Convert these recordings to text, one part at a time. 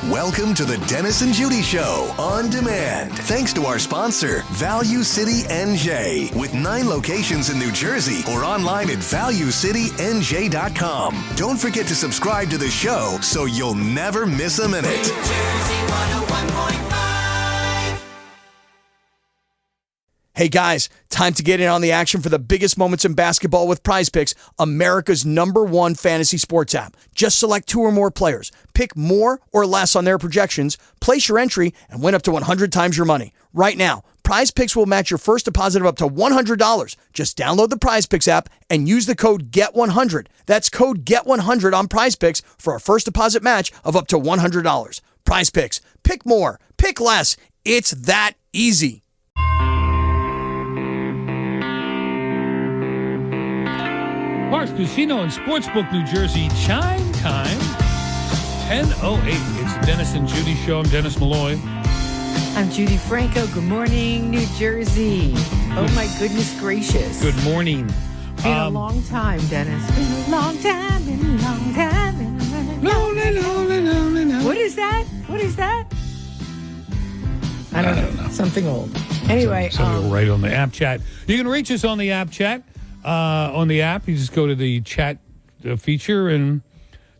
Welcome to the Dennis and Judi Show on demand. Thanks to our sponsor, Value City NJ, with 9 locations in New Jersey or online at valuecitynj.com. Don't forget to subscribe to the show so you'll never miss a minute. New Jersey 101.5. Hey guys, time to get in on the action for the biggest moments in basketball with Prize Picks, America's #1 fantasy sports app. Just select 2 or more players, pick more or less on their projections, place your entry, and win up to 100 times your money. Right now, Prize Picks will match your first deposit of up to $100. Just download the Prize Picks app and use the code GET100. That's code GET100 on Prize Picks for a first deposit match of up to $100. Prize Picks. Pick more. Pick less. It's that easy. Parks Casino and Sportsbook, New Jersey. Chime time, 10:08. It's the Dennis and Judi Show. I'm Dennis Malloy. I'm Judy Franco. Good morning, New Jersey. Oh, my goodness gracious. Good morning. Been a long time, Dennis. Been a long time, been a long time. What is that? What is that? I don't know. Something old. Anyway. Something right on the app chat. You can reach us on the app chat. On the app, you just go to the chat feature and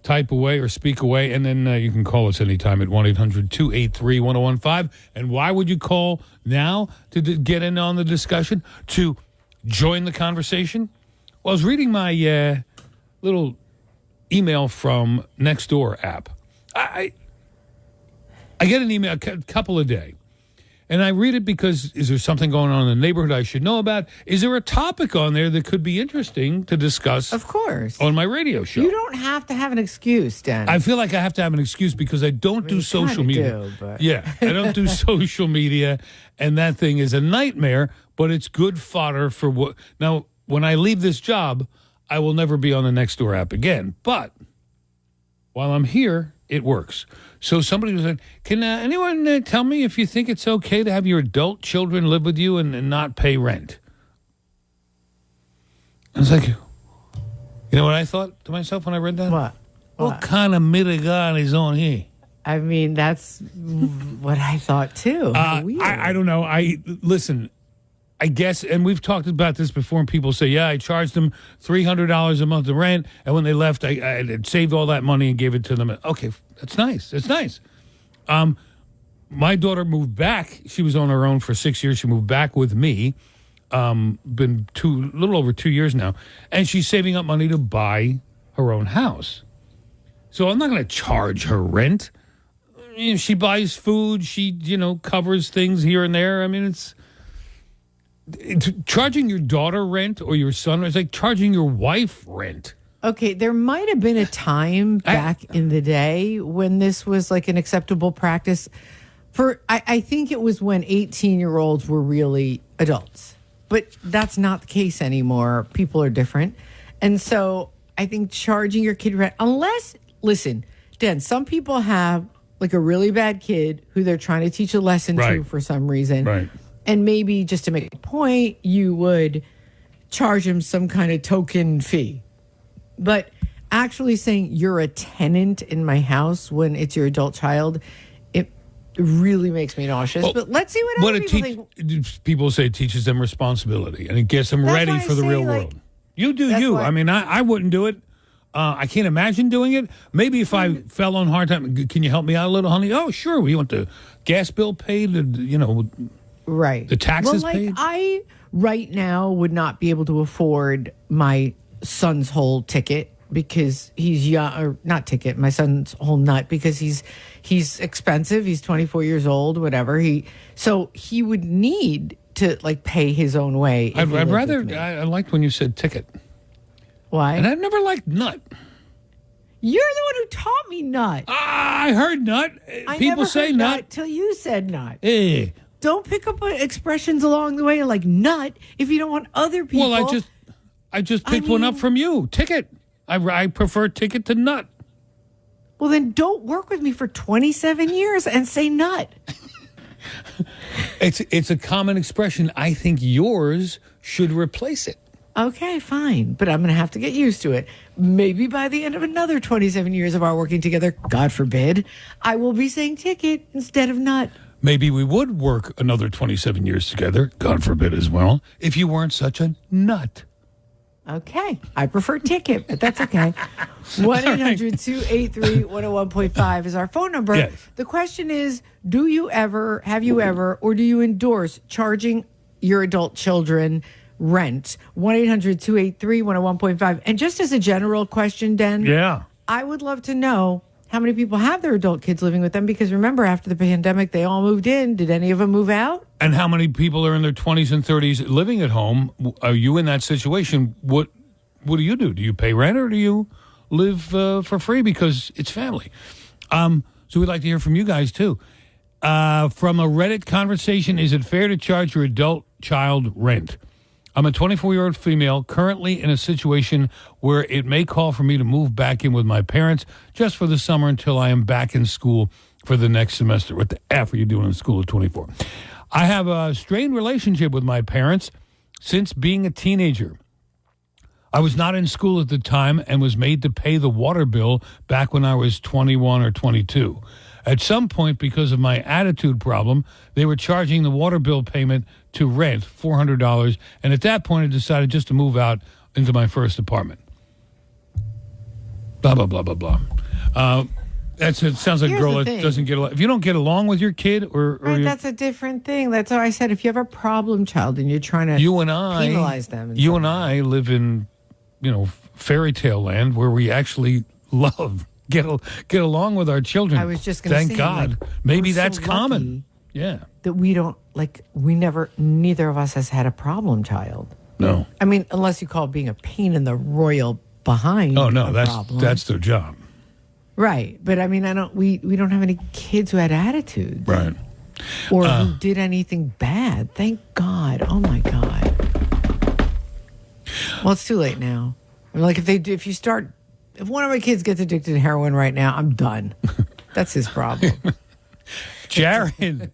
type away or speak away, and then you can call us anytime at 1-800-283-1015. And why would you call now to get in on the discussion, to join the conversation? Well, I was reading my little email from Nextdoor app. I get an email a couple a day. And I read it because, is there something going on in the neighborhood I should know about? Is there a topic on there that could be interesting to discuss? Of course. On my radio show. You don't have to have an excuse, Dan. I feel like I have to have an excuse because I don't do social media. Yeah, I don't do social media, and that thing is a nightmare, but it's good fodder for what. Now, when I leave this job, I will never be on the Nextdoor app again. But while I'm here, it works. So somebody was like, can anyone tell me if you think it's okay to have your adult children live with you and not pay rent? I was like, you know what I thought to myself when I read that? What kind of mitigan is on here? I mean, that's what I thought too. I don't know. Listen, I guess, and we've talked about this before, and people say, yeah, I charged them $300 a month of rent, and when they left, I had saved all that money and gave it to them. Okay, that's nice. It's nice. My daughter moved back. She was on her own for 6 years. She moved back with me. Been little over 2 years now, and she's saving up money to buy her own house. So I'm not going to charge her rent. She buys food. She, covers things here and there. I mean, it's charging your daughter rent or your son is like charging your wife rent. Okay, there might have been a time back in the day when this was like an acceptable practice. I think it was when 18-year-olds were really adults. But that's not the case anymore. People are different. And so I think charging your kid rent, listen, Dan, some people have like a really bad kid who they're trying to teach a lesson to for some reason. Right. And maybe just to make a point, you would charge him some kind of token fee. But actually saying you're a tenant in my house when it's your adult child, it really makes me nauseous. Well, but let's see what other people think. People say it teaches them responsibility and it gets them ready for the real world. You do you. I mean, I wouldn't do it. I can't imagine doing it. Maybe if I fell on hard time, can you help me out a little, honey? Oh, sure. We want the gas bill paid, Right. The taxes paid? I, right now, would not be able to afford my son's whole ticket because he's young, or not ticket, my son's whole nut because he's expensive. He's 24 years old, whatever. So he would need to, pay his own way. I'd rather, I liked when you said ticket. Why? And I've never liked nut. You're the one who taught me nut. I heard nut. People say nut till you said nut. Hey. Don't pick up expressions along the way like nut if you don't want other people. Well, I just picked one up from you. Ticket. I prefer ticket to nut. Well, then don't work with me for 27 years and say nut. It's a common expression. I think yours should replace it. Okay, fine. But I'm going to have to get used to it. Maybe by the end of another 27 years of our working together, God forbid, I will be saying ticket instead of nut. Maybe we would work another 27 years together, God forbid as well, if you weren't such a nut. Okay. I prefer ticket, but that's okay. 1-800-283-101.5 is our phone number. Yes. The question is, have you ever, or do you endorse charging your adult children rent? 1-800-283-101.5. And just as a general question, Den, Yeah. I would love to know how many people have their adult kids living with them, because remember, after the pandemic, they all moved in. Did any of them move out? And how many people are in their 20s and 30s living at home? Are you in that situation? What do you do? Do you pay rent or do you live for free because it's family? So we'd like to hear from you guys, too. From a Reddit conversation, is it fair to charge your adult child rent? I'm a 24-year-old female currently in a situation where it may call for me to move back in with my parents just for the summer until I am back in school for the next semester. What the F are you doing in school at 24? I have a strained relationship with my parents since being a teenager. I was not in school at the time and was made to pay the water bill back when I was 21 or 22. At some point, because of my attitude problem, they were charging the water bill payment to rent, $400, and at that point I decided just to move out into my first apartment. Blah, blah, blah, blah, blah. It sounds like a Here's girl the that thing. doesn't get along. If you don't get along with your kid Right, that's a different thing. That's why I said, if you have a problem child and you're trying to penalize them. You and I live in, fairy tale land where we actually love get along with our children. I was just going to say, thank God. like, Maybe we're so that's common. lucky Yeah. that we don't, neither of us has had a problem child. No. I mean, unless you call being a pain in the royal behind. Oh no, a that's problem. that's their job. Right. But I mean, we don't have any kids who had attitudes. Right. Or who did anything bad. Thank God. Oh my God. Well, it's too late now. I mean, like if one of my kids gets addicted to heroin right now, I'm done. That's his problem. Jared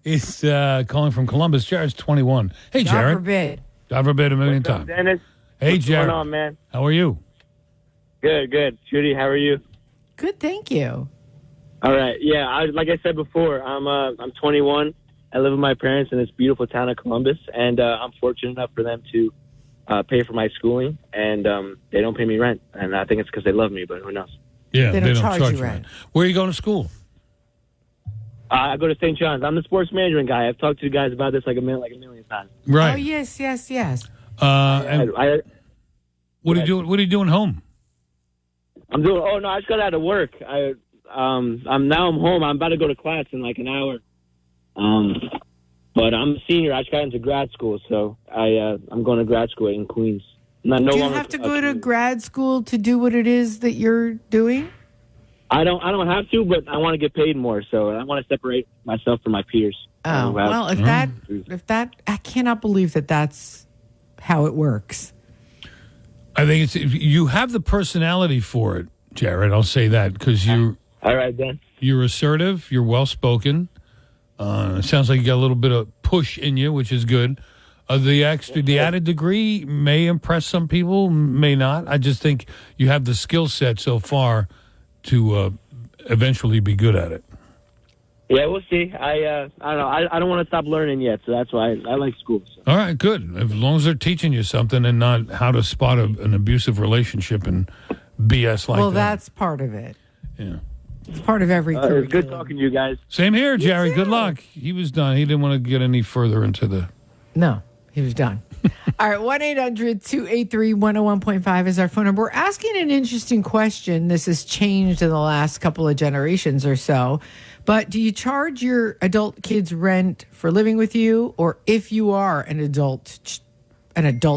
is calling from Columbus. Jared's 21. Hey, God Jared. forbid. God forbid a million What's up, times. Dennis? Hey, What's Jared. going on, man? How are you? Good. Judy, how are you? Good, thank you. All right. Yeah, like I said before, I'm 21. I live with my parents in this beautiful town of Columbus, and I'm fortunate enough for them to pay for my schooling, and they don't pay me rent. And I think it's because they love me, but who knows? Yeah, They don't charge you rent. Where are you going to school? I go to St. John's. I'm the sports management guy. I've talked to you guys about this like a million times. Right. Oh, yes. And what are you I- doing? What are you doing home? I'm doing. Oh no, I just got out of work. I'm home. I'm about to go to class in like an hour. But I'm a senior. I just got into grad school, so I'm going to grad school in Queens. No Do you longer have to a go to student. grad school to do what it is that you're doing? I don't have to, but I want to get paid more, so I want to separate myself from my peers. Oh, well, if that, I cannot believe that that's how it works. I think you have the personality for it, Jared. I'll say that because All right, then. you're assertive, you're well spoken. It sounds like you got a little bit of push in you, which is good. The added degree may impress some people, may not. I just think you have the skill set so far to eventually be good at it. Yeah, we'll see. I don't know. I don't want to stop learning yet, so that's why I like school. So. All right, good. As long as they're teaching you something and not how to spot an abusive relationship and BS like Well, that. that's part of it. Yeah. It's part of every It's curriculum. good talking to you guys. Same here, Jerry. Good too. luck. He was done. He didn't want to get any further into the... No, he was done. All right, 1-800-283-101.5 is our phone number. We're asking an interesting question. This has changed in the last couple of generations or so. But do you charge your adult kids rent for living with you? Or if you are an adult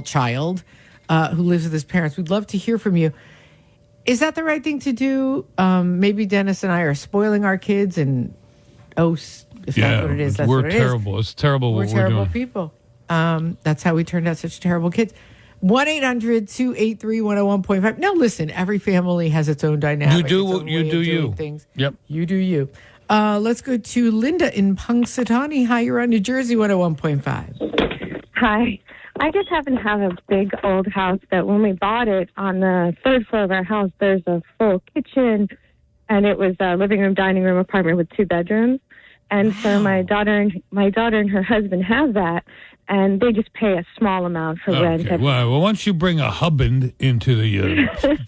child who lives with his parents, we'd love to hear from you. Is that the right thing to do? Maybe Dennis and I are spoiling our kids and, if that's what it is, that's we're what it is. terrible. It's terrible We're what we're terrible doing. people. That's how we turned out such terrible kids. 1-800-283-101.5. Now, listen, every family has its own dynamic. You do its what own you way of do doing you. Things. Yep. You do you. Let's go to Linda in Punxsutawney. Hi, you're on New Jersey 101.5. Hi. I just happen to have a big old house that when we bought it, on the third floor of our house, there's a full kitchen, and it was a living room, dining room apartment with 2 bedrooms. And so my daughter and her husband have that, and they just pay a small amount for rent. Well, once you bring a husband into the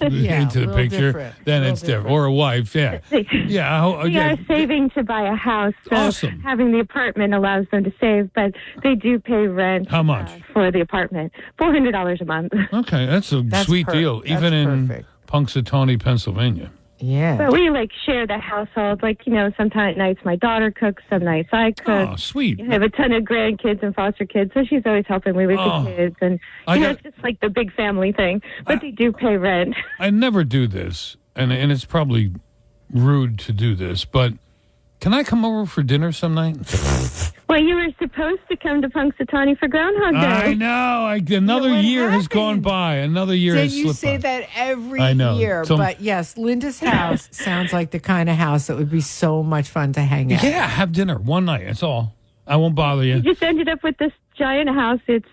into the picture, different. then it's different. Or a wife, yeah. We are saving to buy a house, so awesome. Having the apartment allows them to save, but they do pay rent. How much? For the apartment? $400 a month. Okay, that's a sweet deal, even in Punxsutawney, Pennsylvania. Yeah. But we share the household. Sometimes nights my daughter cooks, some nights I cook. Oh, sweet. I have a ton of grandkids and foster kids, so she's always helping me with the kids. And, it's just like the big family thing. But they do pay rent. I never do this, and it's probably rude to do this, but can I come over for dinner some night? Well, you were supposed to come to Punxsutawney for Groundhog Day. I know. Another year has gone by. Another year has slipped by. You say that every I know. year. But yes, Linda's house sounds like the kind of house that would be so much fun to hang out. Yeah, have dinner one night. That's all. I won't bother you. We just ended up with this giant house. It's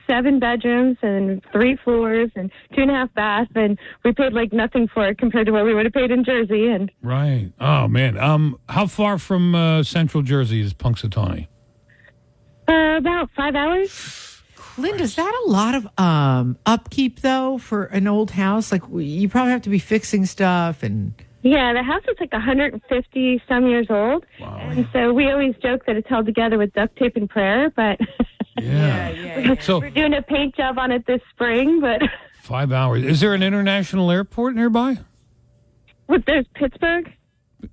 7 bedrooms and 3 floors and 2.5 baths, and we paid nothing for it compared to what we would have paid in Jersey. And right. Oh man. How far from Central Jersey is Punxsutawney? About 5 hours. Linda, is that a lot of upkeep though for an old house? You probably have to be fixing stuff and. Yeah, the house is 150 some years old. Wow. And so we always joke that it's held together with duct tape and prayer, but Yeah. So we're doing a paint job on it this spring, but 5 hours. Is there an international airport nearby? there's Pittsburgh.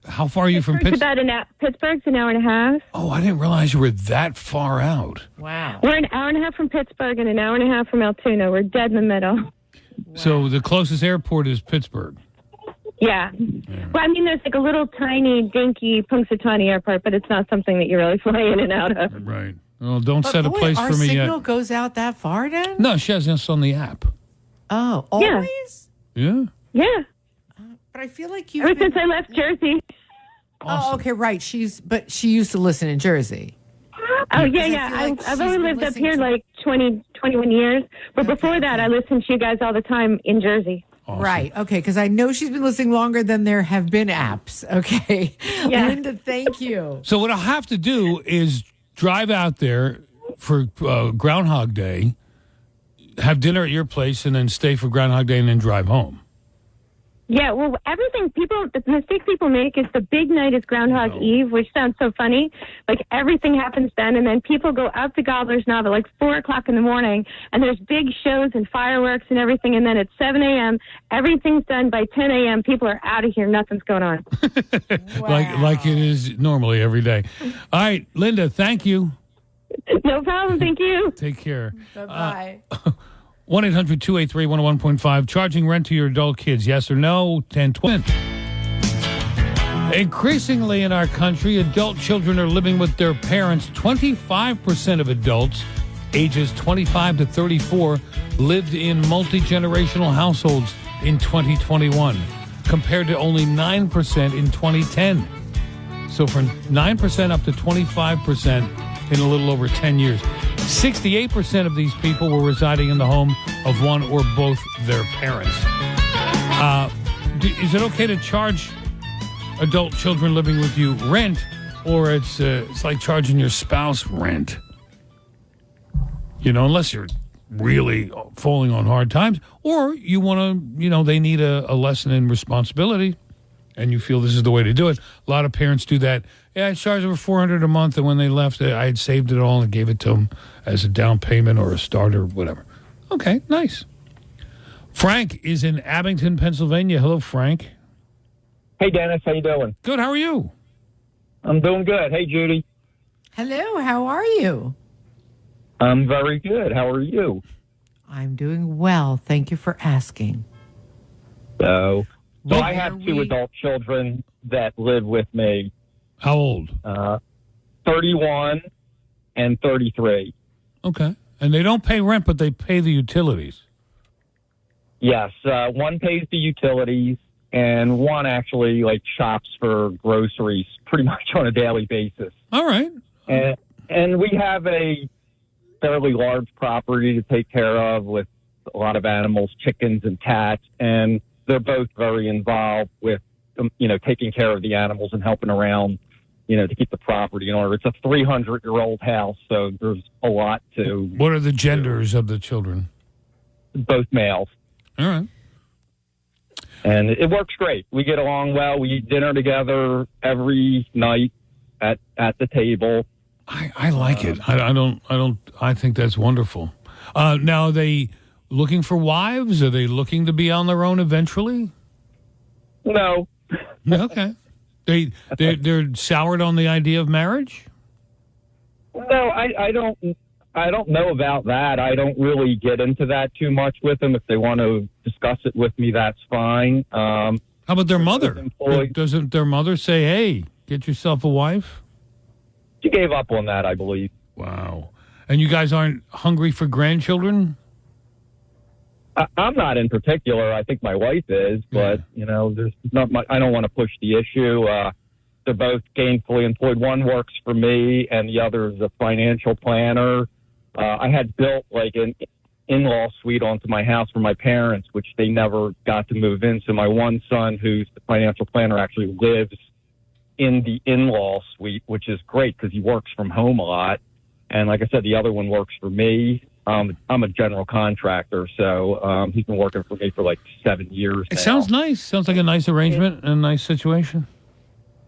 How far are you from Pittsburgh? Pittsburgh's an hour and a half. Oh, I didn't realize you were that far out. Wow. We're an hour and a half from Pittsburgh and an hour and a half from Altoona. We're dead in the middle. Wow. So the closest airport is Pittsburgh. Yeah. Well, there's a little tiny, dinky Punxsutawney airport, but it's not something that you really fly in and out of. Right. Well, don't set a place for me yet. Our signal goes out that far then? No, she has us on the app. Oh, always? Yeah. Yeah. But I feel like you. Ever since I left Jersey. Awesome. Oh, okay, right. But she used to listen in Jersey. Oh, yeah. I've only lived up here 21 years. But before that, I listened to you guys all the time in Jersey. Awesome. Right. Okay. Because I know she's been listening longer than there have been apps. Okay. Yeah. Linda, thank you. So what I'll have to do is drive out there for Groundhog Day, have dinner at your place, and then stay for Groundhog Day and then drive home. Yeah, well, the mistake people make is the big night is Groundhog Eve, which sounds so funny. Everything happens then, and then people go out to Gobbler's Knob at 4 o'clock in the morning, and there's big shows and fireworks and everything, and then at 7 a.m., everything's done by 10 a.m., people are out of here, nothing's going on. like it is normally every day. All right, Linda, thank you. No problem, thank you. Take care. Bye-bye. 1-800-283-101.5. Charging rent to your adult kids, yes or no? 10-20. Increasingly in our country, adult children are living with their parents. 25% of adults ages 25 to 34 lived in multi-generational households in 2021, compared to only 9% in 2010. So from 9% up to 25% in a little over 10 years. 68% of these people were residing in the home of one or both their parents. Is it okay to charge adult children living with you rent, or it's like charging your spouse rent? Unless you're really falling on hard times, or you want to, they need a lesson in responsibility, and you feel this is the way to do it. A lot of parents do that. Yeah, I charged them $400 a month, and when they left, I had saved it all and gave it to them as a down payment or a starter, whatever. Okay, nice. Frank is in Abington, Pennsylvania. Hello, Frank. Hey, Dennis. How you doing? Good. How are you? I'm doing good. Hey, Judy. Hello, how are you? I'm very good. How are you? I'm doing well. Thank you for asking. So Where I have are two we? adult children that live with me, How old? 31 and 33. Okay. And they don't pay rent, but they pay the utilities. Yes, one pays the utilities, and one actually shops for groceries pretty much on a daily basis. All right. And we have a fairly large property to take care of with a lot of animals, chickens and cats, and they're both very involved with, taking care of the animals and helping around, to keep the property in order. It's a 300-year-old house, so there's a lot to... What are the genders of the children? Both males. All right. And it works great. We get along well. We eat dinner together every night at the table. I like it. I think that's wonderful. Now, are they looking for wives? Are they looking to be on their own eventually? No. Okay. They're soured on the idea of marriage? No, I don't know about that. I don't really get into that too much with them. If they want to discuss it with me, that's fine. How about their mother? Doesn't their mother say, hey, get yourself a wife? She gave up on that, I believe. Wow. And you guys aren't hungry for grandchildren? I'm not in particular. I think my wife is, but, there's not much. I don't want to push the issue. They're both gainfully employed. One works for me, and the other is a financial planner. I had built like an in-law suite onto my house for my parents, which they never got to move in. So my one son, who's the financial planner, actually lives in the in-law suite, which is great because he works from home a lot. And like I said, the other one works for me. I'm a general contractor, so he's been working for me for like 7 years It now. sounds nice. Sounds like a nice arrangement and a nice situation.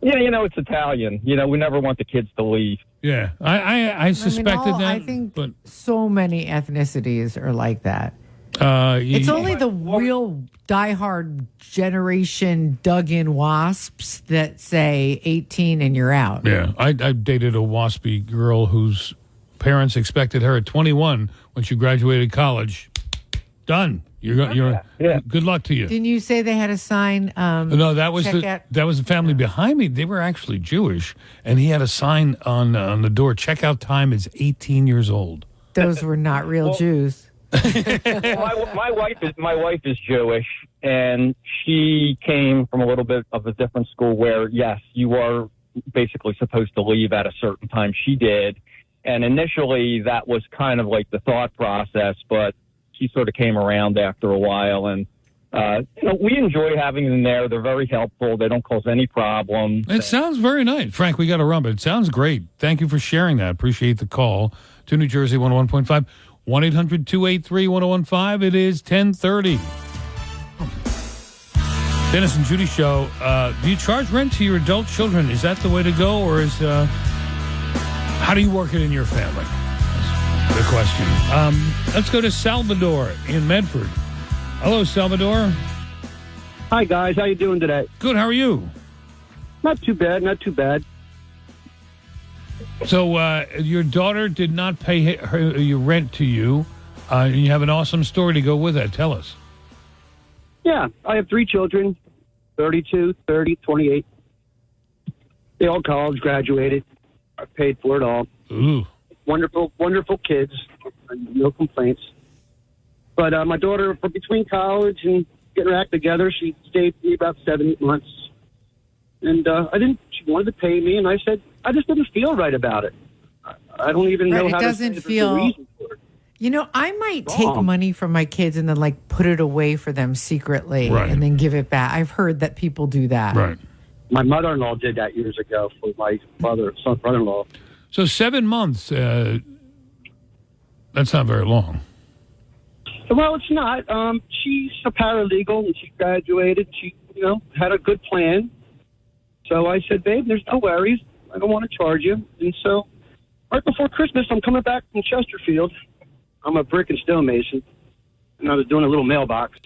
Yeah, it's Italian. We never want the kids to leave. Yeah, I suspected that. I think but so many ethnicities are like that. you- It's only the real diehard generation dug-in wasps that say 18 and you're out. Yeah, I dated a waspy girl whose parents expected her at 21 when she graduated college. Done. You're good luck to you. Didn't you say they had a sign? No, that was the family behind me. They were actually Jewish, and he had a sign on the door. Checkout time is 18 years old. Those were not real Jews. my wife is Jewish, and she came from a little bit of a different school where, yes, you are basically supposed to leave at a certain time. She did, and initially that was kind of like the thought process, but she sort of came around after a while, and we enjoy having them there. They're very helpful. They don't cause any problems. It sounds very nice. Frank, we got to run, but it sounds great. Thank you for sharing that. Appreciate the call to New Jersey 101.5. 1-800-283-1015. It is 10:30. Dennis and Judi show. Do you charge rent to your adult children? Is that the way to go, or is how do you work it in your family? That's the question. Let's go to Salvador in Medford. Hello, Salvador. Hi, guys. How you doing today? Good. How are you? Not too bad. Not too bad. So your daughter did not pay your rent to you, and you have an awesome story to go with that. Tell us. Yeah, I have 3 children, 32, 30, 28. They all college graduated. I paid for it all. Ooh. Wonderful, wonderful kids. No complaints. But my daughter, between college and getting her act together, she stayed with me about 7 months. And she wanted to pay me, and I said, I just didn't feel right about it. I don't even know how to say there's a reason for it. I might take money from my kids and then put it away for them secretly and then give it back. I've heard that people do that. Right. My mother-in-law did that years ago for my brother-in-law. So 7 months, that's not very long. Well, it's not. She's a paralegal, and she graduated. She, had a good plan. So I said, babe, there's no worries. I don't want to charge you. And so right before Christmas, I'm coming back from Chesterfield. I'm a brick and stone mason, and I was doing a little mailbox.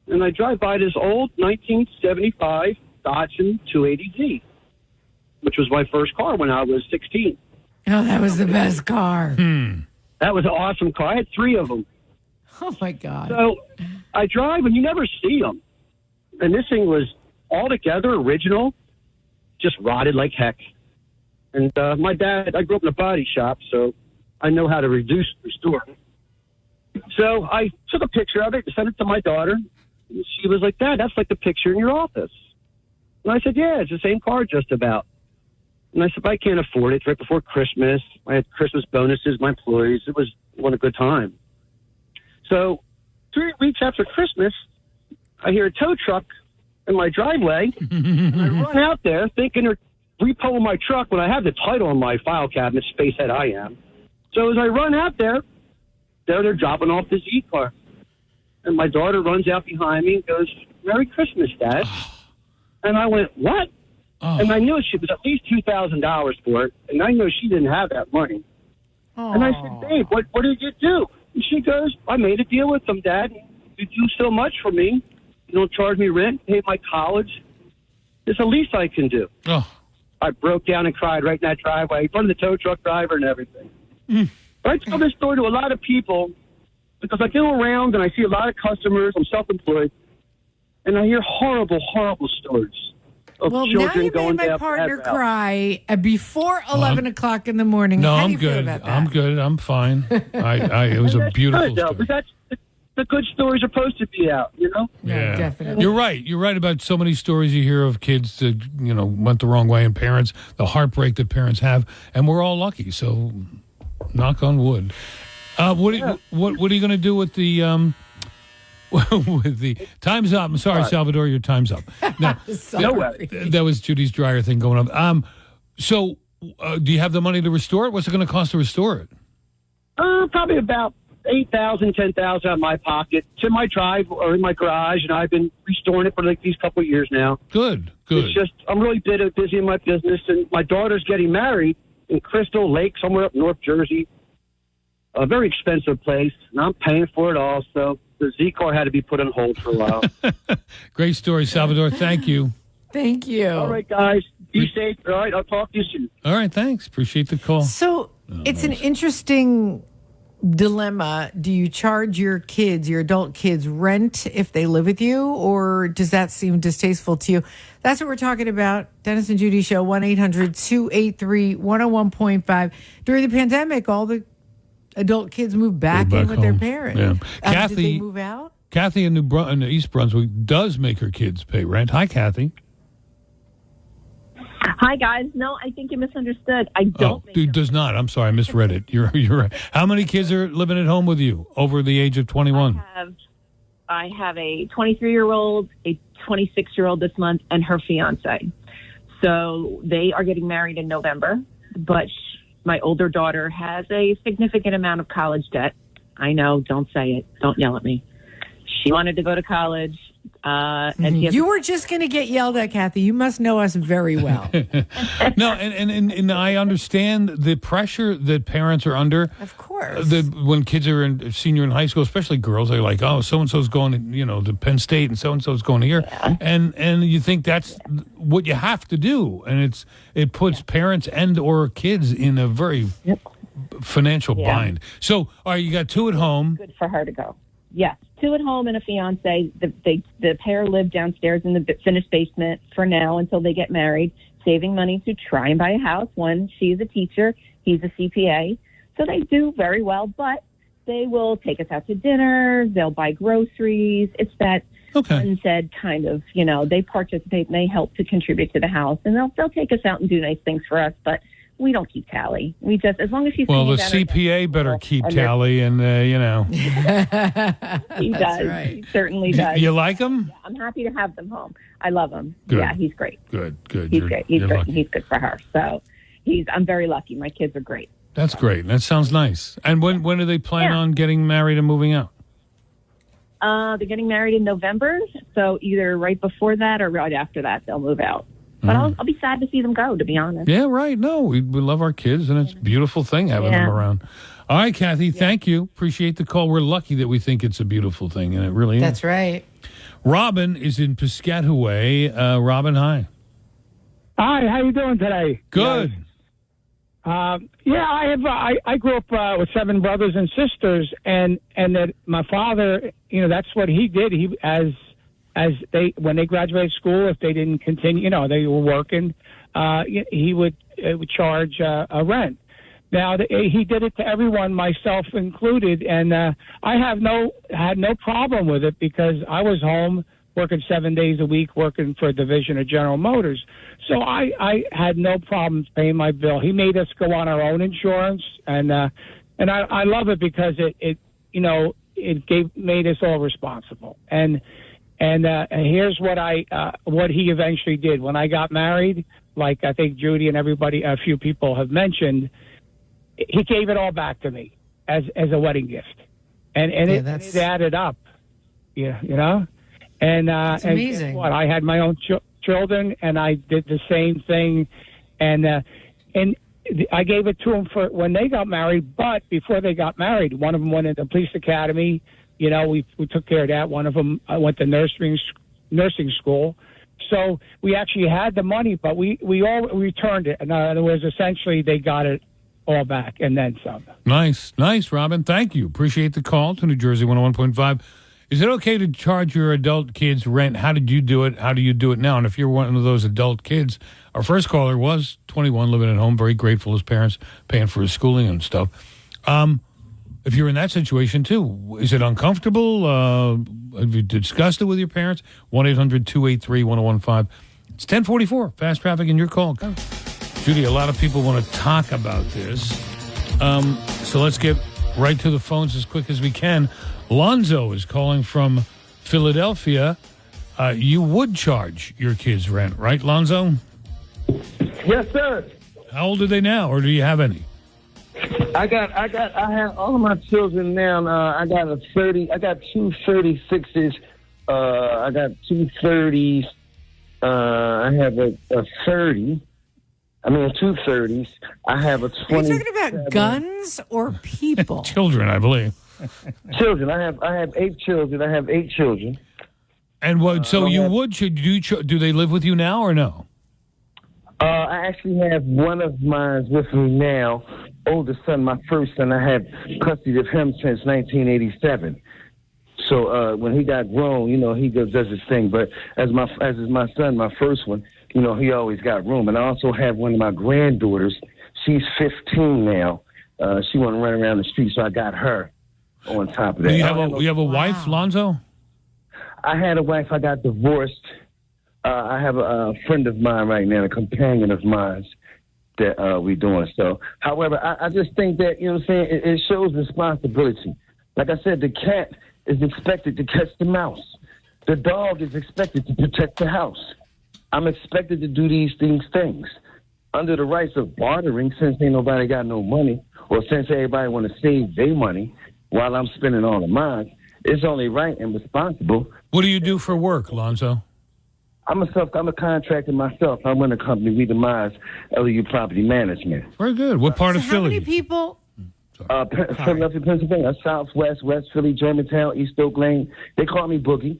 And I drive by this old 1975 Datsun 280Z, which was my first car when I was 16. Oh, that was the best car. That was an awesome car. I had 3 of them. Oh, my God. So I drive, and you never see them. And this thing was altogether original, just rotted like heck. And my dad, I grew up in a body shop, so I know how to restore. So I took a picture of it, sent it to my daughter. And she was like, Dad, that's like the picture in your office. And I said, yeah, it's the same car just about. And I said, I can't afford it. It's right before Christmas. I had Christmas bonuses, my employees. It was a good time. So 3 weeks after Christmas, I hear a tow truck in my driveway. And I run out there thinking they're repoing my truck when I have the title on my file cabinet, Spacehead I am. So as I run out there, they're dropping off the Z car. And my daughter runs out behind me and goes, Merry Christmas, Dad. And I went, what? And I knew she was at least $2,000 for it. And I know she didn't have that money. And I said, babe, what did you do? And she goes, I made a deal with them, Dad. You do so much for me. You don't charge me rent, pay my college. It's the least I can do. Oh. I broke down and cried right in that driveway in front of the tow truck driver and everything. I tell this story to a lot of people because I go around and I see a lot of customers. I'm self-employed. And I hear horrible, horrible stories of Well, now children you going made my down partner bad routes. cry before 11 o'clock in the morning. No, How do I'm you feel good. about that? I'm good. I'm fine. It was a That's beautiful good, though, story. but that's the good stories are supposed to be out, you know? Yeah, definitely. You're right. You're right about so many stories you hear of kids that, went the wrong way and parents, the heartbreak that parents have. And we're all lucky. So knock on wood. What are you going to do with the with the time's up? I'm sorry, Salvador, your time's up. No, that was Judy's dryer thing going on. So do you have the money to restore it? What's it going to cost to restore it? Probably about $8,000, $10,000 out of my pocket. It's in my drive or in my garage, and I've been restoring it for like these couple of years now. Good. It's just I'm really busy in my business, and my daughter's getting married in Crystal Lake, somewhere up North Jersey. A very expensive place, and I'm paying for it all. So the Z car had to be put on hold for a while. Great story, Salvador. Thank you. Thank you. All right, guys. Be safe. All right, I'll talk to you soon. All right, thanks. Appreciate the call. So it's an interesting dilemma. Do you charge your adult kids, rent if they live with you, or does that seem distasteful to you? That's what we're talking about. Dennis and Judi Show, 1-800-283-101.5. During the pandemic, all the adult kids moved back in with their home. parents. Yeah. Did they move out? Kathy in East Brunswick does make her kids pay rent. Hi, Kathy. Hi, guys. No, I think you misunderstood. I don't. Does not. I'm sorry, I misread it. You're right. How many kids are living at home with you over the age of 21? I have a 23-year-old, a 26-year-old this month, and her fiance. So they are getting married in November, but my older daughter has a significant amount of college debt. I know. Don't say it. Don't yell at me. She wanted to go to college. And you were just going to get yelled at, Kathy. You must know us very well. No, and I understand the pressure that parents are under. Of course. When kids are in senior in high school, especially girls, they're like, oh, so-and-so's going to Penn State and so-and-so's going here. Yeah. And you think that's what you have to do. And it puts parents and or kids in a very financial bind. So, all right, you got two at home. Good for her to go. Yes, two at home and a fiance. The pair live downstairs in the finished basement for now until they get married, saving money to try and buy a house. One, she's a teacher, he's a CPA, so they do very well. But they will take us out to dinner. They'll buy groceries. It's that unsaid kind of, they participate and they help to contribute to the house, and they'll take us out and do nice things for us, but we don't keep tally. We just, as long as she's... Well, the CPA better keep tally and, He does. Right. He certainly does. You like him? Yeah, I'm happy to have them home. I love him. Good. Yeah, he's great. Good. He's great. He's great. Lucky. He's good for her. So I'm very lucky. My kids are great. That's great. That sounds nice. And when do they plan on getting married and moving out? They're getting married in November. So either right before that or right after that, they'll move out. But I'll be sad to see them go, to be honest. Yeah, right. No, we love our kids, and it's a beautiful thing having them around. All right, Kathy, thank you. Appreciate the call. We're lucky that we think it's a beautiful thing, and it really is. That's right. Robin is in Piscataway. Robin, hi. Hi, how you doing today? Good. I grew up with 7 brothers and sisters, and that my father, that's what he did. He when they graduated school, if they didn't continue, they were working, he would charge a rent. Now he did it to everyone, myself included, and I had no problem with it because I was home working 7 days a week, working for a division of General Motors. So I had no problems paying my bill. He made us go on our own insurance, and I love it because it made us all responsible. And here's what he eventually did. When I got married, like I think Judi and a few people have mentioned, he gave it all back to me as a wedding gift, and it added up, you know. And amazing. Guess what? I had my own children, and I did the same thing, and I gave it to them for when they got married. But before they got married, one of them went into the police academy. You know, we took care of that. One of them went to nursing school. So we actually had the money, but we all returned it. In other words, essentially, they got it all back and then some. Nice, Robin. Thank you. Appreciate the call to New Jersey 101.5. Is it okay to charge your adult kids rent? How did you do it? How do you do it now? And if you're one of those adult kids, our first caller was 21, living at home, very grateful his parents paying for his schooling and stuff. If you're in that situation, too, is it uncomfortable? Have you discussed it with your parents? 1-800-283-1015. It's 1044. Fast traffic in your call. Go. Judi, a lot of people want to talk about this. So let's get right to the phones as quick as we can. Lonzo is calling from Philadelphia. You would charge your kids rent, right, Lonzo? Yes, sir. How old are they now, or do you have any? I have all of my children now. I got two 36s. I got two 30s. I have a 30. I mean, two 30s. I have a 20. Are you talking about guns or people? Children, I believe. Children. I have 8 children. And what? So you would? Do they live with you now or no? I actually have one of mine with me now. Oldest son, my first son. I had custody of him since 1987. So when he got grown, he does his thing. But as is my son, my first one, he always got room. And I also have one of my granddaughters. She's 15 now. She want to run around the street, so I got her on top of that. You have a wife, Lonzo? I had a wife. I got divorced. I have a friend of mine right now, a companion of mine that we're doing. So, however, I just think that, it shows responsibility. Like I said, the cat is expected to catch the mouse. The dog is expected to protect the house. I'm expected to do these things under the rights of bartering, since ain't nobody got no money, or since everybody want to save their money while I'm spending all of mine. It's only right and responsible. What do you do for work, Lonzo? I'm a contractor myself. I run a company, We Demise LEU Property Management. Very good. What part of Philly? How many people? Philadelphia, Pennsylvania, Southwest, West Philly, Germantown, East Oak Lane. They call me Boogie.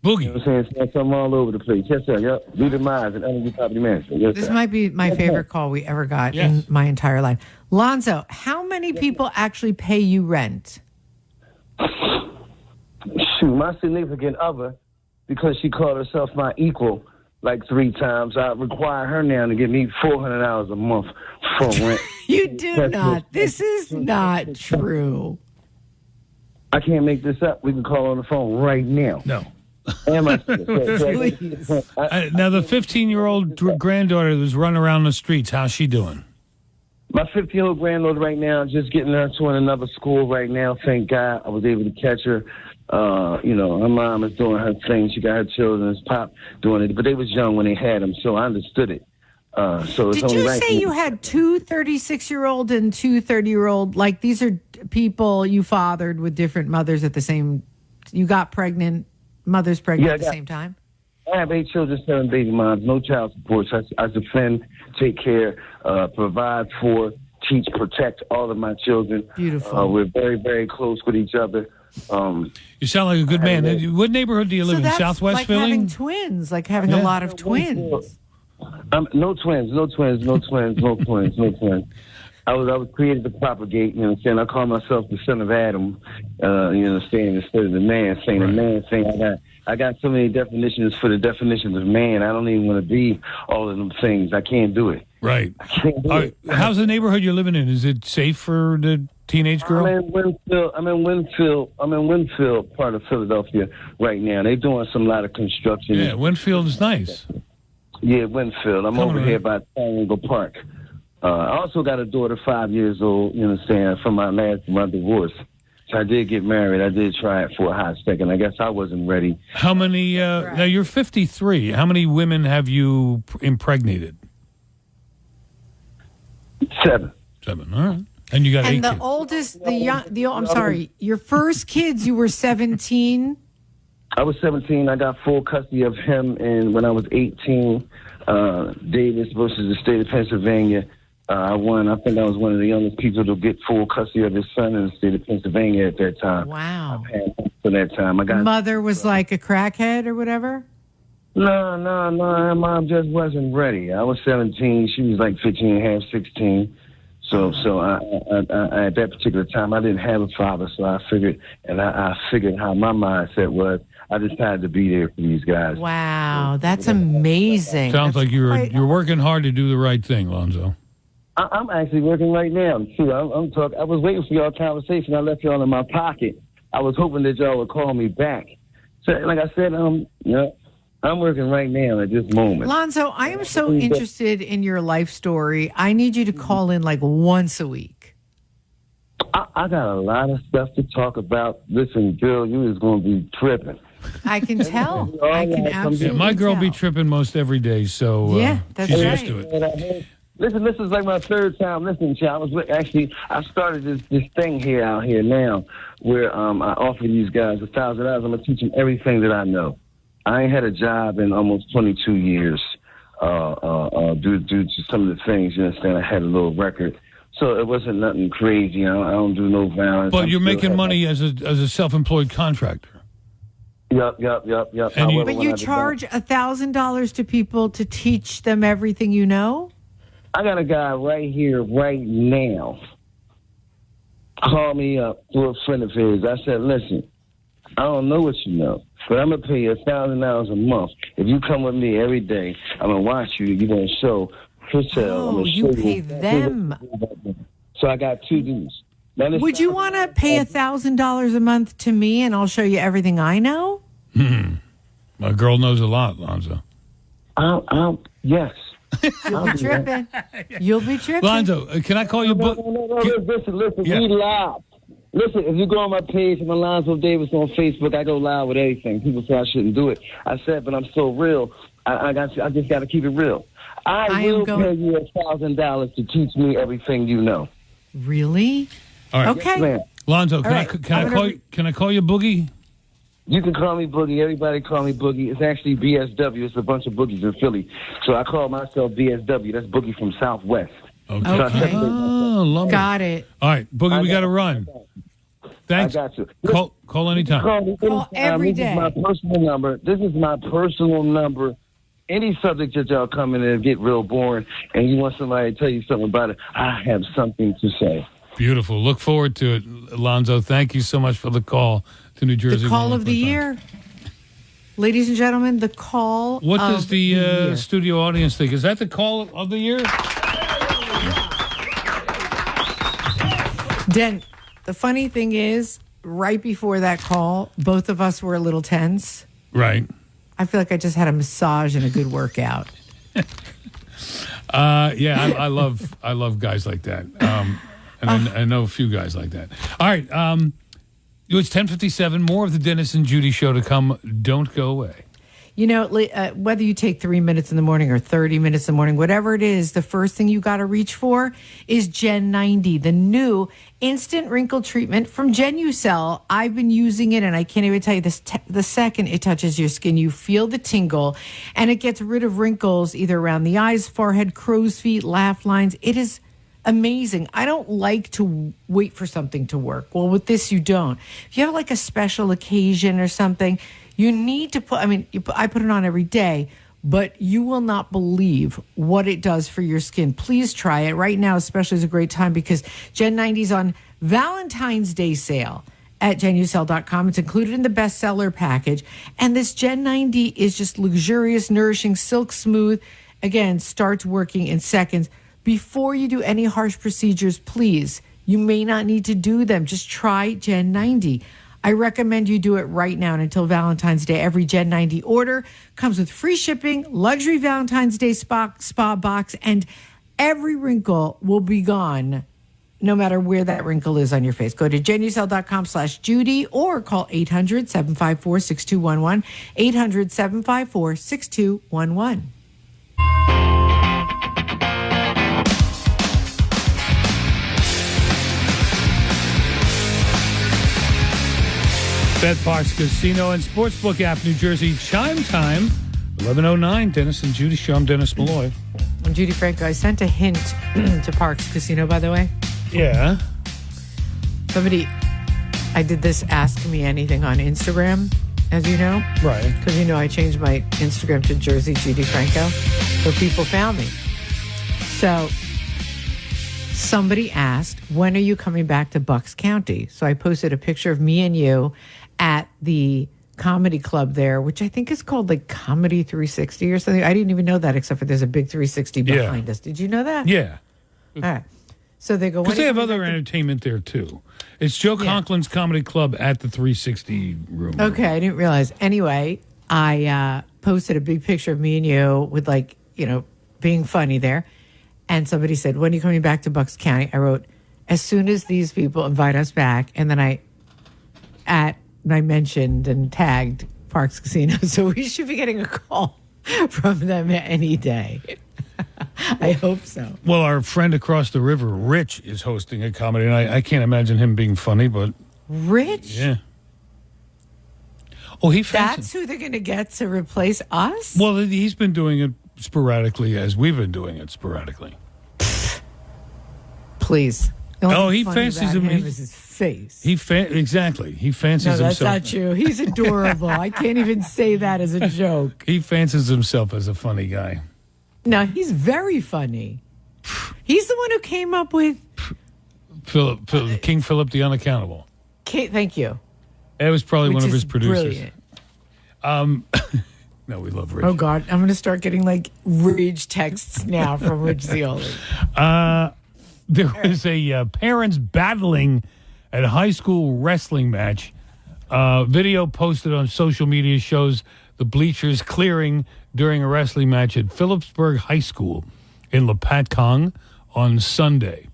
Boogie. You know what I'm saying? So I'm all over the place. Yes, sir. Yep. We Demise and LEU Property Management. Yes, This sir. might be my favorite call we ever got in my entire life. Lonzo, how many people actually pay you rent? Shoot, my significant other, because she called herself my equal like 3 times, I require her now to give me $400 a month for rent. You do not. This is not true. I can't make this up. We can call on the phone right now. No. Am I? Now, the 15-year-old granddaughter who's running around the streets, how's she doing? My 15-year-old granddaughter right now, just getting her to another school right now. Thank God I was able to catch her. Her mom is doing her thing. She got her children's pop doing it, but they was young when they had them, so I understood it. So it's Did only you right. say you had 2 36-year-old and 2 30-year-old? Like, these are people you fathered with different mothers at the same. You got pregnant, mothers pregnant at the same time. I have 8 children, 7 baby moms, no child support. So I defend, take care, provide for, teach, protect all of my children. Beautiful. We're very, very close with each other. You sound like a good man. What neighborhood do you live in? That's Southwest like Philly? having twins, like having a lot of twins. No twins. I was created to propagate, you know what I'm saying? I call myself the son of Adam, you understand, instead of the man, saying the man thing. I got so many definitions for the definitions of man. I don't even want to be all of them things. I can't do it. Right. I can't do it. How's the neighborhood you're living in? Is it safe for the teenage girl? I'm in Winfield, part of Philadelphia right now. They're doing some lot of construction. Yeah, Winfield is nice. Yeah, Winfield. I'm over here by Triangle Park. I also got a daughter, 5 years old, you understand, from my divorce. So I did get married. I did try it for a hot second. I guess I wasn't ready. How many, now you're 53. How many women have you impregnated? 7. 7, all right. And you got 8 And the kids. oldest, I'm sorry, your first kids, you were 17. I was 17. I got full custody of him, and when I was 18, Davis versus the state of Pennsylvania, I won. I think I was one of the youngest people to get full custody of his son in the state of Pennsylvania at that time. Wow. For that time, Mother was like a crackhead or whatever? No. Her mom just wasn't ready. I was 17. She was like 15 and a half, 16. So I at that particular time, I didn't have a father, so I figured how my mindset was. I just had to be there for these guys. Wow, that's amazing. Sounds like you're working hard to do the right thing, Lonzo. I'm actually working right now, too. I'm talking. I was waiting for y'all conversation. I left y'all in my pocket. I was hoping that y'all would call me back. So, like I said, I'm working right now at this moment. Lonzo, I am so interested in your life story. I need you to call in like once a week. I got a lot of stuff to talk about. Listen, girl, you is going to be tripping. I can tell. I can absolutely Yeah, my girl tell. be tripping most every day, so that's she's right. used to it. Listen, this is like my third time listening to you. I started this thing out here now where I offer these guys $1,000. I'm going to teach them everything that I know. I ain't had a job in almost 22 years due to some of the things, you understand. I had a little record. So it wasn't nothing crazy. I don't do no violence. But you're making money as a self-employed contractor. Yep. But you charge $1,000 to people to teach them everything you know? I got a guy right here, right now, call me up through a friend of his. I said, listen, I don't know what you know, but I'm going to pay you $1,000 a month. If you come with me every day, I'm going to watch you. You're going to show Chriselle. Oh, you pay them. So I got 2 dudes. Would you want to pay $1,000 a month to me and I'll show you everything I know? My girl knows a lot, Lonzo. Yes. You'll be tripping. You'll be tripping. Lonzo, can I call you? No, listen, we live. Listen, if you go on my page, my Lonzo Davis on Facebook, I go live with everything. People say I shouldn't do it. I said, but I'm so real. I just got to keep it real. I will pay you $1,000 to teach me everything you know. Really? All right. Okay. Yes, Lonzo, can right. I call you Boogie? You can call me Boogie. Everybody call me Boogie. It's actually BSW. It's a bunch of boogies in Philly. So I call myself BSW. That's Boogie from Southwest. Okay. Love Got it. All right, Boogie, we got to run. Thanks. I got you. Call anytime. Call every day. This is my personal number. This is my personal number. Any subject that y'all come in and get real boring and you want somebody to tell you something about it, I have something to say. Beautiful. Look forward to it, Lonzo. Thank you so much for the call to New Jersey. The call of the year. Ladies and gentlemen, the call What of does the year. studio audience think? Is that the call of the year? Den, the funny thing is, right before that call, both of us were a little tense. Right. I feel like I just had a massage and a good workout. I love guys like that. And I know a few guys like that. All right. It's 10:57. More of the Dennis and Judi show to come. Don't go away. You know, whether you take 3 minutes in the morning or 30 minutes in the morning, whatever it is, the first thing you got to reach for is Gen 90, the new instant wrinkle treatment from Genucell. I've been using it, and I can't even tell you this. The second it touches your skin, you feel the tingle, and it gets rid of wrinkles either around the eyes, forehead, crow's feet, laugh lines. It is amazing. I don't like to wait for something to work. Well, with this, you don't. If you have like a special occasion or something, you need to put, I put it on every day, but you will not believe what it does for your skin. Please try it. Right now, especially, is a great time because Gen 90 is on Valentine's Day sale at Genucell.com. It's included in the bestseller package. And this Gen 90 is just luxurious, nourishing, silk smooth. Again, starts working in seconds. Before you do any harsh procedures, please You may not need to do them. Just try Gen 90. I recommend you do it right now and until Valentine's Day. Every Gen 90 order comes with free shipping, luxury Valentine's Day spa box, and every wrinkle will be gone no matter where that wrinkle is on your face. Go to genucel.com/Judi or call 800-754-6211, 800-754-6211. Bet Parks Casino and Sportsbook app, New Jersey. Chime time, 11:09. Dennis and Judi Show. I'm Dennis Malloy. I'm Judy Franco. I sent a hint to Parks Casino, by the way. Yeah. I did this Ask Me Anything on Instagram, as you know. Right. Because, I changed my Instagram to Jersey Judy Franco, so people found me. So somebody asked, when are you coming back to Bucks County? So I posted a picture of me and you at the comedy club there, which I think is called like Comedy 360 or something. I didn't even know that, except for there's a big 360 behind us. Did you know that? Yeah. All right. So they go, because they have other entertainment there too. It's Joe Conklin's Comedy Club at the 360 room. Okay, I didn't realize. Anyway, I posted a big picture of me and you with being funny there. And somebody said, when are you coming back to Bucks County? I wrote, as soon as these people invite us back. And then I mentioned and tagged Parks Casino. So we should be getting a call from them any day. I hope so. Well, our friend across the river, Rich, is hosting a comedy, and I can't imagine him being funny, but... Rich? Yeah. Oh, That's who they're going to get to replace us? Well, he's been doing it sporadically as we've been doing it sporadically. Please. He fancies him. Is his face. Exactly. He fancies himself. No, that's not true. He's adorable. I can't even say that as a joke. He fancies himself as a funny guy. No, he's very funny. He's the one who came up with King Philip the Unaccountable. Thank you. It was probably one of his producers. Brilliant. No, we love Rich. Oh God, I'm going to start getting rage texts now from Rich Zioli. There was a parents battling at a high school wrestling match. Video posted on social media shows the bleachers clearing during a wrestling match at Phillipsburg High School in Lepatcong on Sunday.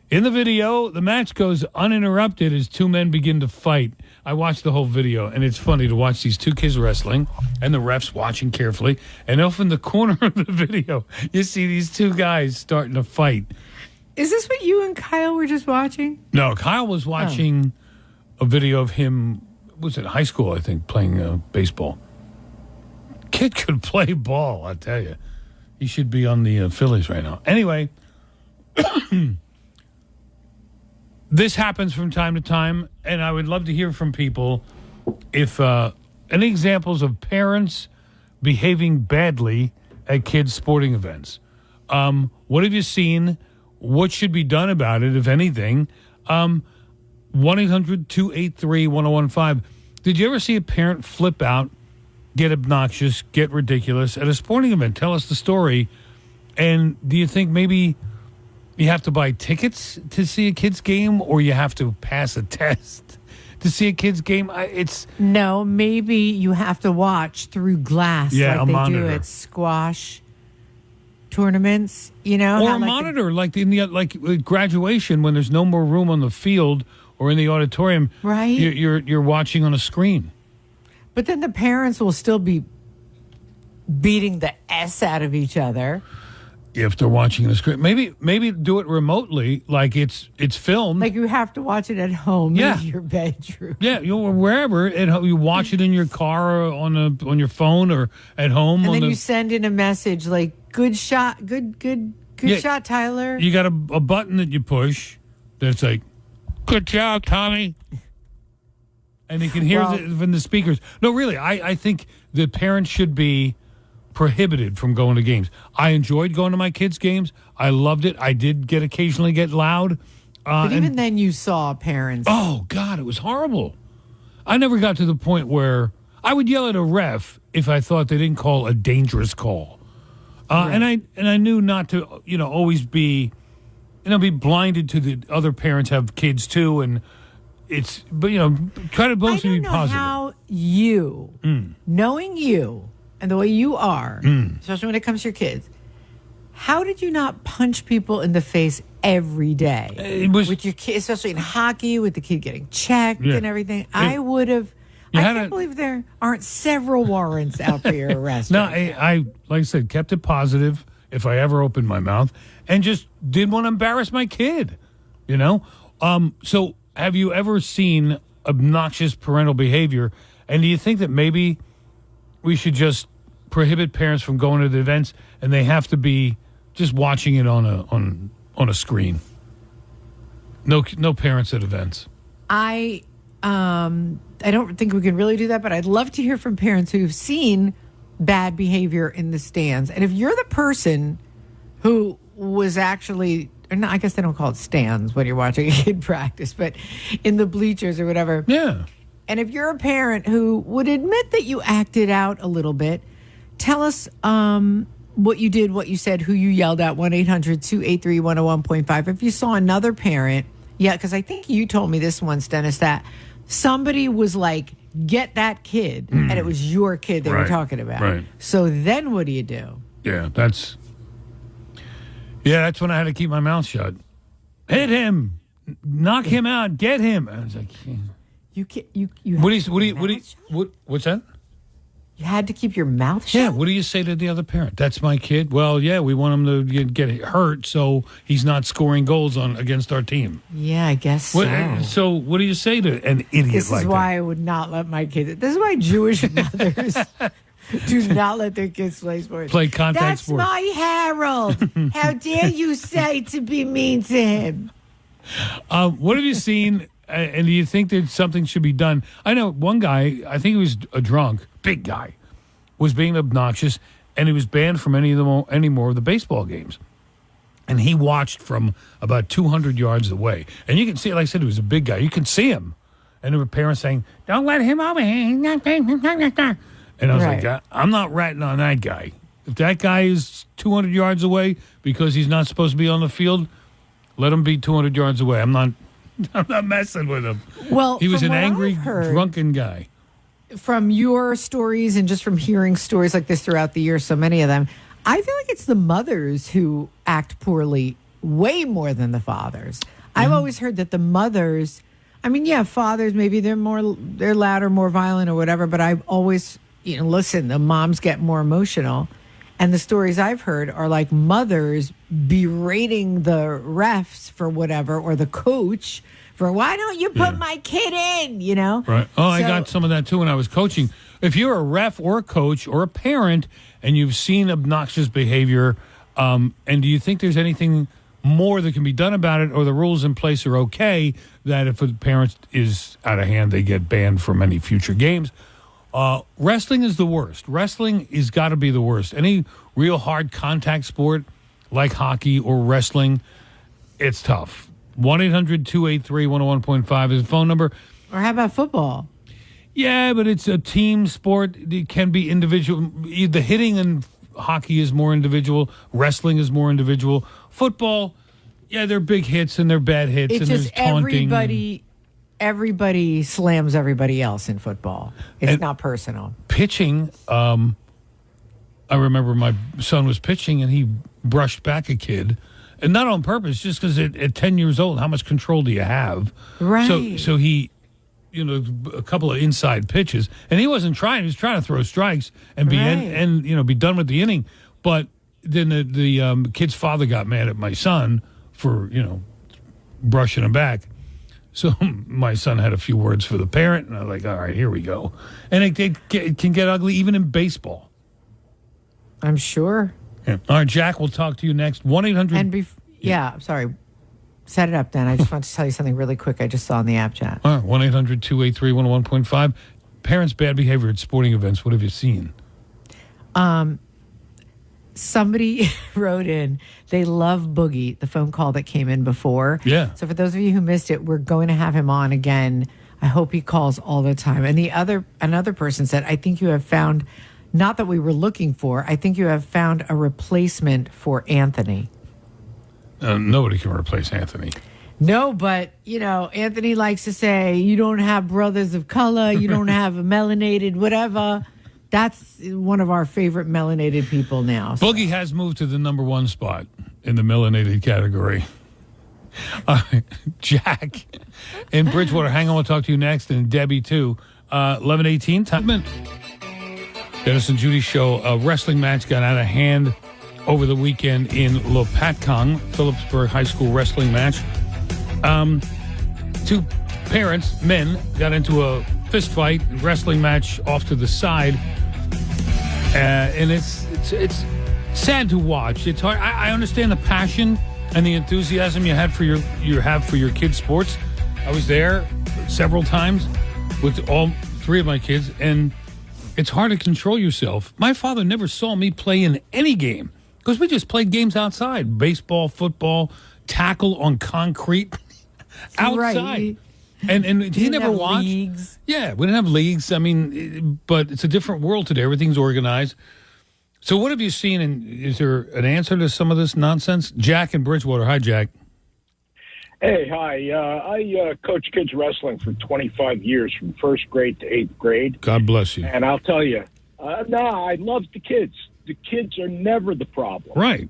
In the video, the match goes uninterrupted as two men begin to fight. I watched the whole video, and it's funny to watch these two kids wrestling and the refs watching carefully. And off in the corner of the video, you see these two guys starting to fight. Is this what you and Kyle were just watching? No, Kyle was watching a video of him, was it high school, I think, playing baseball. Kid could play ball, I tell you. He should be on the Phillies right now. Anyway, this happens from time to time, and I would love to hear from people if any examples of parents behaving badly at kids' sporting events. What have you seen? What should be done about it, if anything? 1-800-283-1015. Did you ever see a parent flip out, get obnoxious, get ridiculous at a sporting event? Tell us the story. And do you think maybe you have to buy tickets to see a kid's game, or you have to pass a test to see a kid's game? No, maybe you have to watch through glass like a they monitor. do at squash tournaments, or a monitor, like with graduation, when there's no more room on the field or in the auditorium. Right. You're watching on a screen. But then the parents will still be beating the S out of each other. If they're watching the screen, maybe do it remotely, like it's filmed. Like you have to watch it at home in your bedroom. Yeah, wherever you watch it in your car or on your phone or at home. And then you send in a message like, "Good shot, good shot, Tyler." You got a button that you push that's like, "Good job, Tommy," and you can hear from the speakers. No, really, I think the parents should be prohibited from going to games. I enjoyed going to my kids' games. I loved it. I did occasionally get loud. But even then you saw parents. Oh, God, it was horrible. I never got to the point where I would yell at a ref if I thought they didn't call a dangerous call. Right. And I knew not to, always be be blinded to the other parents have kids too, and but try to mostly be positive. How you, knowing you and the way you are, especially when it comes to your kids, how did you not punch people in the face every day with your kid, especially in hockey, with the kid getting checked and everything? I would have. I can't believe there aren't several warrants out for your arrest. No, I like I said, kept it positive if I ever opened my mouth, and just didn't want to embarrass my kid. So have you ever seen obnoxious parental behavior? And do you think that maybe we should just prohibit parents from going to the events, and they have to be just watching it on a screen? No parents at events. I don't think we can really do that, but I'd love to hear from parents who've seen bad behavior in the stands. And if you're the person who was actually, or not, I guess they don't call it stands when you're watching a kid practice, but in the bleachers or whatever. Yeah. And if you're a parent who would admit that you acted out a little bit, tell us what you did, what you said, who you yelled at, 1-800-283-101.5. If you saw another parent, because I think you told me this once, Dennis, that somebody was like, get that kid, and it was your kid they were talking about. Right. So then what do you do? Yeah, that's when I had to keep my mouth shut. Hit him, knock him out, get him. I was like, you what's that? You had to keep your mouth shut? Yeah, what do you say to the other parent? That's my kid. Well, yeah, we want him to get hurt so he's not scoring goals against our team. Yeah, I guess so. So what do you say to an idiot like that? This is why I would not let my kids. This is why Jewish mothers do not let their kids play sports. Play contact sports. sports. That's my Harold. How dare you say to be mean to him? What have you seen, and do you think that something should be done? I know one guy, I think he was a drunk, big guy, was being obnoxious, and he was banned from any more of the baseball games. And he watched from about 200 yards away. And you can see, like I said, he was a big guy. You can see him. And there were parents saying, don't let him over here. And I was like, I'm not ratting on that guy. If that guy is 200 yards away because he's not supposed to be on the field, let him be 200 yards away. I'm not messing with him. Well, he was an angry, drunken guy. From your stories and just from hearing stories like this throughout the year, so many of them, I feel like it's the mothers who act poorly way more than the fathers. I've always heard that the mothers, fathers, maybe they're louder, more violent or whatever, but I've always, listen, the moms get more emotional. And the stories I've heard are like mothers berating the refs for whatever, or the coach for, why don't you put my kid in, Right. Oh, I got some of that too when I was coaching. If you're a ref or a coach or a parent and you've seen obnoxious behavior, and do you think there's anything more that can be done about it, or the rules in place are okay that if a parent is out of hand, they get banned from any future games? Wrestling is the worst. Wrestling has got to be the worst. Any real hard contact sport like hockey or wrestling, it's tough. 1-800-283-101.5 is the phone number. Or how about football? Yeah, but it's a team sport. It can be individual. The hitting in hockey is more individual. Wrestling is more individual. Football, yeah, they're big hits and they're bad hits. It's and just there's taunting. Everybody slams everybody else in football. It's not personal. Pitching, I remember my son was pitching and he brushed back a kid. And not on purpose, just because at 10 years old, how much control do you have? Right. So he, a couple of inside pitches, and he wasn't trying. He was trying to throw strikes and be be done with the inning. But then the kid's father got mad at my son for brushing him back. So my son had a few words for the parent, and I was like, all right, here we go. And it can get ugly even in baseball. I'm sure. Yeah. All right, Jack, we'll talk to you next. 1-800. I'm sorry. Set it up, Dan. I just want to tell you something really quick I just saw in the app chat. All right, 1-800-283-101.5. Parents' bad behavior at sporting events. What have you seen? Somebody wrote in, they love Boogie, the phone call that came in before. Yeah. So for those of you who missed it, we're going to have him on again. I hope he calls all the time. And another person said, I think you have found, not that we were looking for, I think you have found a replacement for Anthony. Nobody can replace Anthony. No, but, Anthony likes to say, you don't have brothers of color, you don't have a melanated whatever. That's one of our favorite melanated people now. So. Boogie has moved to the number 1 spot in the melanated category. Jack in Bridgewater, hang on, we'll talk to you next. And Debbie, too. 11:18, time. Dennis and Judi show. A wrestling match got out of hand over the weekend in Lopatcong, Phillipsburg High School wrestling match. 2 parents, men, got into a fist fight, wrestling match off to the side. And it's sad to watch. It's hard. I understand the passion and the enthusiasm you have for your kids' sports. I was there several times with all 3 of my kids, and it's hard to control yourself. My father never saw me play in any game because we just played games outside: baseball, football, tackle on concrete, outside. Right. And he never watched. Leagues. Yeah, we didn't have leagues. I mean, but it's a different world today. Everything's organized. So what have you seen, and is there an answer to some of this nonsense? Jack in Bridgewater. Hi, Jack. Hey, hi. I coach kids wrestling for 25 years, from 1st grade to 8th grade. God bless you. And I'll tell you, I love the kids. The kids are never the problem. Right.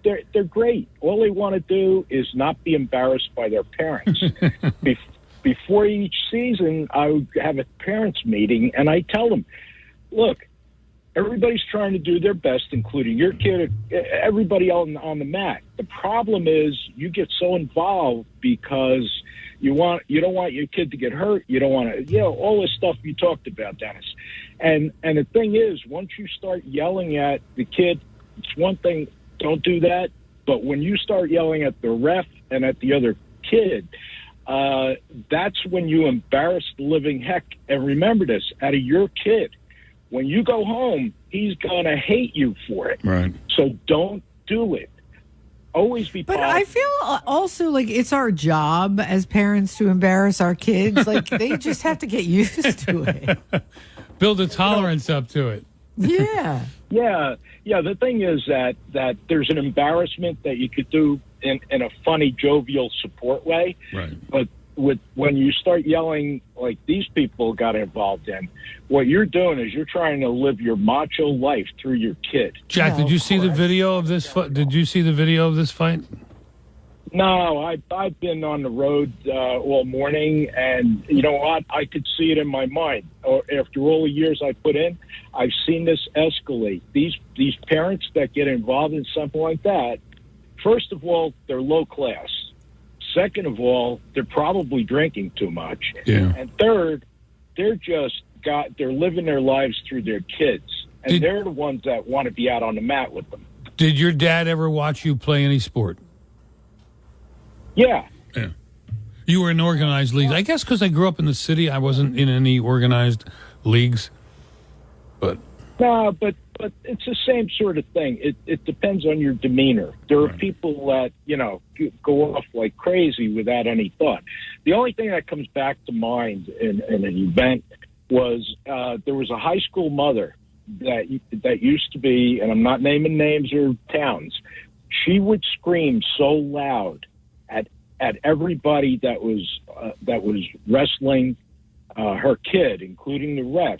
They're great. All they want to do is not be embarrassed by their parents. Before each season, I would have a parents' meeting, and I tell them, look, everybody's trying to do their best, including your kid, everybody on the mat. The problem is you get so involved because you don't want your kid to get hurt. You don't want to, all this stuff you talked about, Dennis. And the thing is, once you start yelling at the kid, it's one thing, don't do that. But when you start yelling at the ref and at the other kid, that's when you embarrass the living heck. And remember this, out of your kid. When you go home, he's going to hate you for it. Right. So don't do it. Always be positive. But I feel also like it's our job as parents to embarrass our kids. Like, they just have to get used to it. Build a tolerance up to it. Yeah. Yeah. The thing is that there's an embarrassment that you could do in a funny, jovial support way. Right. But when you start yelling like these people got involved in, what you're doing is you're trying to live your macho life through your kid. Jack, did you see the video of this? Did you see the video of this fight? No, I've been on the road all morning, and you know what? I could see it in my mind. After all the years I put in, I've seen this escalate. These parents that get involved in something like that, first of all, they're low class. Second of all, they're probably drinking too much. Yeah. And third, they're living their lives through their kids, and they're the ones that want to be out on the mat with them. Did your dad ever watch you play any sport? Yeah. You were in organized leagues. I guess because I grew up in the city, I wasn't in any organized leagues. But no, but it's the same sort of thing. It depends on your demeanor. There are people that go off like crazy without any thought. The only thing that comes back to mind in an event was there was a high school mother that used to be, and I'm not naming names or towns. She would scream so loud at everybody that was wrestling her kid, including the refs,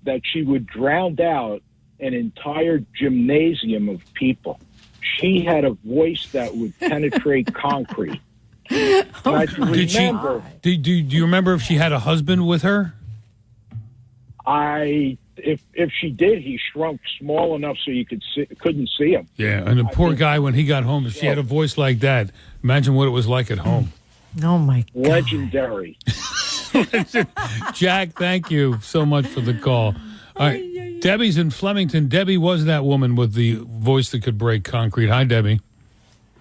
that she would drown out an entire gymnasium of people. She had a voice that would penetrate concrete. Do you remember if she had a husband with her? If she did, he shrunk small enough so you couldn't see him. Yeah, and the poor guy, when he got home, if she had a voice like that, imagine what it was like at home. Oh, my God. Legendary. Jack, thank you so much for the call. All right, Debbie's in Flemington. Debbie was that woman with the voice that could break concrete. Hi, Debbie.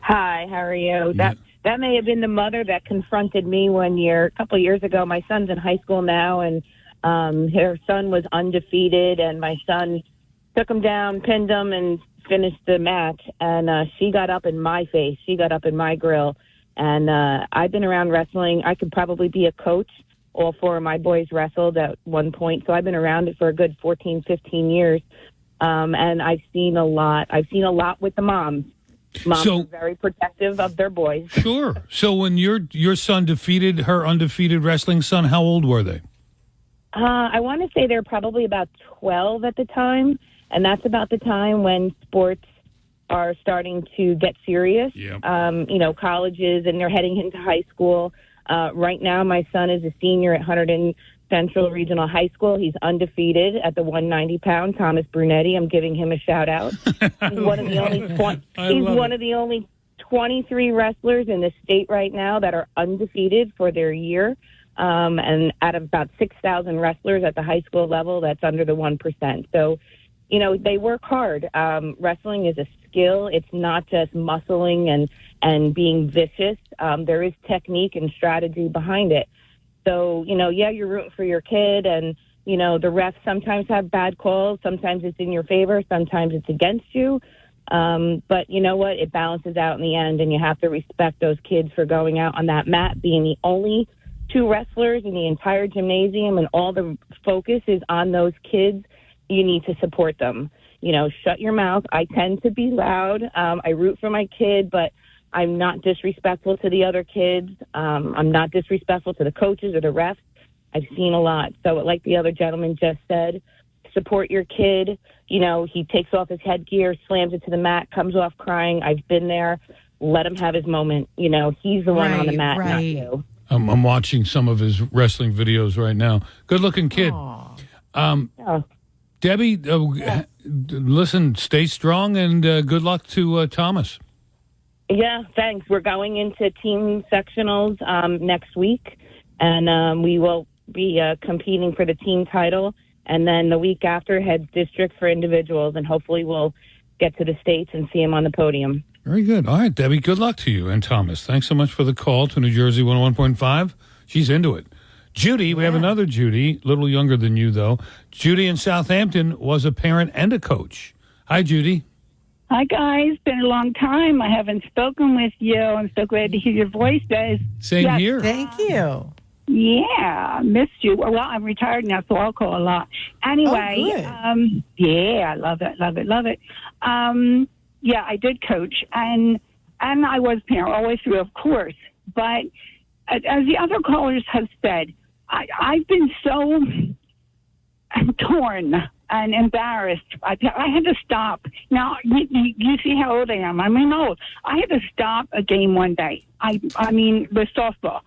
Hi, how are you? That may have been the mother that confronted me a couple of years ago. My son's in high school now, and her son was undefeated, and my son took him down, pinned him, and finished the match. And she got up in my face. She got up in my grill. And I've been around wrestling. I could probably be a coach. All 4 of my boys wrestled at one point. So I've been around it for a good 14, 15 years. And I've seen a lot. I've seen a lot with the moms. Moms So- are very protective of their boys. Sure. So when your son defeated her undefeated wrestling son, how old were they? I want to say they're probably about 12 at the time, and that's about the time when sports are starting to get serious. Yep. Colleges, and they're heading into high school. Right now, my son is a senior at Hunterdon Central Regional High School. He's undefeated at the 190-pound. Thomas Brunetti. I'm giving him a shout out. He's one of the only 23 wrestlers in the state right now that are undefeated for their year. And out of about 6,000 wrestlers at the high school level, that's under the 1%. So, they work hard. Wrestling is a skill. It's not just muscling and being vicious. There is technique and strategy behind it. So, you're rooting for your kid, and, the refs sometimes have bad calls. Sometimes it's in your favor. Sometimes it's against you. But you know what? It balances out in the end, and you have to respect those kids for going out on that mat, being the only 2 wrestlers in the entire gymnasium, and all the focus is on those kids. You need to support them. Shut your mouth. I tend to be loud. I root for my kid, but I'm not disrespectful to the other kids. I'm not disrespectful to the coaches or the refs. I've seen a lot. So like the other gentleman just said, support your kid. He takes off his headgear, slams it to the mat, comes off crying. I've been there. Let him have his moment. He's the one on the mat, not you. I'm watching some of his wrestling videos right now. Good-looking kid. Debbie, listen, stay strong, and good luck to Thomas. Yeah, thanks. We're going into team sectionals next week, and we will be competing for the team title. And then the week after, head district for individuals, and hopefully we'll get to the States and see him on the podium. Very good. All right, Debbie, good luck to you and Thomas. Thanks so much for the call to New Jersey 101.5. She's into it. Judy, we have another Judy, a little younger than you, though. Judy in Southampton was a parent and a coach. Hi, Judy. Hi, guys. Been a long time. I haven't spoken with you. I'm so glad to hear your voices. Same here. Thank you. Yeah, missed you. Well, I'm retired now, so I'll call a lot. Anyway, I love it. Yeah, I did coach, and I was a parent all the way through, of course. But as the other callers have said, I've been so torn and embarrassed. I had to stop. Now, you see how old I am. I'm old. I had to stop a game one day. I mean, with softball.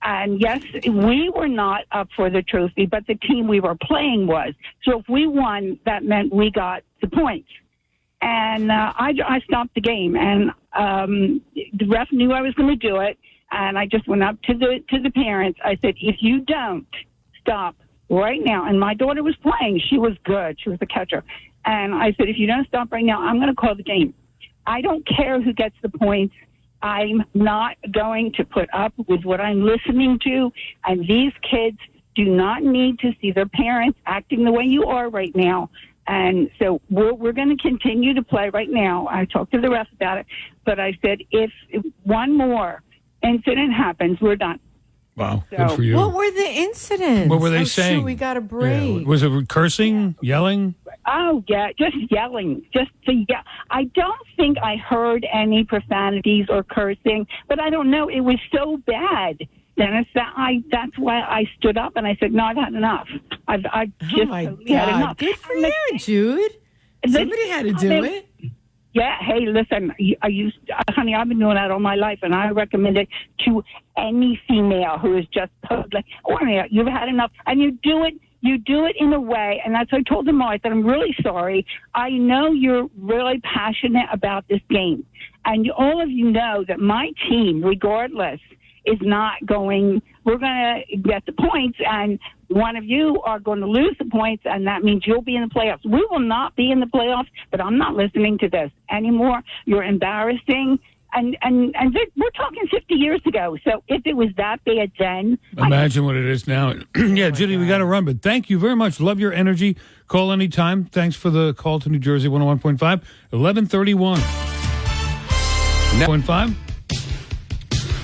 And yes, we were not up for the trophy, but the team we were playing was. So if we won, that meant we got the points. And I stopped the game, and the ref knew I was going to do it. And I just went up to the parents. I said, if you don't stop right now, and my daughter was playing, she was good. She was the catcher. And I said, if you don't stop right now, I'm going to call the game. I don't care who gets the points. I'm not going to put up with what I'm listening to. And these kids do not need to see their parents acting the way you are right now. And so we're going to continue to play right now. I talked to the ref about it. But I said, if one more incident happens, we're done. Wow, good for you. What were the incidents? What were they saying? Shoot, we got a break. Yeah. Was it cursing, yelling? Oh, yeah, just yelling. I don't think I heard any profanities or cursing, but I don't know. It was so bad, Dennis, that's why I stood up and I said, no, I've had enough. I've just totally had enough. Good for you, Jude. Somebody had to do it. Yeah, hey, listen, honey, I've been doing that all my life, and I recommend it to any female who is just like, you've had enough. And you do it in a way, and that's what I told them all. I said, I'm really sorry. I know you're really passionate about this game, and all of you know that my team, regardless, is not going, we're going to get the points, and one of you are going to lose the points, and that means you'll be in the playoffs. We will not be in the playoffs, but I'm not listening to this anymore. You're embarrassing. And we're talking 50 years ago. So if it was that bad then. Imagine what it is now. Yeah, Judy, we got to run, but thank you very much. Love your energy. Call anytime. Thanks for the call to New Jersey 101.5, 1131. 1.5.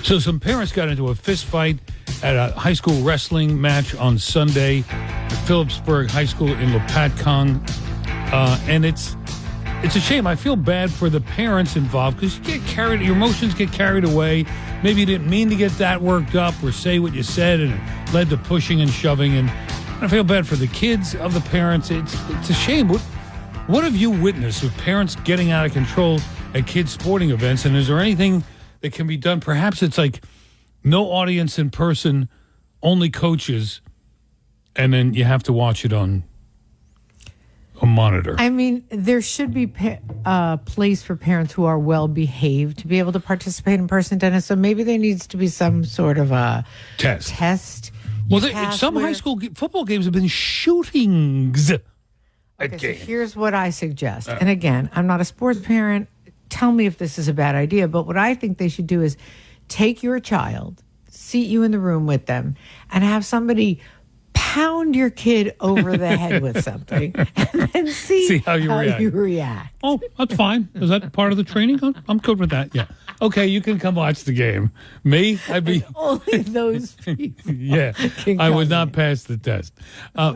So some parents got into a fist fight at a high school wrestling match on Sunday at Phillipsburg High School in Lopatcong. And it's it's a shame. I feel bad for the parents involved because your emotions get carried away. Maybe you didn't mean to get that worked up or say what you said, and it led to pushing and shoving. And I feel bad for the kids of the parents. It's a shame. What have you witnessed with parents getting out of control at kids' sporting events? And is there anything that can be done? Perhaps it's like no audience in person, only coaches, and then you have to watch it on a monitor. I mean, there should be a place for parents who are well behaved to be able to participate in person, Dennis. So maybe there needs to be some sort of a test. Well, some high school football games have been shootings. Okay, so here's what I suggest. And again, I'm not a sports parent. Tell me if this is a bad idea. But what I think they should do is take your child, seat you in the room with them, and have somebody pound your kid over the head with something and then see how you react. Oh, that's fine. Is that part of the training? I'm good with that. Yeah. Okay, you can come watch the game. Me, I'd be... Only those people. Yeah, I would not pass the test.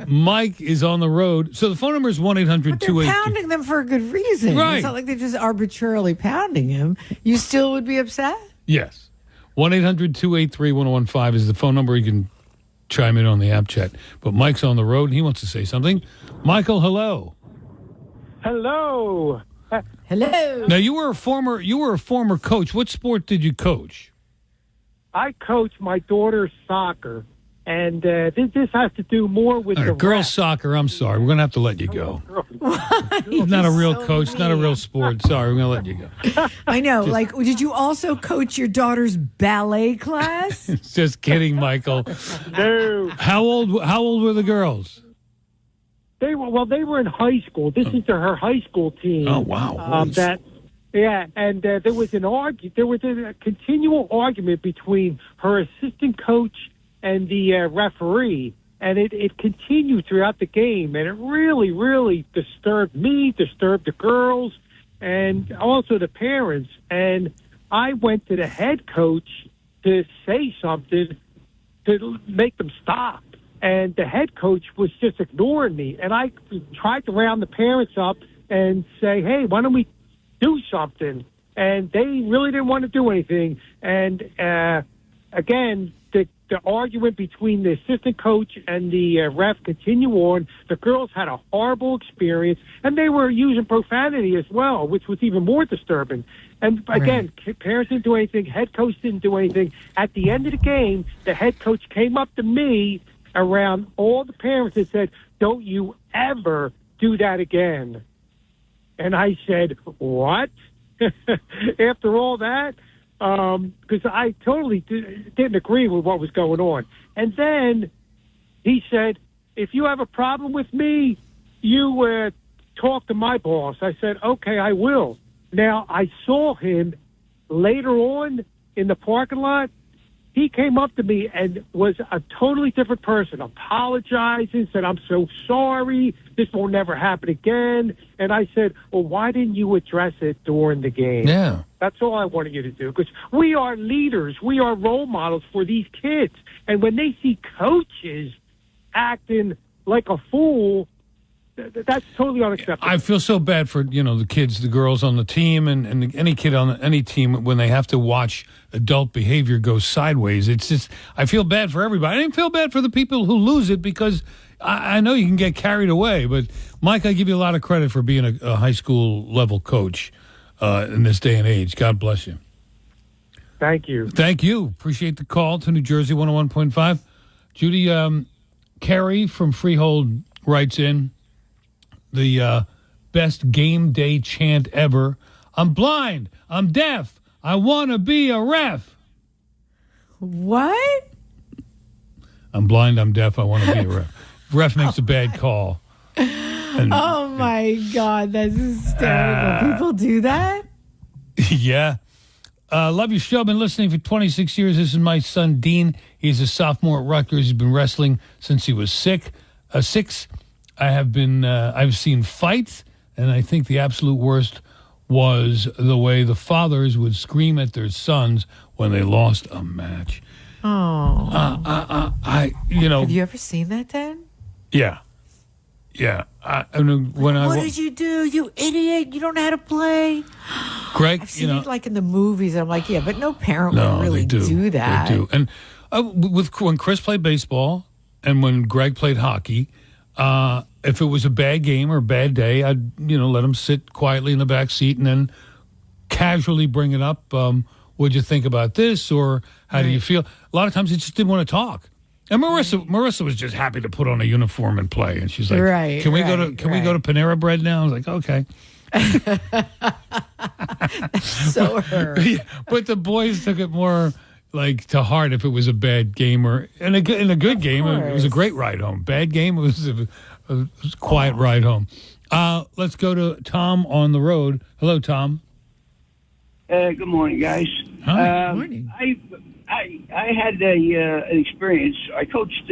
Mike is on the road. So the phone number is 1-800-282. They're pounding them for a good reason. Right. It's not like they're just arbitrarily pounding him. You still would be upset? Yes. 1-800-283-1015 is the phone number. You can chime in on the app chat. But Mike's on the road, and he wants to say something. Michael, hello. Hello. Hello. Now you were a former coach. What sport did you coach? I coach my daughter's soccer, and this has to do more with the girls' soccer. I'm sorry, we're gonna have to let you go. Not a real coach, not a real sport. Sorry, we're gonna let you go. I know. Did you also coach your daughter's ballet class? Just kidding, Michael. No. How old were the girls? They were in high school. This is her high school team. Oh wow! And there was a continual argument between her assistant coach and the referee, and it continued throughout the game, and it really, really disturbed me, disturbed the girls, and also the parents. And I went to the head coach to say something to make them stop. And the head coach was just ignoring me. And I tried to round the parents up and say, hey, why don't we do something? And they really didn't want to do anything. And again, the argument between the assistant coach and the ref continued on. The girls had a horrible experience, and they were using profanity as well, which was even more disturbing. And again, parents didn't do anything. Head coach didn't do anything. At the end of the game, the head coach came up to me around all the parents and said, don't you ever do that again. And I said, what? After all that? Because I totally didn't agree with what was going on. And then he said, if you have a problem with me, you talk to my boss. I said, okay, I will. Now, I saw him later on in the parking lot. He came up to me and was a totally different person, apologizing, said, I'm so sorry, this will never happen again. And I said, well, why didn't you address it during the game? Yeah. That's all I wanted you to do, because we are leaders. We are role models for these kids. And when they see coaches acting like a fool, that's totally unacceptable. I feel so bad for the kids, the girls on the team, and any kid on any team when they have to watch adult behavior go sideways. It's just I feel bad for everybody. I didn't feel bad for the people who lose it because I know you can get carried away. But Mike, I give you a lot of credit for being a high school level coach in this day and age. God bless you. Thank you. Thank you. Appreciate the call to New Jersey 101.5. Judy, Carrie from Freehold writes in. The best game day chant ever. I'm blind. I'm deaf. I want to be a ref. What? I'm blind. I'm deaf. I want to be a ref. Ref makes a bad call. Oh, my God. That's hysterical. People do that? Yeah. Love your show. Been listening for 26 years. This is my son, Dean. He's a sophomore at Rutgers. He's been wrestling since he was 6. I've seen fights, and I think the absolute worst was the way the fathers would scream at their sons when they lost a match. Oh. Have you ever seen that, Dan? Yeah. Yeah. What did you do, you idiot? You don't know how to play. Greg, I've seen it like in the movies. And I'm like, yeah, but no parent would really they do that. They do. And when Chris played baseball and when Greg played hockey, if it was a bad game or a bad day, I'd let him sit quietly in the back seat and then casually bring it up. What'd you think about this, or how do you feel? A lot of times, he just didn't want to talk. And Marissa was just happy to put on a uniform and play. And she's like, "Can we go to Panera Bread now?" I was like, "Okay." So her. But the boys took it more like to heart if it was a bad game or in a good game. It was a great ride home. Bad game, it was a quiet ride home. Let's go to Tom on the road. Hello, Tom. Good morning, guys. Hi. Good morning. I had an experience. I coached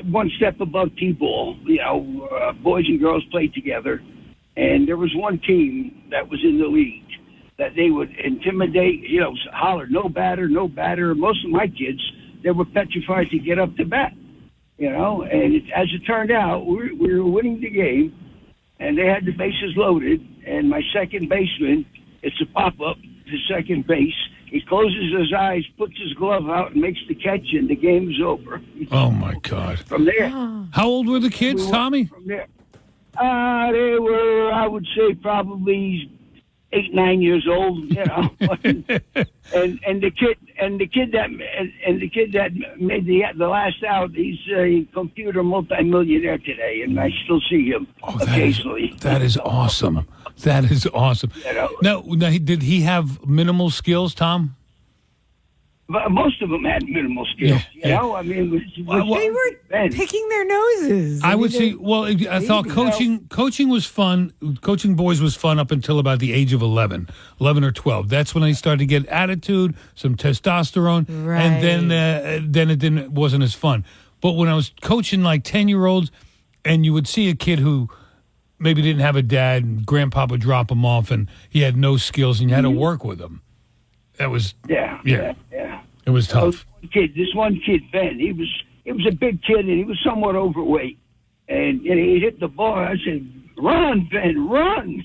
one step above T-ball. Boys and girls played together, and there was one team that was in the league that they would intimidate. Holler, no batter, no batter. Most of my kids, they were petrified to get up to bat. And as it turned out, we were winning the game, and they had the bases loaded. And my second baseman, it's a pop-up to second base. He closes his eyes, puts his glove out, and makes the catch, and the game's over. Oh, my God. From there. How old were the kids, Tommy? From there. They were, I would say, probably 8, 9 years old, and the kid that made the last out, he's a computer multimillionaire today, and I still see him occasionally. That is awesome. That is awesome. Now, did he have minimal skills, Tom? But most of them had minimal skills. I mean, they were picking their noses. I would say. Well, I thought coaching was fun. Coaching boys was fun up until about the age of 11 or 12. That's when I started to get attitude, some testosterone, and then it wasn't as fun. But when I was coaching like 10-year-olds, and you would see a kid who maybe didn't have a dad, and grandpa would drop him off, and he had no skills, and you had to work with him. That was yeah. It was tough. This one kid, Ben, he was a big kid, and he was somewhat overweight, and he hit the ball. I said, "Run, Ben, run!"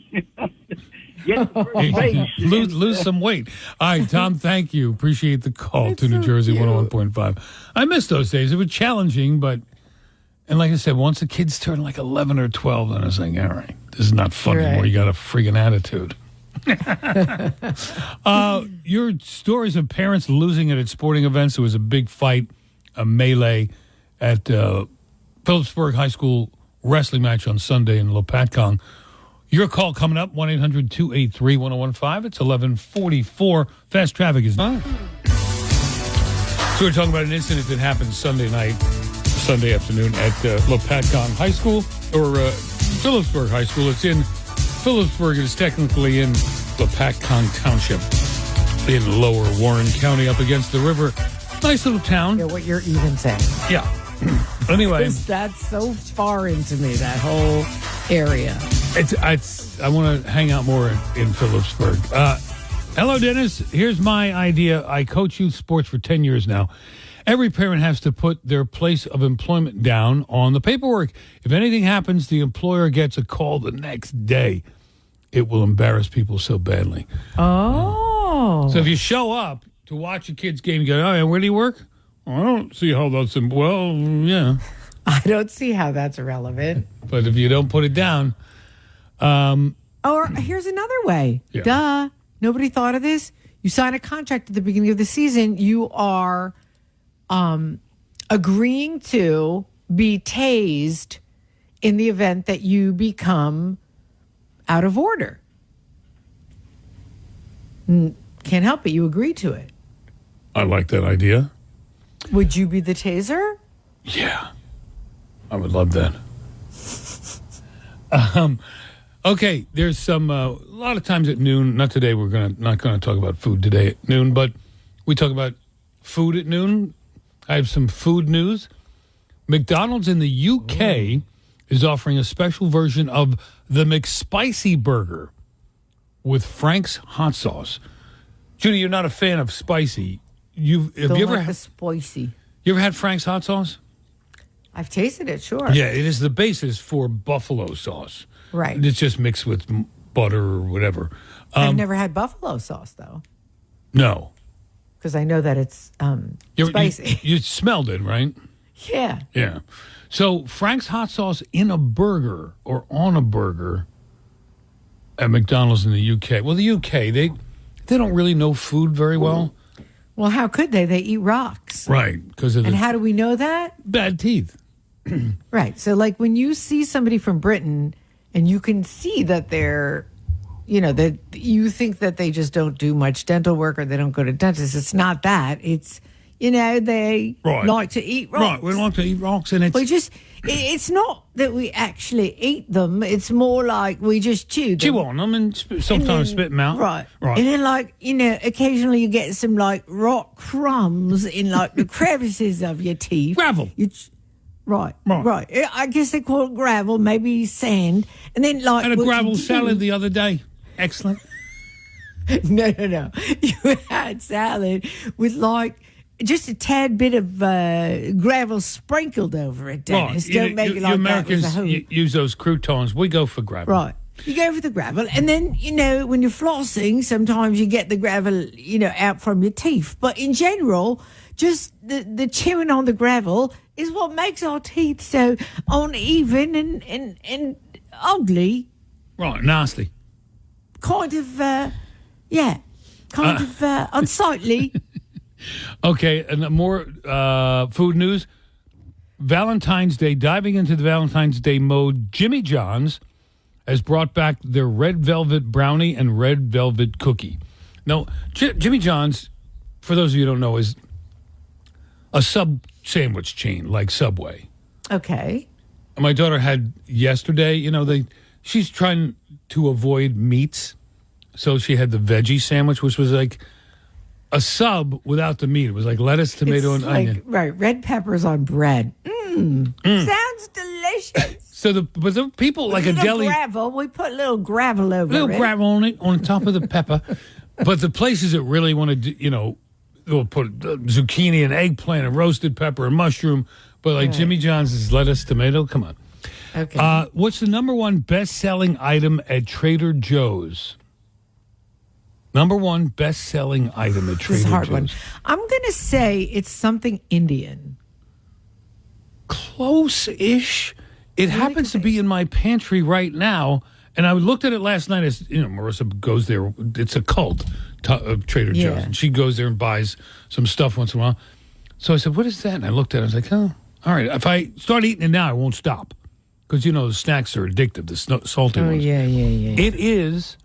Get to first base. lose some weight. All right, Tom, thank you. Appreciate the call to New Jersey 101.5. I miss those days. It was challenging, but. And like I said, once the kids turn like 11 or 12, then I was like, all right, this is not fun anymore. You got a friggin' attitude. Your stories of parents losing it at sporting events. There was a big fight, a melee at Phillipsburg High School wrestling match on Sunday in Lopatcong. Your call coming up, 1-800-283-1015. It's 11:44. Fast traffic is on. So we're talking about an incident that happened Sunday afternoon at Lopatcong High School, or Phillipsburg High School. It's in Phillipsburg. It's technically in Lopatcong Township in Lower Warren County, up against the river. Nice little town. Yeah, what you're even saying. Yeah. Anyway. That's so far into me, that whole area. I want to hang out more in Phillipsburg. Hello, Dennis. Here's my idea. I coach youth sports for 10 years now. Every parent has to put their place of employment down on the paperwork. If anything happens, the employer gets a call the next day. It will embarrass people so badly. Oh. So if you show up to watch a kid's game, you go, "Oh, yeah, where do you work?" "I don't see how that's... Well, yeah." I don't see how that's relevant. But if you don't put it down... Or here's another way. Yeah. Duh. Nobody thought of this. You sign a contract at the beginning of the season. You are... agreeing to be tased in the event that you become out of order. Can't help it. You agree to it. I like that idea. Would you be the taser? Yeah. I would love that. Okay, there's some, a lot of times at noon, not today, not going to talk about food today at noon, but we talk about food at noon. I have some food news. McDonald's in the UK is offering a special version of the McSpicy burger with Frank's hot sauce. Judi, you're not a fan of spicy. Have you ever had spicy? You ever had Frank's hot sauce? I've tasted it, sure. Yeah, it is the basis for buffalo sauce. Right. It's just mixed with butter or whatever. I've never had buffalo sauce, though, No. because I know that it's spicy. You smelled it, right? Yeah. Yeah. So Frank's hot sauce in a burger or on a burger at McDonald's in the UK. Well, the UK, they don't really know food very well. Well, how could they? They eat rocks. Right. Because of And the how do we know that? bad teeth. Right. So, like, when you see somebody from Britain and you can see that they're, that you think that they just don't do much dental work or they don't go to dentists. It's not that. It's, they like to eat rocks. Right. We like to eat rocks. And it's not that we actually eat them. It's more like we just chew them. chew on them and sometimes spit them out. Right. Right. And then, occasionally you get some, rock crumbs in, the crevices of your teeth. Gravel. Right. I guess they call it gravel, maybe sand. And then, I had a gravel salad the other day. Excellent. No. You had salad with, just a tad bit of gravel sprinkled over it, Dennis. Right. Don't make it like Americans that with a hoop. use those croutons. We go for gravel. Right. You go for the gravel. And then, when you're flossing, sometimes you get the gravel, out from your teeth. But in general, just the chewing on the gravel is what makes our teeth so uneven and ugly. Right. Nasty. Kind of, unsightly. Okay, and more food news. Valentine's Day, diving into the Valentine's Day mode, Jimmy John's has brought back their red velvet brownie and red velvet cookie. Now, Jimmy John's, for those of you who don't know, is a sub sandwich chain like Subway. Okay. My daughter had yesterday, she's trying to avoid meats, so she had the veggie sandwich, which was like a sub without the meat. It was like lettuce, tomato, and onion. Right, red peppers on bread. Sounds delicious. So the people like a deli gravel. We put a little gravel over it. Gravel on it on top of the pepper. But the places that really want to do, they'll put zucchini and eggplant and roasted pepper and mushroom. But like Jimmy John's is lettuce, tomato. Come on. Okay. What's the number one best-selling item at Trader Joe's? Number one best-selling item at Trader Joe's. This is a hard one. I'm going to say it's something Indian. Close-ish. It happens to be in my pantry right now, and I looked at it last night. As Marissa goes there. It's a cult of Trader Joe's, and she goes there and buys some stuff once in a while. So I said, "What is that?" And I looked at it. I was like, "Oh, all right. If I start eating it now, I won't stop because the snacks are addictive. The salty ones. Yeah. It is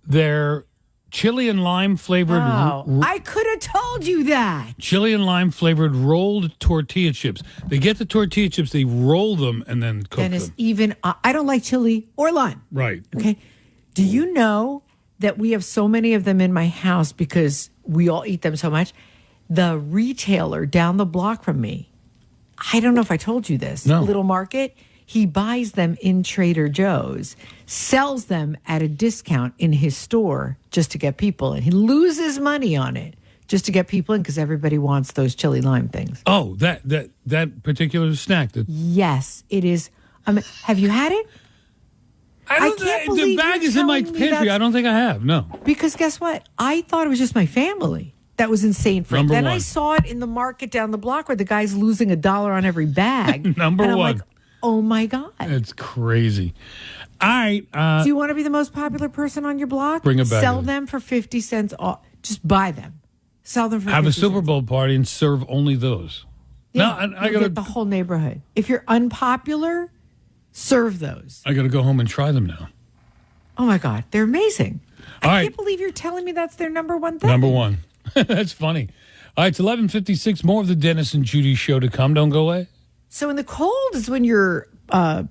their chili and lime flavored. Oh, I could have told you that. Chili and lime flavored rolled tortilla chips. They get the tortilla chips, they roll them, and then cook them. I don't like chili or lime. Right. Okay. Do you know that we have so many of them in my house because we all eat them so much? The retailer down the block from me, I don't know if I told you this, No. Little Market, he buys them in Trader Joe's, sells them at a discount in his store just to get people in. He loses money on it just to get people in because everybody wants those chili lime things. Oh, that particular snack. Yes, it is. Have you had it? I can't believe the bag you're is in my telling me pantry. I don't think I have. No. Because guess what? I thought it was just my family. That was insane, Frank. Number Then one. I saw it in the market down the block where the guy's losing $1 on every bag. Number and I'm one. like, oh my God. It's crazy. All right. Do you want to be the most popular person on your block? Bring it back. Sell them for 50 cents off. Just buy them. Sell them for Have 50 a Super cents. Bowl party and serve only those. Yeah, No, I you'll gotta get the whole neighborhood. If you're unpopular, serve those. I got to go home and try them now. Oh my God, they're amazing. All I right. can't believe you're telling me that's their number one thing. Number one. That's funny. All right, it's 11:56. More of the Dennis and Judi show to come. Don't go away. So in the cold is when your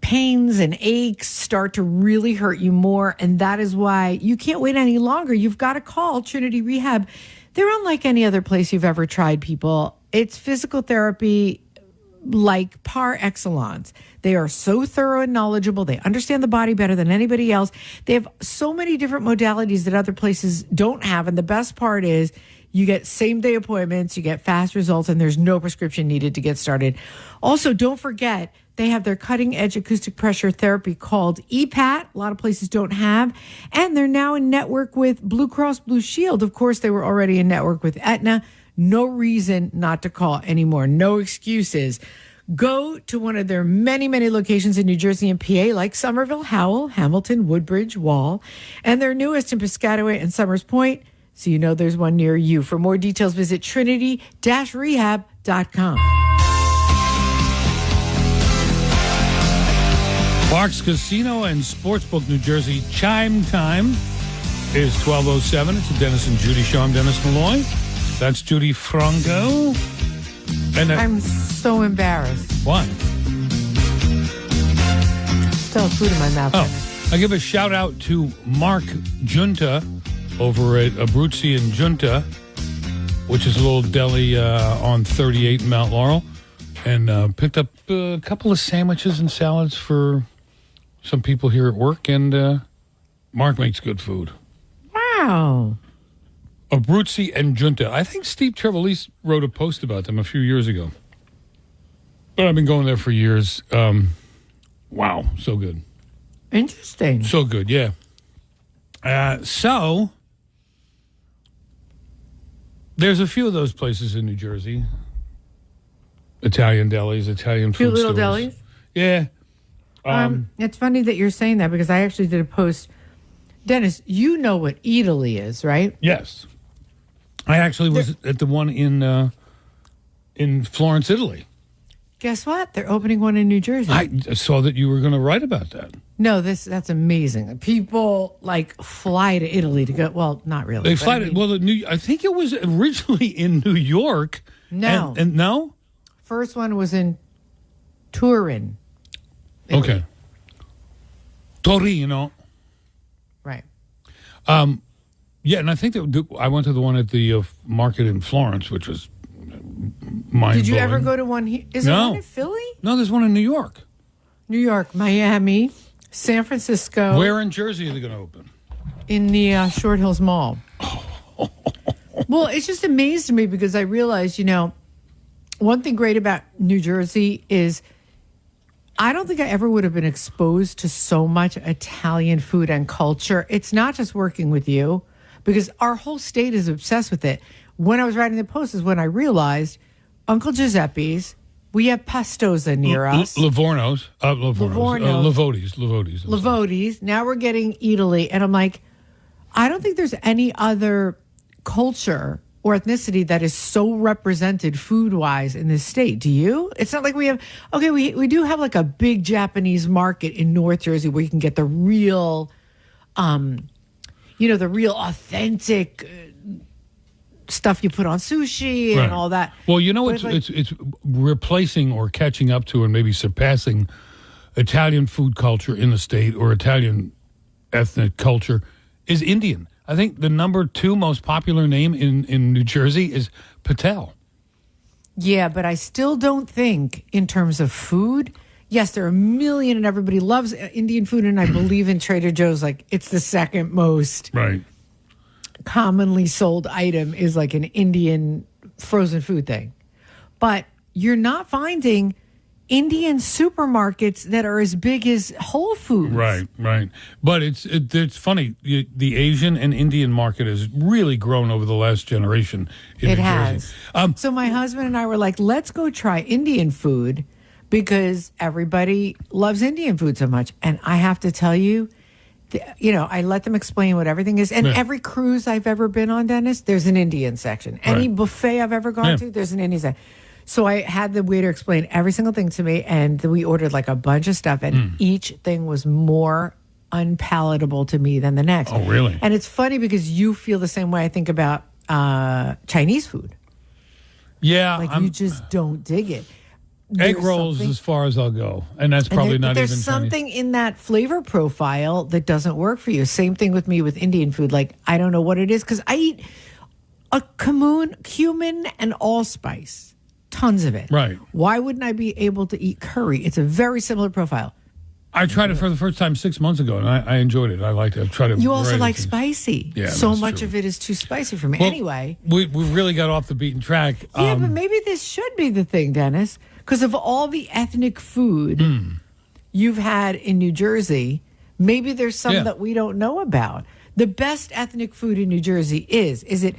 pains and aches start to really hurt you more, and that is why you can't wait any longer. You've got to call Trinity Rehab. They're unlike any other place you've ever tried, people. It's physical therapy like par excellence. They are so thorough and knowledgeable. They understand the body better than anybody else. They have so many different modalities that other places don't have, and the best part is You get same-day appointments, you get fast results, and there's no prescription needed to get started. Also, don't forget, they have their cutting-edge acoustic pressure therapy called EPAT. A lot of places don't have. And they're now in network with Blue Cross Blue Shield. Of course, they were already in network with Aetna. No reason not to call anymore. No excuses. Go to one of their many, many locations in New Jersey and PA, like Somerville, Howell, Hamilton, Woodbridge, Wall, and their newest in Piscataway and Summers Point. So you know there's one near you. For more details, visit trinity-rehab.com. Parks Casino and Sportsbook New Jersey chime time is 12:07. It's the Dennis and Judi show. I'm Dennis Malloy. That's Judi Franco. And I'm so embarrassed. Why? Still food in my mouth. Oh, I give a shout out to Mark Junta over at Abruzzi and Junta, which is a little deli on 38 in Mount Laurel, and picked up a couple of sandwiches and salads for some people here at work, and Mark makes good food. Wow. Abruzzi and Junta. I think Steve Trevelise wrote a post about them a few years ago. But I've been going there for years. Wow, so good. Interesting. So good, yeah. So, there's a few of those places in New Jersey. Italian delis, Italian food little stores. delis? Yeah. It's funny that you're saying that because I actually did a post. Dennis, you know what Italy is, right? Yes. I actually was at the one in Florence, Italy. Guess what? They're opening one in New Jersey. I saw that you were going to write about that. No, that's amazing. People fly to Italy to go. Well, not really. They fly to, I think it was originally in New York. No. And no? First one was in Turin. Italy. Okay. Torino. Right. Yeah, and I think that I went to the one at the market in Florence, which was mind-blowing. Did you ever go to one here? Is there one in Philly? No, there's one in New York. New York, Miami, San Francisco. Where in Jersey are they going to open? In the Short Hills Mall. Well, it's just amazing to me because I realized, one thing great about New Jersey is I don't think I ever would have been exposed to so much Italian food and culture. It's not just working with you because our whole state is obsessed with it. When I was writing the post is when I realized Uncle Giuseppe's, we have Pastosa near us. Livorno's. Livodi's. Livodi's. Now we're getting Italy. And I'm like, I don't think there's any other culture or ethnicity that is so represented food-wise in this state. Do you? It's not like we have... Okay, we do have a big Japanese market in North Jersey where you can get the real, the real authentic stuff you put on sushi and all that. Well, it's replacing or catching up to and maybe surpassing Italian food culture in the state or Italian ethnic culture is Indian. I think the number 2 most popular name in New Jersey is Patel. Yeah, but I still don't think in terms of food. Yes, there are a million and everybody loves Indian food. And I believe in Trader Joe's, it's the second most commonly sold item is an Indian frozen food thing. But you're not finding Indian supermarkets that are as big as Whole Foods. Right. But it's funny. The Asian and Indian market has really grown over the last generation in New Jersey. So my husband and I were like, let's go try Indian food because everybody loves Indian food so much. And I have to tell you, I let them explain what everything is. And every cruise I've ever been on, Dennis, there's an Indian section. Any buffet I've ever gone to, there's an Indian section. So I had the waiter explain every single thing to me, and we ordered a bunch of stuff, and each thing was more unpalatable to me than the next. Oh, really? And it's funny because you feel the same way I think about Chinese food. Yeah. You just don't dig it. Egg rolls as far as I'll go, and that's probably not even There's Chinese. something in that flavor profile that doesn't work for you. Same thing with me with Indian food. I don't know what it is because I eat a cumin and allspice. Tons of it. Right. Why wouldn't I be able to eat curry? It's a very similar profile. I tried it for the first time 6 months ago, and I enjoyed it. I liked it. I've tried it. You also variety like of things. spicy. Yeah, so that's much true. of it is too spicy for me. Well, anyway. We really got off the beaten track. Yeah, but maybe this should be the thing, Dennis, because of all the ethnic food you've had in New Jersey, maybe there's some that we don't know about. The best ethnic food in New Jersey is it,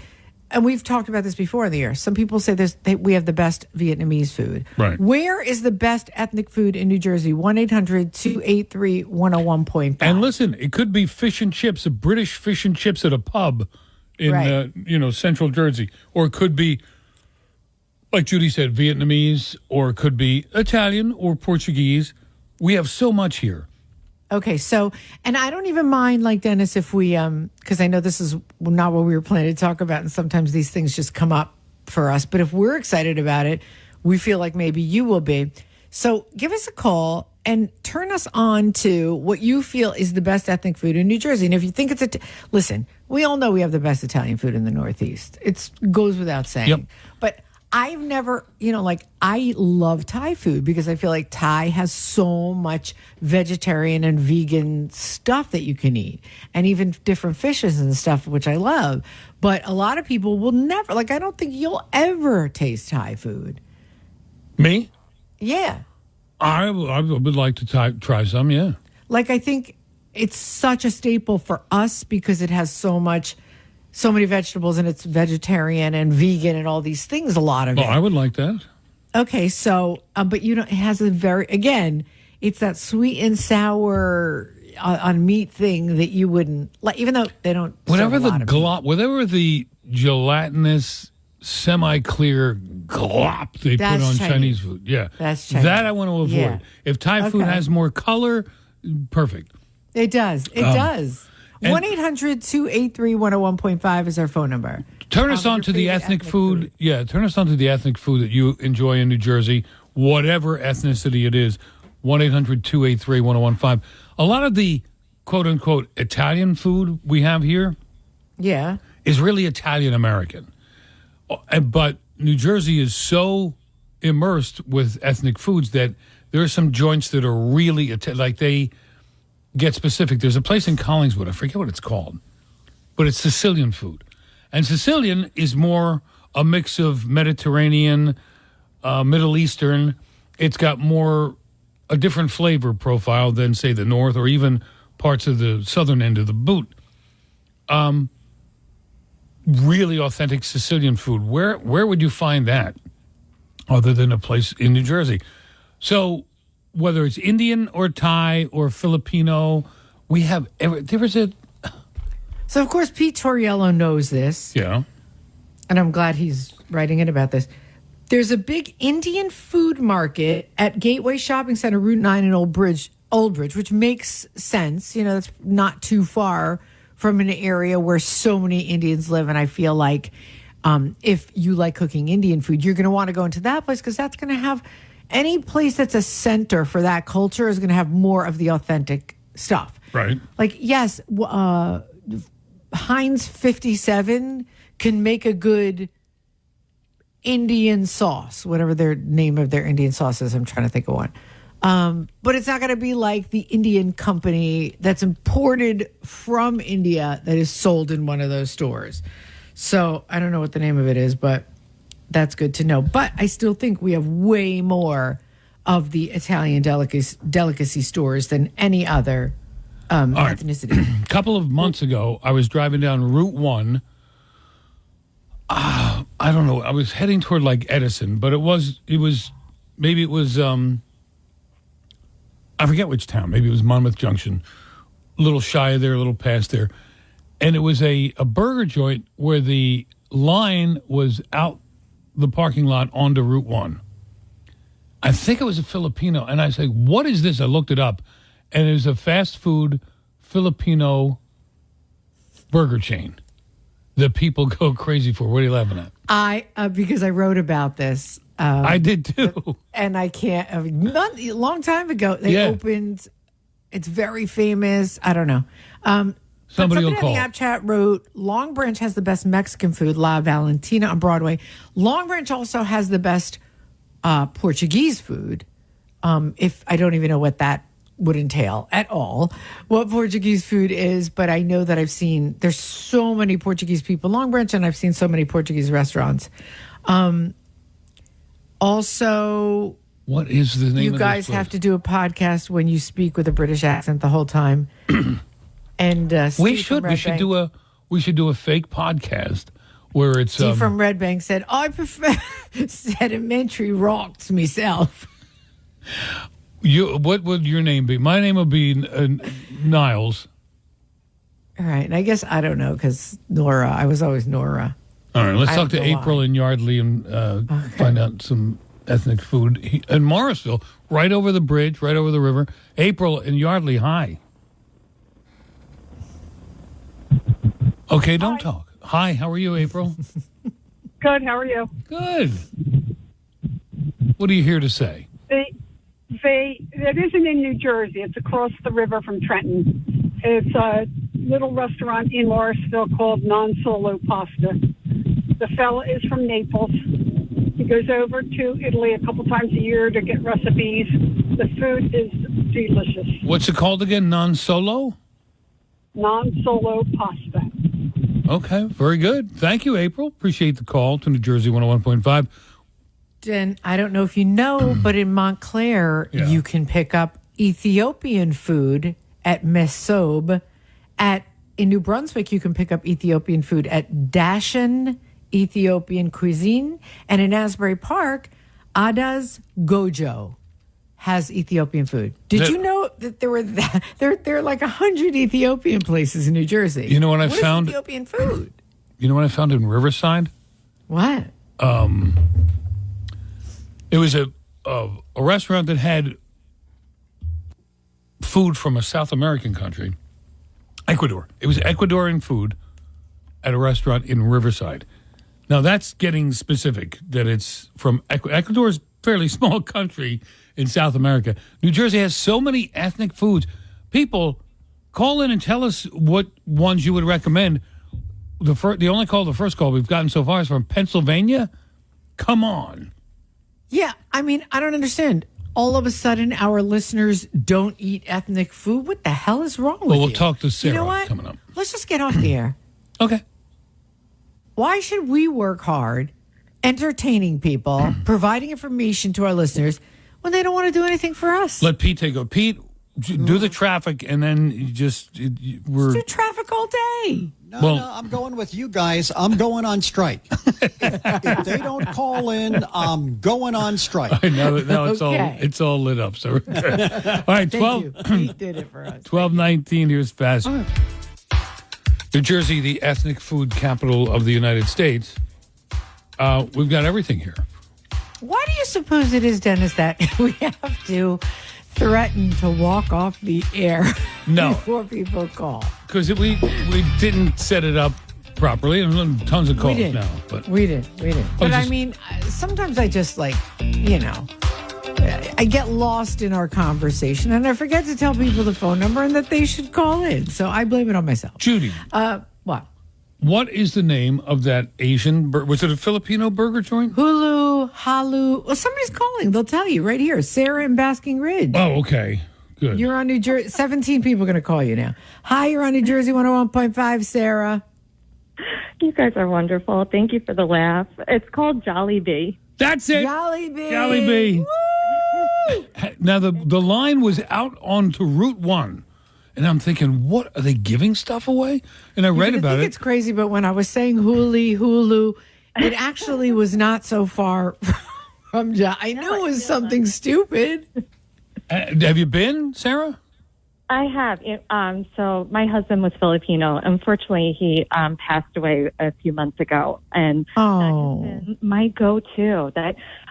and we've talked about this before in the year. Some people say we have the best Vietnamese food. Right. Where is the best ethnic food in New Jersey? 1-800-283-101.5. And listen, it could be fish and chips, a British fish and chips at a pub in Central Jersey, or it could be, like Judi said, Vietnamese, or it could be Italian or Portuguese. We have so much here. Okay, so, and I don't even mind, like, Dennis, if we, because I know this is not what we were planning to talk about, and sometimes these things just come up for us, but if we're excited about it, we feel like maybe you will be. So give us a call and turn us on to what you feel is the best ethnic food in New Jersey. And if you think it's listen, we all know we have the best Italian food in the Northeast. It goes without saying. Yep. But I've never, I love Thai food because I feel like Thai has so much vegetarian and vegan stuff that you can eat, and even different fishes and stuff, which I love. But a lot of people will never, I don't think you'll ever taste Thai food. Me? Yeah. I would like to try some, yeah. I think it's such a staple for us because it has so many vegetables, and it's vegetarian and vegan and all these things, a lot of it. I would like that. Okay, so, but it has it's that sweet and sour on meat thing that you wouldn't like, even though they don't. Whatever the gelatinous, semi-clear glop they put on Chinese food. Yeah. That's Chinese. That I want to avoid. Yeah. If Thai food has more color, perfect. It does. It does. 1-800-283-101.5 is our phone number. Turn us on to the ethnic food. Yeah, turn us on to the ethnic food that you enjoy in New Jersey, whatever ethnicity it is. 1-800-283-1015. A lot of the quote-unquote Italian food we have here is really Italian-American. But New Jersey is so immersed with ethnic foods that there are some joints that are really, they get specific. There's a place in Collingswood, I forget what it's called, but it's Sicilian food. And Sicilian is more a mix of Mediterranean, Middle Eastern. It's got a different flavor profile than, say, the North or even parts of the southern end of the boot. Really authentic Sicilian food. Where would you find that other than a place in New Jersey? So whether it's Indian or Thai or Filipino, we have So, of course, Pete Torriello knows this. Yeah. And I'm glad he's writing in about this. There's a big Indian food market at Gateway Shopping Center, Route 9 in Old Bridge, which makes sense. That's not too far from an area where so many Indians live. And I feel like if you like cooking Indian food, you're going to want to go into that place because that's going to have any place that's a center for that culture is going to have more of the authentic stuff. Right. Yes, Heinz 57 can make a good Indian sauce, whatever their name of their Indian sauce is. I'm trying to think of one. But it's not going to be like the Indian company that's imported from India that is sold in one of those stores. So I don't know what the name of it is, but that's good to know. But I still think we have way more of the Italian delicacy stores than any other ethnicity. A couple of months ago, I was driving down Route 1. I don't know. I was heading toward Edison, but it was I forget which town. Maybe it was Monmouth Junction. A little shy of there, a little past there. And it was a burger joint where the line was out the parking lot onto Route 1. I think it was a Filipino. And I said, what is this? I looked it up. And it was a fast food Filipino burger chain that people go crazy for. What are you laughing at? Because I wrote about this. I did too. And I can't, a long time ago, they opened, it's very famous. I don't know. Somebody will call. in the app chat wrote, Long Branch has the best Mexican food, La Valentina on Broadway. Long Branch also has the best Portuguese food. If I don't even know what that would entail at all, what Portuguese food is, but I know that there's so many Portuguese people in Long Branch, and I've seen so many Portuguese restaurants. Also, what is the name you of guys this have to do a podcast when you speak with a British accent the whole time. And we Steve should from Red Bank- we should do a fake podcast where it's Steve from Red Bank said, I prefer sedimentary rocks myself. What would your name be? My name would be Niles. All right. And I guess I don't know because Nora, I was always Nora. All right, let's I talk to don't know April in Yardley and find out some ethnic food in Morrisville, right over the bridge, right over the river. April in Yardley, hi. Okay, don't talk. Hi, how are you, April? Good, how are you? Good. What are you here to say? It isn't in New Jersey. It's across the river from Trenton. It's a little restaurant in Morrisville called Non Solo Pasta. The fella is from Naples. He goes over to Italy a couple times a year to get recipes. The food is delicious. What's it called again? Non-solo? Non-solo pasta. Okay, very good. Thank you, April. Appreciate the call to New Jersey 101.5. And I don't know if you know, but in Montclair, you can pick up Ethiopian food at Mesob. In New Brunswick, you can pick up Ethiopian food at Dashin Ethiopian Cuisine. And in Asbury Park, Ada's Gojo has Ethiopian food. Did you know that there are like 100 Ethiopian places in New Jersey? You know what I found? Ethiopian food. You know what I found in Riverside? What? It was a restaurant that had food from a South American country, Ecuador. It was Ecuadorian food at a restaurant in Riverside. Now, that's getting specific, that it's from Ecuador is a fairly small country in South America. New Jersey has so many ethnic foods. People, call in and tell us what ones you would recommend. The only call, the first call we've gotten so far is from Pennsylvania. Come on. Yeah, I mean, I don't understand. All of a sudden, our listeners don't eat ethnic food. What the hell is wrong with you? Well, we'll talk to Sarah You know what? coming up. Let's just get off the air. Okay. Why should we work hard, entertaining people, providing information to our listeners when they don't want to do anything for us? Let Pete take over. Pete, do the traffic, and then Let's do traffic all day. No, I'm going with you guys. I'm going on strike. if they don't call in, I'm going on strike. I know now Okay. it's all lit up. So all right, 12. Pete did it for us. 12:19. Here's fast. New Jersey, the ethnic food capital of the United States. We've got everything here. Why do you suppose it is, Dennis, that we have to threaten to walk off the air before people call? Because we didn't set it up properly, and tons of calls now. But we didn't. But I mean, sometimes I just I get lost in our conversation, and I forget to tell people the phone number and that they should call in. So I blame it on myself. Judy, what? What is the name of that Asian? Was it a Filipino burger joint? Hulu, Halu. Well, somebody's calling. They'll tell you right here. Sarah in Basking Ridge. Oh, okay. Good. You're on New Jersey. 17 people are going to call you now. Hi, you're on New Jersey 101.5, Sarah. You guys are wonderful. Thank you for the laugh. It's called Jolly Bee. That's it. Jolly Bee. Jolly Bee. Now, the line was out onto Route 1. And I'm thinking, what, are they giving stuff away? And I read about it. It's crazy, but when I was saying Hulu, it actually was not so far from I knew it was something stupid. Have you been, Sarah? I have. So my husband was Filipino. Unfortunately, he passed away a few months ago, and that has been my go-to.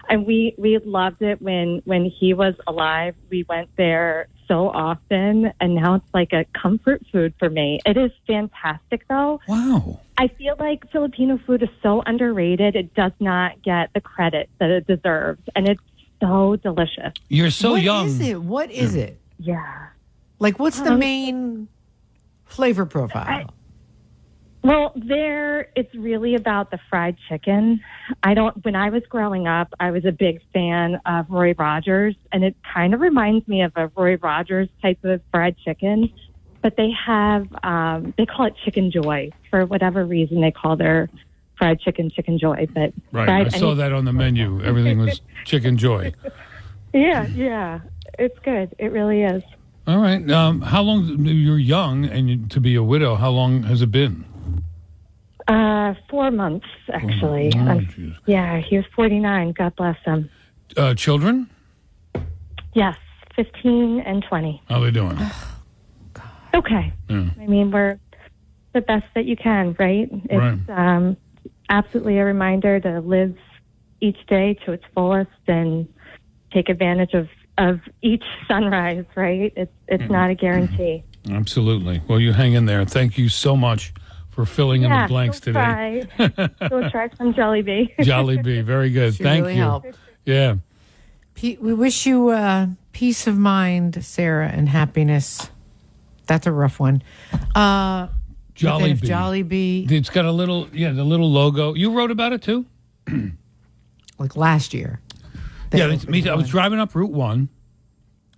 And we loved it when he was alive. We went there so often, and now it's like a comfort food for me. It is fantastic, though. Wow. I feel like Filipino food is so underrated. It does not get the credit that it deserves, and it's so delicious. You're so young. What is it? Yeah. Like, what's the main flavor profile? Well, it's really about the fried chicken. When I was growing up, I was a big fan of Roy Rogers, and it kind of reminds me of a Roy Rogers type of fried chicken, but they call it Chicken Joy. For whatever reason, they call their fried chicken Joy. But Right. I saw that on the menu. Everything was Chicken Joy. Yeah. It's good. It really is. All right. How long, you're young and to be a widow, how long has it been? 4 months, actually. Yeah, he was 49. God bless him. Children? Yes, 15 and 20. How are they doing? Okay. Yeah. I mean, we're the best that you can, right? It's absolutely a reminder to live each day to its fullest and take advantage of each sunrise, right? It's not a guarantee. Absolutely. Well, you hang in there. Thank you so much for filling in the blanks today. Go try some Jollibee. Jollibee, very good. She Thank really you. helped. Yeah. We wish you peace of mind, Sarah, and happiness. That's a rough one. Jollibee. It's got the little logo. You wrote about it too? Like last year. Yeah, I was driving up Route 1,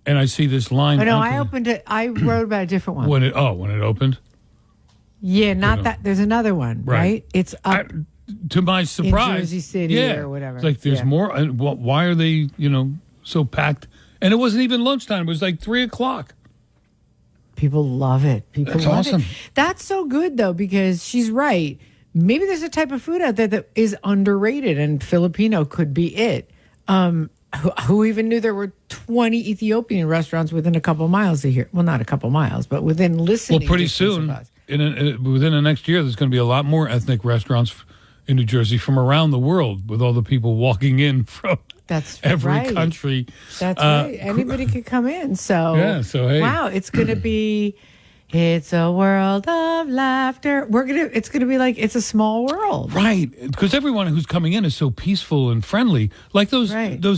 and I see this line. Oh, no, I opened it. I wrote about a different one. When it opened? Yeah, not that. There's another one, right? It's up to my surprise. in Jersey City or whatever. It's like there's more. And why are they, so packed? And it wasn't even lunchtime. It was like 3:00. People love it. That's awesome. That's so good, though, because she's right. Maybe there's a type of food out there that is underrated, and Filipino could be it. Who even knew there were 20 Ethiopian restaurants within a couple miles of here? Well, not a couple miles, but within listening. Well, pretty soon, within the next year, there's going to be a lot more ethnic restaurants in New Jersey from around the world, with all the people walking in from every country. That's right. Anybody could come in. So hey. Wow, it's going to be. It's a world of laughter. It's gonna be like it's a small world, right? Because everyone who's coming in is so peaceful and friendly, like those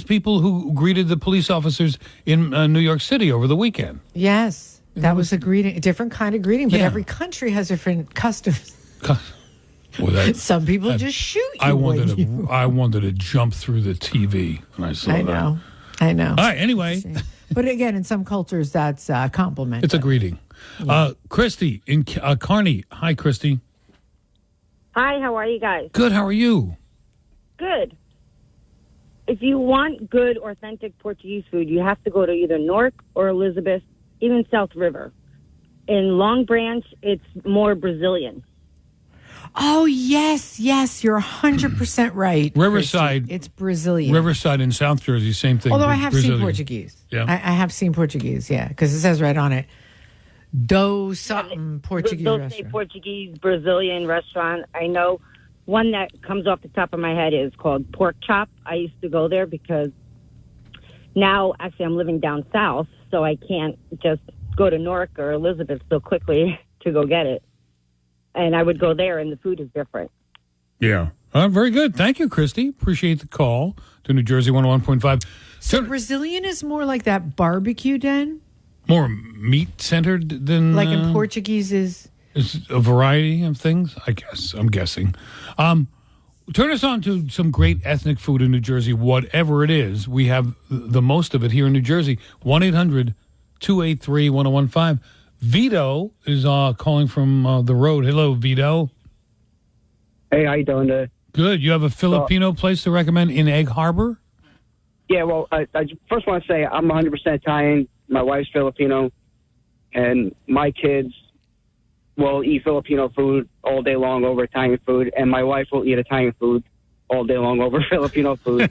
people who greeted the police officers in New York City over the weekend. Yes, that was a greeting, a different kind of greeting. But every country has different customs. Some people just shoot you. I wanted to jump through the TV when I saw that. I know. All right. Anyway, but again, in some cultures, that's a compliment. It's a greeting. Yeah. Christy in Kearney. Hi, Christy. Hi, how are you guys? Good, how are you? Good. If you want good, authentic Portuguese food, you have to go to either Newark or Elizabeth, even South River. In Long Branch, it's more Brazilian. Oh, yes, you're 100% right. Riverside. Christy. It's Brazilian. Riverside in South Jersey, same thing. Although I have seen Portuguese. Yeah. I have seen Portuguese, because it says right on it. Portuguese They'll restaurant. say Portuguese, Brazilian restaurant. I know one that comes off the top of my head is called Pork Chop. I used to go there because now, actually, I'm living down south, so I can't just go to Newark or Elizabeth so quickly to go get it. And I would go there, and the food is different. Yeah. Very good. Thank you, Christy. Appreciate the call to New Jersey 101.5. So Brazilian is more like that barbecue den? More meat-centered than... Like in Portuguese is... It's a variety of things, I guess. I'm guessing. Turn us on to some great ethnic food in New Jersey, whatever it is. We have the most of it here in New Jersey. 1-800-283-1015. Vito is calling from the road. Hello, Vito. Hey, how you doing? Good. You have a Filipino place to recommend in Egg Harbor? Yeah, well, I first want to say I'm 100% Italian. My wife's Filipino, and my kids will eat Filipino food all day long over Italian food, and my wife will eat Italian food all day long over Filipino food.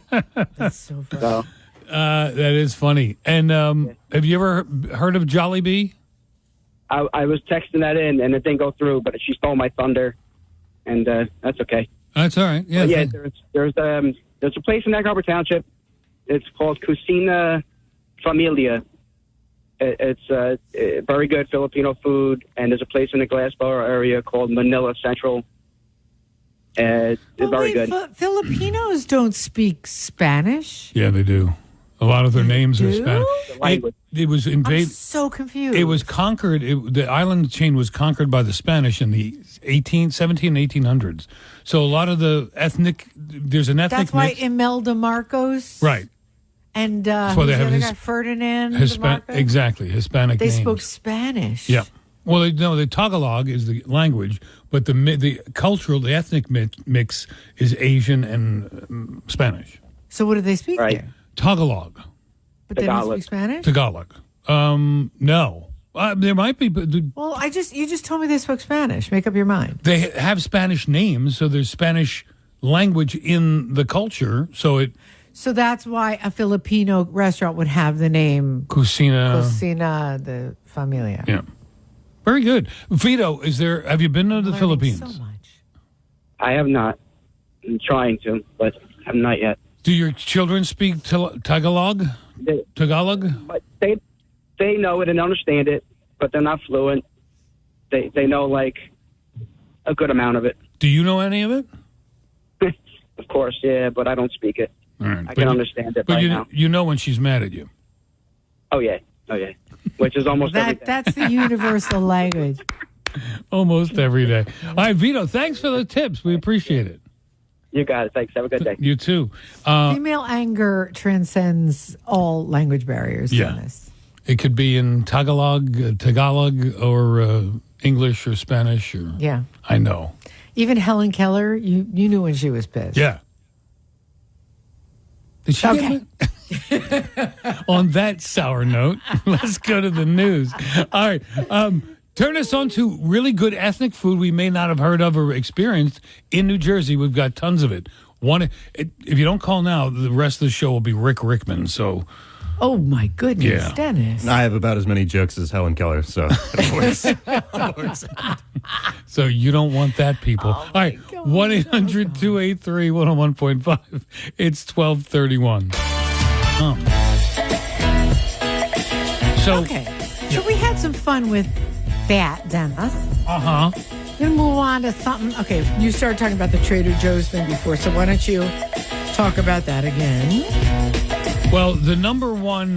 That's so funny. That is funny. And have you ever heard of Jollibee? I was texting that in, and it didn't go through, but she stole my thunder, and that's okay. That's all right. Yeah. There's a place in Egg Harbor Township. It's called Cucina Familia. It's very good Filipino food, and there's a place in the Glassboro area called Manila Central. It's very good. Filipinos don't speak Spanish. Yeah, they do. A lot of their names are do? Spanish. It was I'm invaded. so confused. It was conquered. The island chain was conquered by the Spanish in the 17 and 1800s. So a lot of the there's an ethnic That's why mix. Imelda Marcos. Right. And That's why they who's the have other guy, Ferdinand DeMarcos? Exactly, Hispanic They names. spoke Spanish. Yeah. Well, the Tagalog is the language, but the cultural, the ethnic mix is Asian and Spanish. So what do they speak there? Tagalog. But they don't speak Spanish? Tagalog. No. There might be, but Well, you just told me they spoke Spanish. Make up your mind. they have Spanish names, so there's Spanish language in the culture. So that's why a Filipino restaurant would have the name Cocina de Familia. Yeah. Very good. Vito, have you been to the Philippines? So much. I have not. I'm trying to, but I'm not yet. Do your children speak Tagalog? Tagalog? But they know it and understand it, but they're not fluent. They know like a good amount of it. Do you know any of it? Of course, yeah, but I don't speak it. All right. I can understand it But right now. you know when she's mad at you. Oh yeah. Which is almost every day. That's the universal language. Almost every day. All right, Vito, thanks for the tips. We appreciate it. You got it. Thanks. Have a good day. You too. Female anger transcends all language barriers. Yeah. Dennis. It could be in Tagalog, or English or Spanish. Yeah. I know. Even Helen Keller, you knew when she was pissed. Yeah. Did she Okay. On that sour note, let's go to the news. All right. Turn us on to really good ethnic food we may not have heard of or experienced in New Jersey. We've got tons of it. If you don't call now, the rest of the show will be Rick Rickman. So, Oh my goodness, Yeah. Dennis. I have about as many jokes as Helen Keller, so it works. so you don't want that, people. All right. 1-800-283-101.5. It's 1231. So, Okay. So we had some fun with that, Dennis. Uh-huh. Then move on to something. Okay, you started talking about the Trader Joe's thing before, so why don't you talk about that again? Well, the number one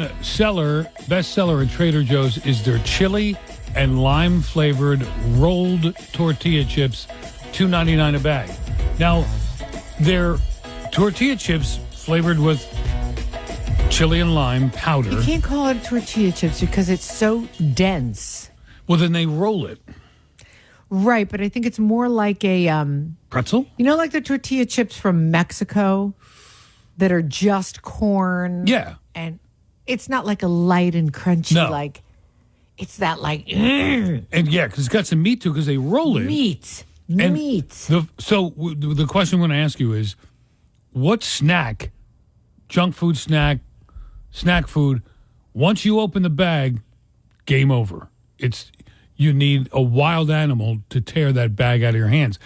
best seller at Trader Joe's is their chili and lime flavored rolled tortilla chips, $2.99 a bag. Now, their tortilla chips flavored with chili and lime powder. You can't call it tortilla chips because it's so dense. Well, then they roll it. Right, but I think it's more like a Pretzel? you know, like the tortilla chips from Mexico that are just corn. Yeah. And it's not like a light and crunchy, No. like it's that like And yeah, because it's got some meat too, because they roll it. meat. And Meat. The question I'm going to ask you is, what snack, junk food snack food, once you open the bag, game over. You need a wild animal to tear that bag out of your hands.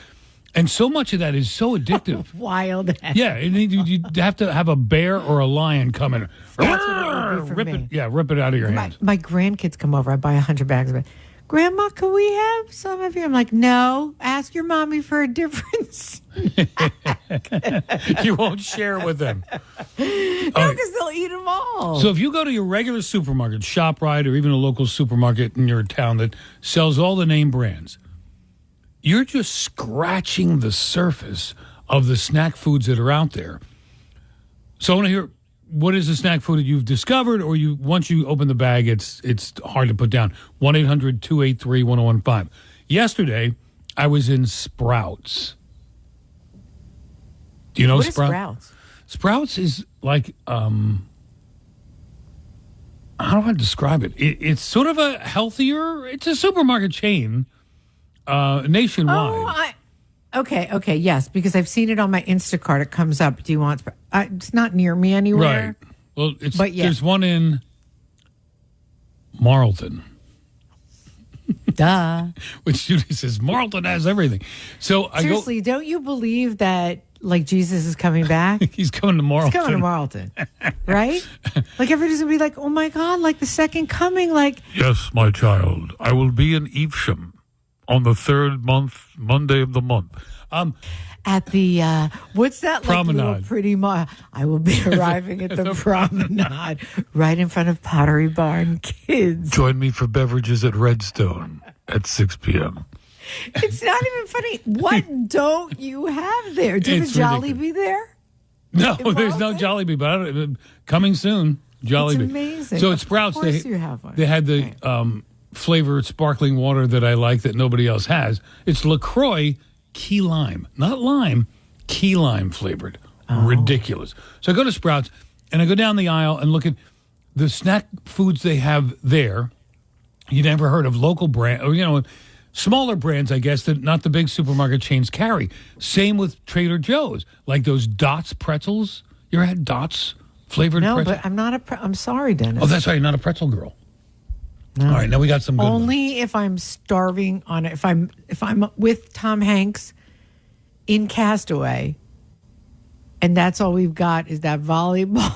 And so much of that is so addictive. Wild. Yeah, you have to have a bear or a lion come in. That's what it would be for Rip me. it, yeah, rip it out of your hands. My grandkids come over. I buy 100 bags of it. Grandma, can we have some of your? I'm like, no. Ask your mommy for a difference. You won't share with them. No, because they'll eat them all. So if you go to your regular supermarket, ShopRite, or even a local supermarket in your town that sells all the name brands, you're just scratching the surface of the snack foods that are out there. So I want to hear, what is the snack food that you've discovered, or once you open the bag, it's hard to put down? 1-800-283-1015. Yesterday, I was in Sprouts. Do you know What is Sprouts? Sprouts? Sprouts is like, how do I describe it? It's sort of a healthier, it's a supermarket chain nationwide. Okay, yes, because I've seen it on my Instacart. It comes up. Do you want? It's not near me anywhere. Right. Well, But yeah. there's one in Marlton. Duh. Which Judi says Marlton has everything. So Seriously, don't you believe that like Jesus is coming back? He's coming to Marlton. He's coming to Marlton, right? Like everybody's gonna be like, "Oh my God!" Like the second coming. Like, Yes, my child, I will be in Evesham on the third Monday of the month. at the what's that Promenade. like little pretty I will be arriving at the promenade right in front of Pottery Barn Kids. Join me for beverages at Redstone at 6 p.m. It's not even funny. What don't you have there? Do you have It's a Jollibee there? No, there's no Jollibee, but I don't, coming soon. Jollibee. It's amazing. So at Sprouts, Of course you have one. they had the flavored sparkling water that I like that nobody else has. It's LaCroix key lime, not lime, key lime flavored. Ridiculous. So I go to Sprouts and I go down the aisle and look at the snack foods they have there. You never heard of local brand, or smaller brands, I guess, that not the big supermarket chains carry. Same with Trader Joe's, like those Dots pretzels. You ever had Dots flavored pretzels? No, but I'm not I'm sorry, Dennis. Oh, that's right. You're not a pretzel girl. No. All right, now we got some good ones. Only if I'm starving on it. If I'm with Tom Hanks in Castaway, and that's all we've got is that volleyball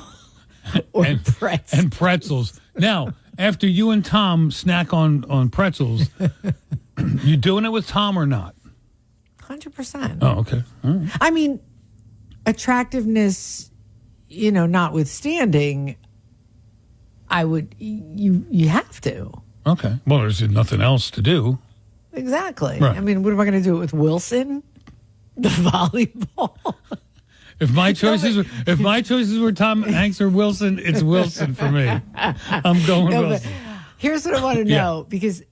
or pretzels. And pretzels. Now, after you and Tom snack on pretzels, you doing it with Tom or not? 100%. Oh, okay. All right. I mean, attractiveness, notwithstanding, I would. You have to. Okay. Well, there's nothing else to do. Exactly. Right. I mean, what am I going to do with Wilson? The volleyball. If my choices were Tom Hanks or Wilson, it's Wilson for me. I'm going Wilson. Here's what I want to know, because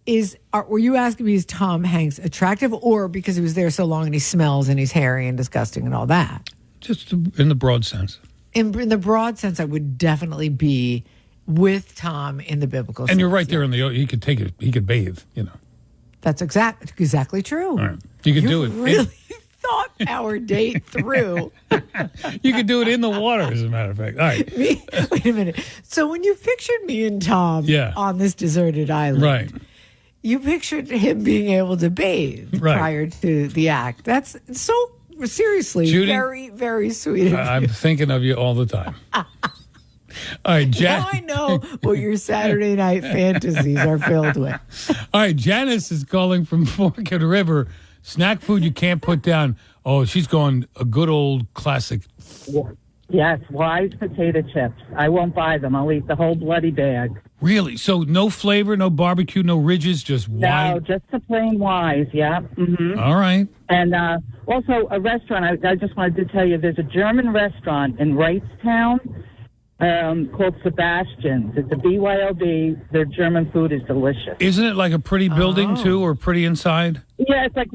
were you asking me, is Tom Hanks attractive, or because he was there so long and he smells and he's hairy and disgusting and all that? Just in the broad sense. In the broad sense, I would definitely be with Tom in the biblical sense. And you're right there in the. He could take it. He could bathe. That's exactly true. All right. You could do it. Really thought our date through. You could do it in the water, as a matter of fact. All right. Wait a minute. So when you pictured me and Tom on this deserted island, right, you pictured him being able to bathe prior to the act. That's so seriously Judi, very, very sweet. I'm thinking of you all the time. All right, now I know what your Saturday night fantasies are filled with. All right, Janice is calling from Forked River. Snack food you can't put down. Oh, she's going a good old classic. Yes, Wise potato chips. I won't buy them. I'll eat the whole bloody bag. Really? So no flavor, no barbecue, no ridges, just Wise? No, just the plain Wise, yeah. Mm-hmm. All right. And also a restaurant, I just wanted to tell you, there's a German restaurant in Wrightstown called Sebastian's. It's a BYOB. Their German food is delicious. Isn't it like a pretty building too, or pretty inside? Yeah, it's like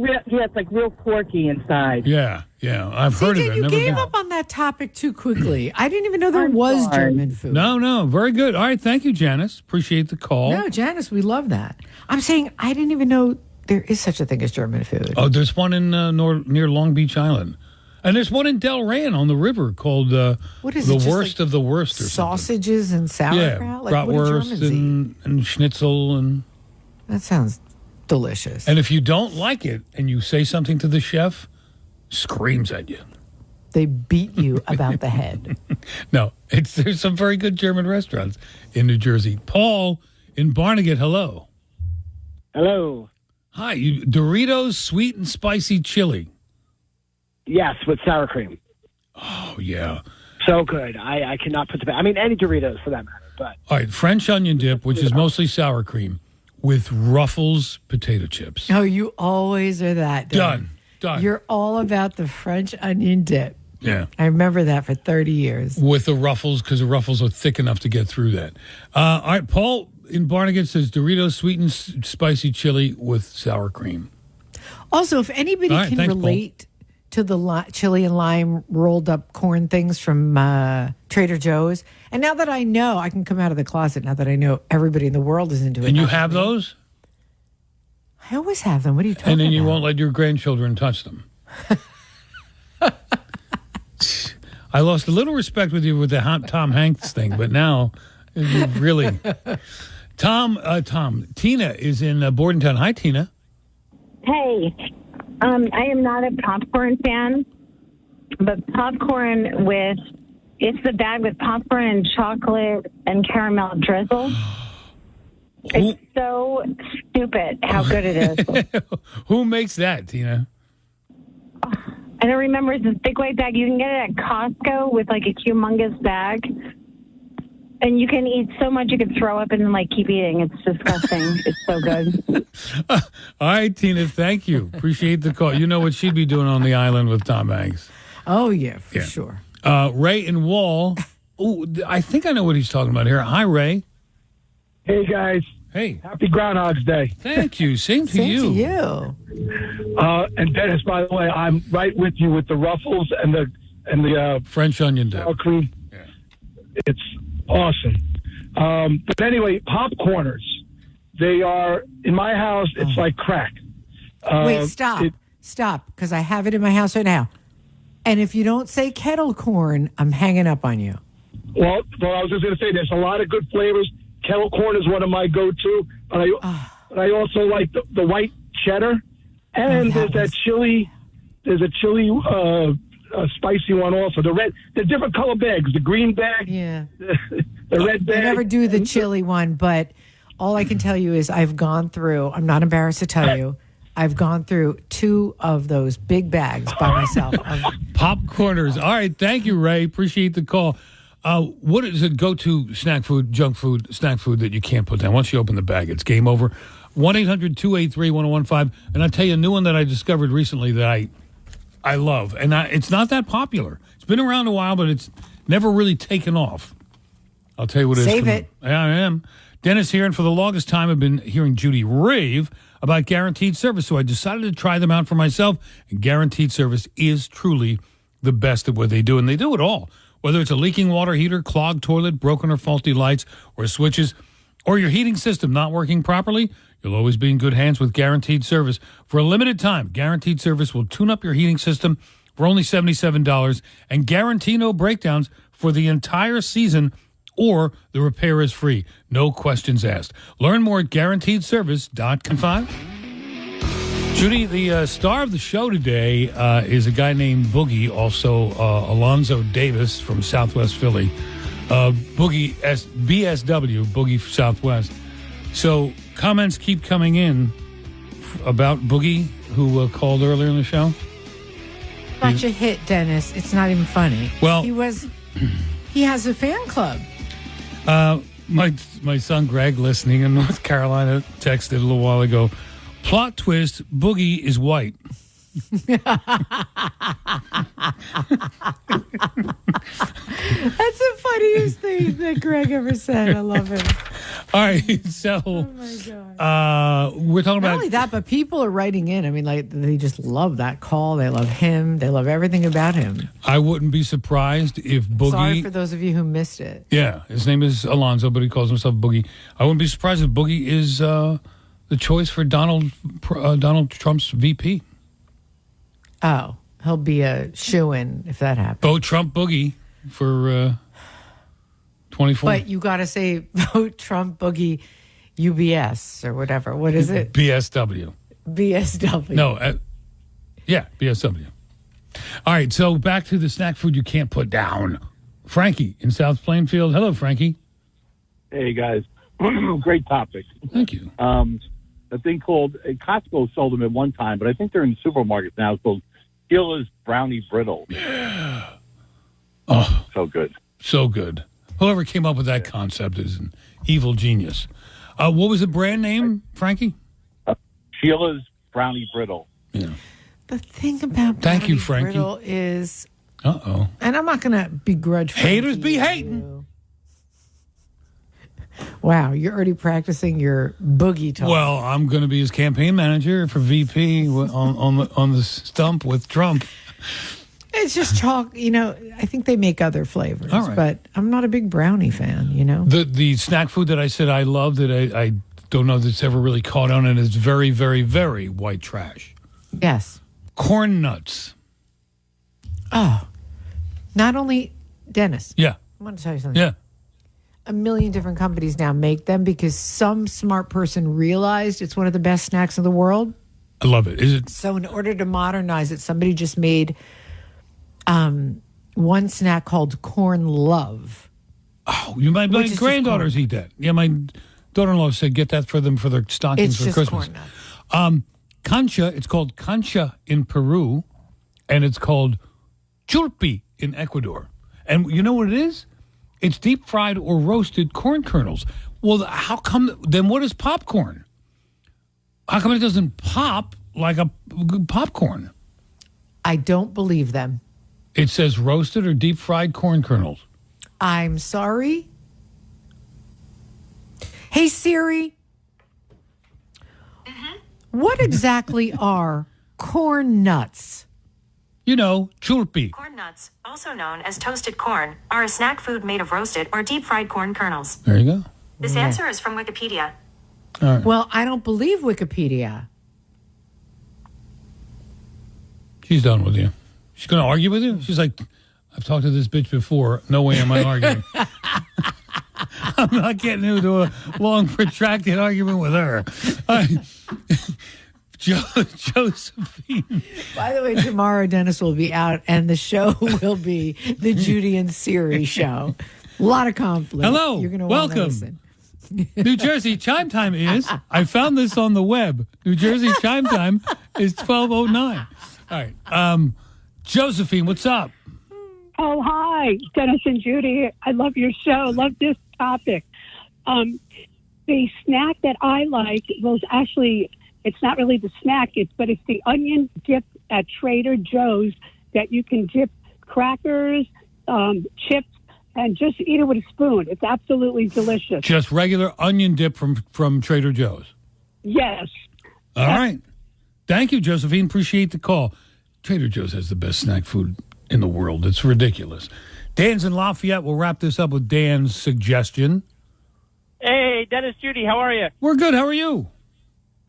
real quirky inside. Yeah, I've heard of it. You Never gave been. up on that topic too quickly. I didn't even know there was German food. No, very good. All right, thank you, Janice. Appreciate the call. No, Janice, we love that. I'm saying I didn't even know there is such a thing as German food. Oh, there's one in near Long Beach Island. And there's one in Delran on the river called what is the it, Worst of the Worst or sausages and sauerkraut? Yeah, like, what do bratwurst Germans eat? and schnitzel. And that sounds delicious. And if you don't like it and you say something to the chef, screams at you. They beat you about the head. No, there's some very good German restaurants in New Jersey. Paul in Barnegat, hello. Hello. Hi, Doritos sweet and spicy chili. Yes, with sour cream. Oh, yeah. So good. I cannot put the... I mean, any Doritos for that matter, but... All right, French onion dip, which is mostly sour cream, with Ruffles potato chips. Oh, you always are that. Done. You're all about the French onion dip. Yeah. I remember that for 30 years. With the Ruffles, because the Ruffles are thick enough to get through that. All right, Paul in Barnegat says Doritos sweet and spicy chili with sour cream. Also, if anybody can relate to the chili and lime rolled up corn things from Trader Joe's, and now that I know, I can come out of the closet now that I know everybody in the world is into it. And you have those? I always have them. What are you talking about? And then you won't let your grandchildren touch them. I lost a little respect with you with the Tom Hanks thing, but now you really... Tom, Tina is in Bordentown. Hi, Tina. Hey, I am not a popcorn fan, but popcorn it's the bag with popcorn and chocolate and caramel drizzle. It's so stupid how good it is. Who makes that, Tina? I don't remember. It's this big white bag. You can get it at Costco with like a humongous bag. And you can eat so much you can throw up and then like keep eating. It's disgusting. It's so good. All right, Tina, thank you. Appreciate the call. You know what she'd be doing on the island with Tom Hanks. Oh, yeah, for sure. Ray and Wall. Oh, I think I know what he's talking about here. Hi, Ray. Hey, guys. Hey. Happy Groundhog's Day. Thank you. Same to you. Same to you. And Dennis, by the way, I'm right with you with the ruffles and the French onion dip. Sour cream. Yeah. It's awesome. But anyway, popcorners. They are, in my house, it's like crack. Wait, stop. Stop, because I have it in my house right now. And if you don't say kettle corn, I'm hanging up on you. Well, I was just going to say, there's a lot of good flavors. Kettle corn is one of my go-to. But I also like the white cheddar. And there's that chili. There's a chili a spicy one also. The different color bags. The green bag. Yeah. The red bag. I never do the chili one, but all I can tell you is I've gone through, I'm not embarrassed to tell you, I've gone through 2 of those big bags by myself. Popcorners. All right. Thank you, Ray. Appreciate the call. What is it go-to snack food, junk food, snack food that you can't put down? Once you open the bag, it's game over. 1-800-283-1015. And I'll tell you a new one that I discovered recently that I love. And it's not that popular. It's been around a while, but it's never really taken off. I'll tell you what it is. Save it. Yeah, I am. Dennis here, and for the longest time I've been hearing Judi rave about Guaranteed Service, so I decided to try them out for myself. And Guaranteed Service is truly the best at what they do, and they do it all. Whether it's a leaking water heater, clogged toilet, broken or faulty lights or switches, or your heating system not working properly, you'll always be in good hands with Guaranteed Service. For a limited time, Guaranteed Service will tune up your heating system for only $77 and guarantee no breakdowns for the entire season, or the repair is free. No questions asked. Learn more at guaranteedservice.com. Judi, the star of the show today is a guy named Boogie, also Alonzo Davis from Southwest Philly. Boogie, BSW, Boogie Southwest. So comments keep coming in about Boogie, who called earlier in the show. Such a hit, Dennis. It's not even funny. Well, he has a fan club. My son Greg, listening in North Carolina, texted a little while ago, plot twist, Boogie is white. That's the funniest thing that Greg ever said. I love him. All right, so we're talking about not only that, but people are writing in. I mean, like, they just love that call. They love him. They love everything about him. I wouldn't be surprised if Boogie. Sorry for those of you who missed it. Yeah, his name is Alonzo, but he calls himself Boogie. I wouldn't be surprised if Boogie is the choice for Donald Trump's VP. Oh, he'll be a shoo-in if that happens. Vote Trump Boogie for 24. But you got to say vote Trump Boogie UBS or whatever. What is it? BSW. BSW. No, yeah, BSW. All right, so back to the snack food you can't put down. Frankie in South Plainfield. Hello, Frankie. Hey, guys. Great topic. Thank you. A thing called, Costco sold them at one time, but I think they're in the supermarkets now. It's called Sheila's Brownie Brittle. Oh, so good. So good. Whoever came up with that concept is an evil genius. What was the brand name, Frankie? Sheila's Brownie Brittle. Yeah. The thing about Thank you, Brownie Frankie. Brittle is, and I'm not going to begrudge haters Frankie be hating. Wow, you're already practicing your boogie talk. Well, I'm going to be his campaign manager for VP on the stump with Trump. It's just chalk, I think they make other flavors, All right. but I'm not a big brownie fan, The snack food that I said I love that I don't know that's ever really caught on, and is very, very, very white trash. Yes. Corn nuts. Oh, not only Dennis. Yeah. I want to tell you something. Yeah. A million different companies now make them because some smart person realized it's one of the best snacks in the world. I love it. Is it? So in order to modernize it, somebody just made one snack called Corn Love. Oh, my granddaughters eat that. Yeah, my daughter-in-law said get that for them for their stockings It's for just Christmas. corn nuts. Concha, it's called concha in Peru, and it's called chulpi in Ecuador. And you know what it is? It's deep fried or roasted corn kernels. Well, how come? Then what is popcorn? How come it doesn't pop like a popcorn? I don't believe them. It says roasted or deep fried corn kernels. I'm sorry. Hey, Siri. What exactly are corn nuts? You know, chulpi. Corn nuts, also known as toasted corn, are a snack food made of roasted or deep-fried corn kernels. There you go. This answer is from Wikipedia. All right. Well, I don't believe Wikipedia. She's done with you. She's going to argue with you? She's like, I've talked to this bitch before. No way am I arguing. I'm not getting into a long, protracted argument with her. Josephine. By the way, tomorrow Dennis will be out, and the show will be the Judi and Siri show. A lot of conflict. Hello. You're gonna Welcome. listen. New Jersey chime time is, I found this on the web. New Jersey chime time is 12:09. All right. Josephine, what's up? Oh, hi, Dennis and Judi. I love your show. Love this topic. The snack that I like was actually, it's not really the snack, but it's the onion dip at Trader Joe's that you can dip crackers, chips, and just eat it with a spoon. It's absolutely delicious. Just regular onion dip from Trader Joe's. Yes. All right. Thank you, Josephine. Appreciate the call. Trader Joe's has the best snack food in the world. It's ridiculous. Dan's in Lafayette. We'll wrap this up with Dan's suggestion. Hey, Dennis, Judi, how are you? We're good. How are you?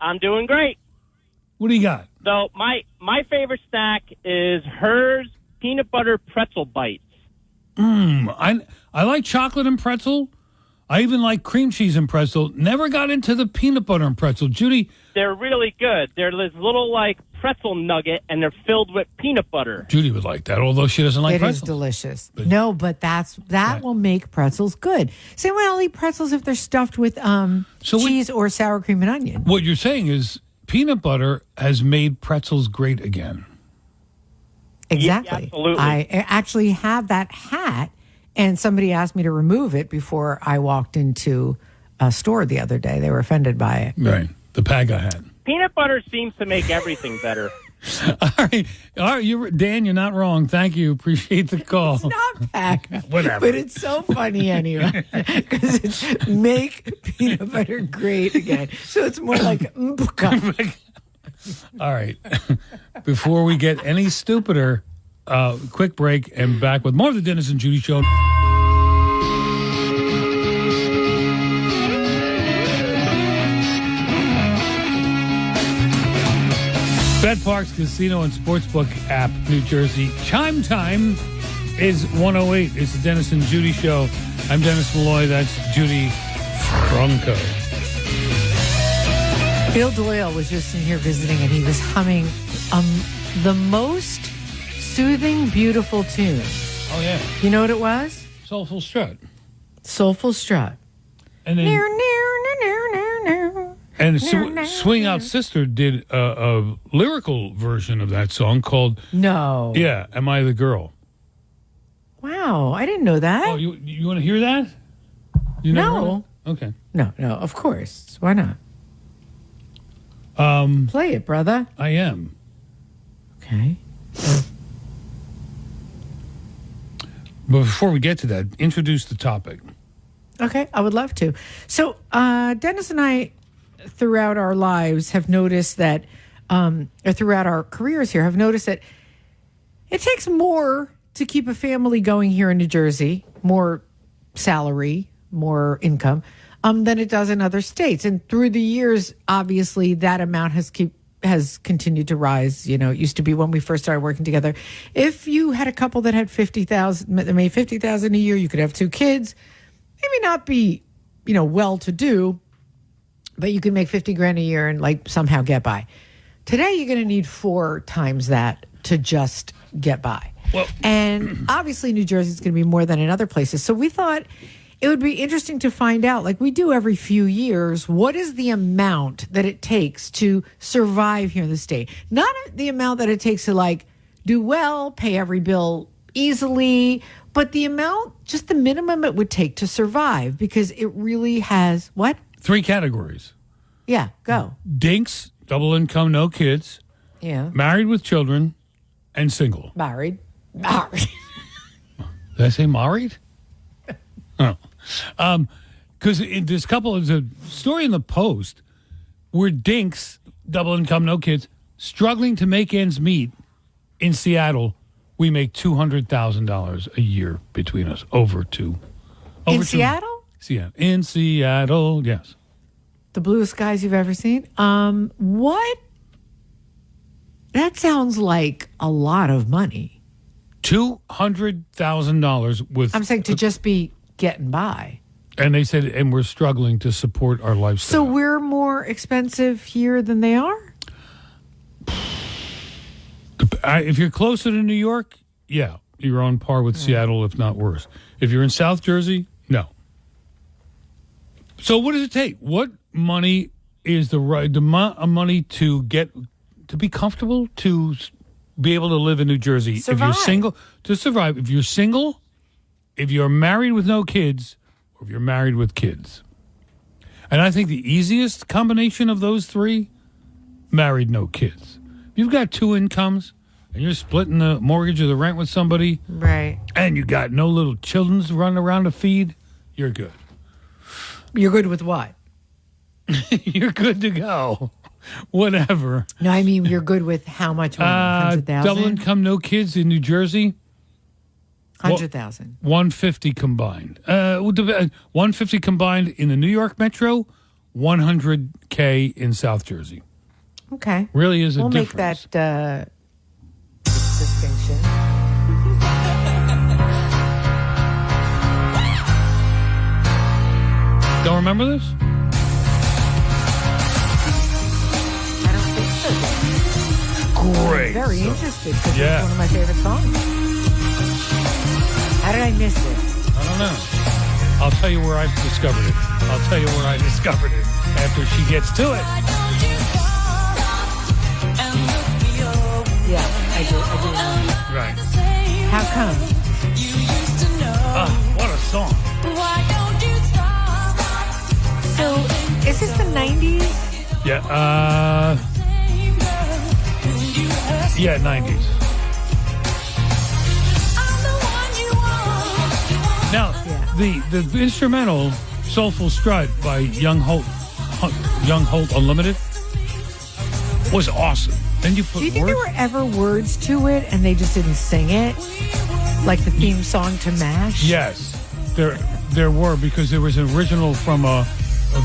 I'm doing great. What do you got? So my favorite snack is Hers peanut butter pretzel bites. I like chocolate and pretzel. I even like cream cheese and pretzel. Never got into the peanut butter and pretzel. Judi? They're really good. They're this little, pretzel nugget, and they're filled with peanut butter. Judy would like that, although she doesn't like It pretzels. is delicious. No, but that will make pretzels good. Same way I'll eat pretzels if they're stuffed with cheese or sour cream and onion. What you're saying is peanut butter has made pretzels great again. Exactly. Yeah, absolutely. I actually have that hat, and somebody asked me to remove it before I walked into a store the other day. They were offended by it. Right. The Paga hat. Peanut butter seems to make everything better. All right. Dan, you're not wrong. Thank you. Appreciate the call. It's not Paga. Whatever. But it's so funny anyway. Because it's make peanut butter great again. So it's more like mpka. All right. Before we get any stupider, quick break and back with more of the Dennis and Judi Show. Bet Parks Casino and Sportsbook app, New Jersey. Chime time is 1:08. It's the Dennis and Judi Show. I'm Dennis Malloy. That's Judi Franco. Bill Doyle was just in here visiting, and he was humming the most soothing, beautiful tune. Oh, yeah. You know what it was? Soulful Strut. Soulful Strut. And then... And Swing Out Sister did a lyrical version of that song called... No. Yeah, Am I the Girl? Wow, I didn't know that. Oh, you want to hear that? You never heard No. it? Okay. No, of course. Why not? Play it, brother. I am. Okay. But before we get to that, introduce the topic. Okay, I would love to. So, Dennis and I, throughout our lives, have noticed that, or throughout our careers here, have noticed that it takes more to keep a family going here in New Jersey, more salary, more income, than it does in other states. And through the years, obviously, that amount has continued to rise. You know, it used to be when we first started working together, if you had a couple that had that made $50,000 a year, you could have 2 kids, maybe not be, well-to-do, but you could make $50,000 a year and somehow get by. Today, you're going to need 4 times that to just get by. Well, and obviously, New Jersey is going to be more than in other places. So we thought it would be interesting to find out, like we do every few years, what is the amount that it takes to survive here in the state? Not the amount that it takes to do well, pay every bill easily, but the amount, just the minimum it would take to survive, because it really has what? 3 categories. Yeah, go. Dinks, double income, no kids. Yeah. Married with children, and single. Married. Did I say married? Oh. Because there's a story in the Post where dinks, double income, no kids, struggling to make ends meet in Seattle. We make $200,000 a year between us. In Seattle? Seattle. In Seattle, yes. The bluest skies you've ever seen? What? That sounds like a lot of money. $200,000 with... I'm saying to just be getting by. And they said, and we're struggling to support our lifestyle. So we're more expensive here than they are? If you're closer to New York, yeah, you're on par with Seattle, if not worse. If you're in South Jersey, no. So what does it take? What money is the amount of money to be comfortable, to be able to live in New Jersey? Survive. If you're single, to survive. If you're single, if you're married with no kids, or if you're married with kids. And I think the easiest combination of those 3, married, no kids. If you've got 2 incomes and you're splitting the mortgage or the rent with somebody, right, and you got no little children's running around to feed, you're good. You're good with what? You're good to go. Whatever. No, I mean, you're good with how much money? 100,000? Double income, no kids in New Jersey. 100,000. 150 combined. 150 combined in the New York Metro, 100K in South Jersey. Okay. Really is a we'll difference. We'll make that distinction. Don't remember this? I don't think so. Great. I'm very interested because Yeah. it's one of my favorite songs. How did I miss it? I don't know. I'll tell you where I discovered it. After she gets to it. Yeah, I do. Right. How come? What a song. So, is this the 90s? Yeah, 90s. Now, the instrumental Soulful Strut by Young Holt Unlimited was awesome. Then you put Do you think there were ever words to it and they just didn't sing it? Like the theme song to MASH? Yes, there were, because there was an original from a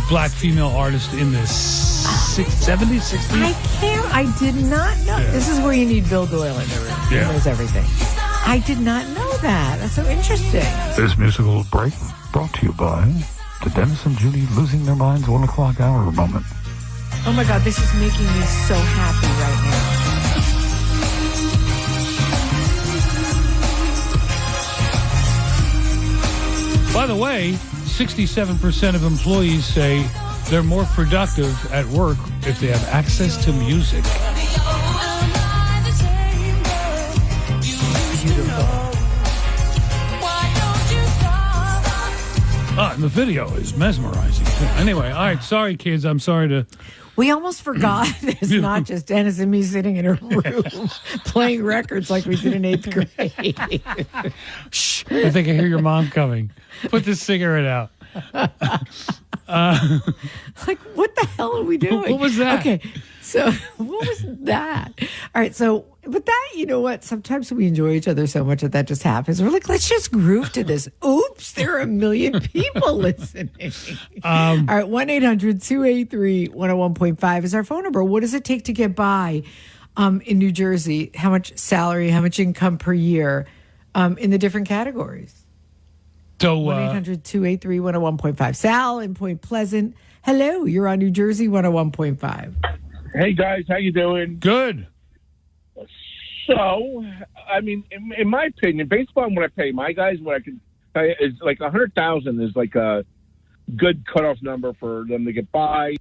black female artist in the 70s, 60s. I did not know. Yeah. This is where you need Bill Doyle in the room. He knows everything. I did not know that. That's so interesting. This musical break brought to you by the Dennis and Judi losing their minds 1 o'clock hour moment. Oh my God, this is making me so happy right now. By the way, 67% of employees say they're more productive at work if they have access to music. And the video is mesmerizing. Anyway, all right, sorry, kids. I'm sorry to... We almost forgot it's not just Dennis and me sitting in a room playing records like we did in 8th grade. Shh, I think I hear your mom coming. Put the cigarette out. Like, what the hell are we doing? What was that? Okay, so what was that? All right, so, but that, you know what? Sometimes we enjoy each other so much that just happens. We're like, let's just groove to this. Oops, there are 1 million people listening. All right, 1-800-283-101.5 is our phone number. What does it take to get by in New Jersey? How much salary, how much income per year in the different categories? So 1-800-283-101.5. Sal in Point Pleasant. Hello, you're on New Jersey 101.5. Hey guys, how you doing? Good. So, I mean, in my opinion, based upon what I pay my guys, what I can tell you is like 100,000 is like a good cutoff number for them to get by,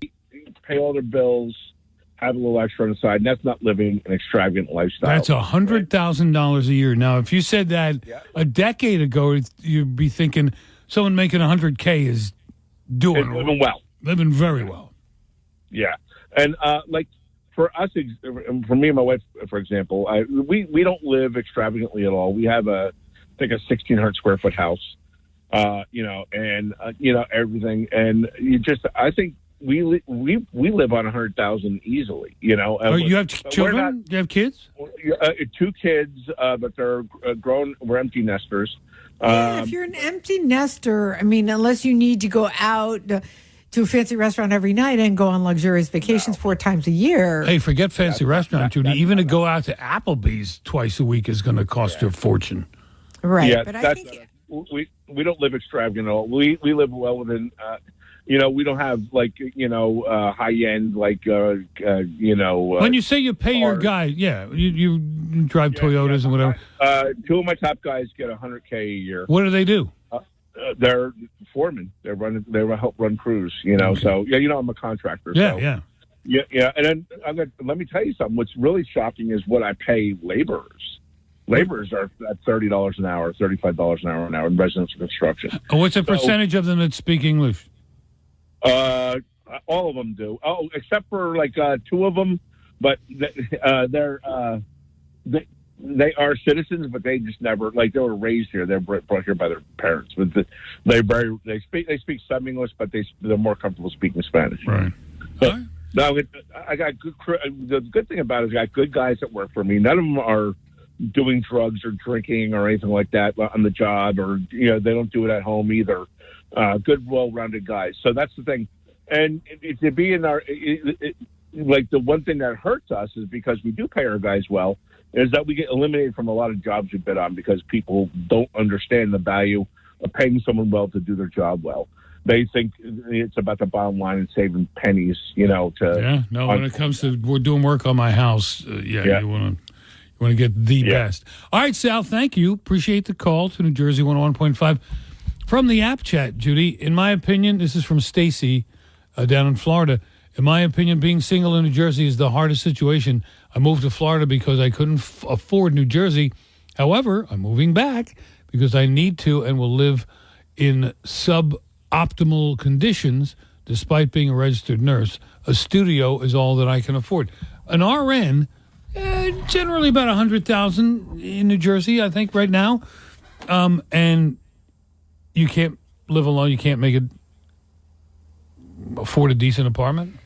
pay all their bills. have a little extra on the side. And that's not living an extravagant lifestyle. That's $100,000 a year. Now, if you said that a decade ago, you'd be thinking someone making $100K is doing living well, living very well. Yeah, and like for us, for me and my wife, for example, we don't live extravagantly at all. We have I think a 1,600 square foot house, and everything, and I think. We live on 100,000 easily, You have children? Do you have kids? 2 kids, but they're grown. We're empty nesters. If you're an empty nester, I mean, unless you need to go out to a fancy restaurant every night and go on luxurious vacations 4 times a year. Hey, forget fancy restaurant, Judy. Even to go out to Applebee's twice a week is going to cost you a fortune. Right, yeah, but I think we don't live extravagant at all. We live well within. We don't have high end when you say you pay your guy, you drive Toyotas and whatever. 2 of my top guys get $100K a year. What do they do? They're foremen. They help run crews. Okay. So I'm a contractor. Yeah. And then let me tell you something. What's really shocking is what I pay laborers. Laborers are at $30 an hour, $35 an hour in residential construction. What's the percentage of them that speak English? All of them do. Oh, except for 2 of them, but they are citizens, but they just never they were raised here. They're brought here by their parents. But they speak some English, but they're more comfortable speaking Spanish. Right. So, no, I got good. The good thing about it is I got good guys that work for me. None of them are doing drugs or drinking or anything like that on the job, or they don't do it at home either. Good, well-rounded guys. So that's the thing. And to be in our, the one thing that hurts us is because we do pay our guys well, is that we get eliminated from a lot of jobs we bid on because people don't understand the value of paying someone well to do their job well. They think it's about the bottom line and saving pennies, when it comes to we're doing work on my house, you want to get the best. All right, Sal, thank you. Appreciate the call to New Jersey 101.5. From the app chat, Judy, in my opinion, this is from Stacy down in Florida. In my opinion, being single in New Jersey is the hardest situation. I moved to Florida because I couldn't afford New Jersey. However, I'm moving back because I need to and will live in suboptimal conditions despite being a registered nurse. A studio is all that I can afford. An RN, generally about $100,000 in New Jersey, I think, right now. And you can't live alone. You can't afford a decent apartment.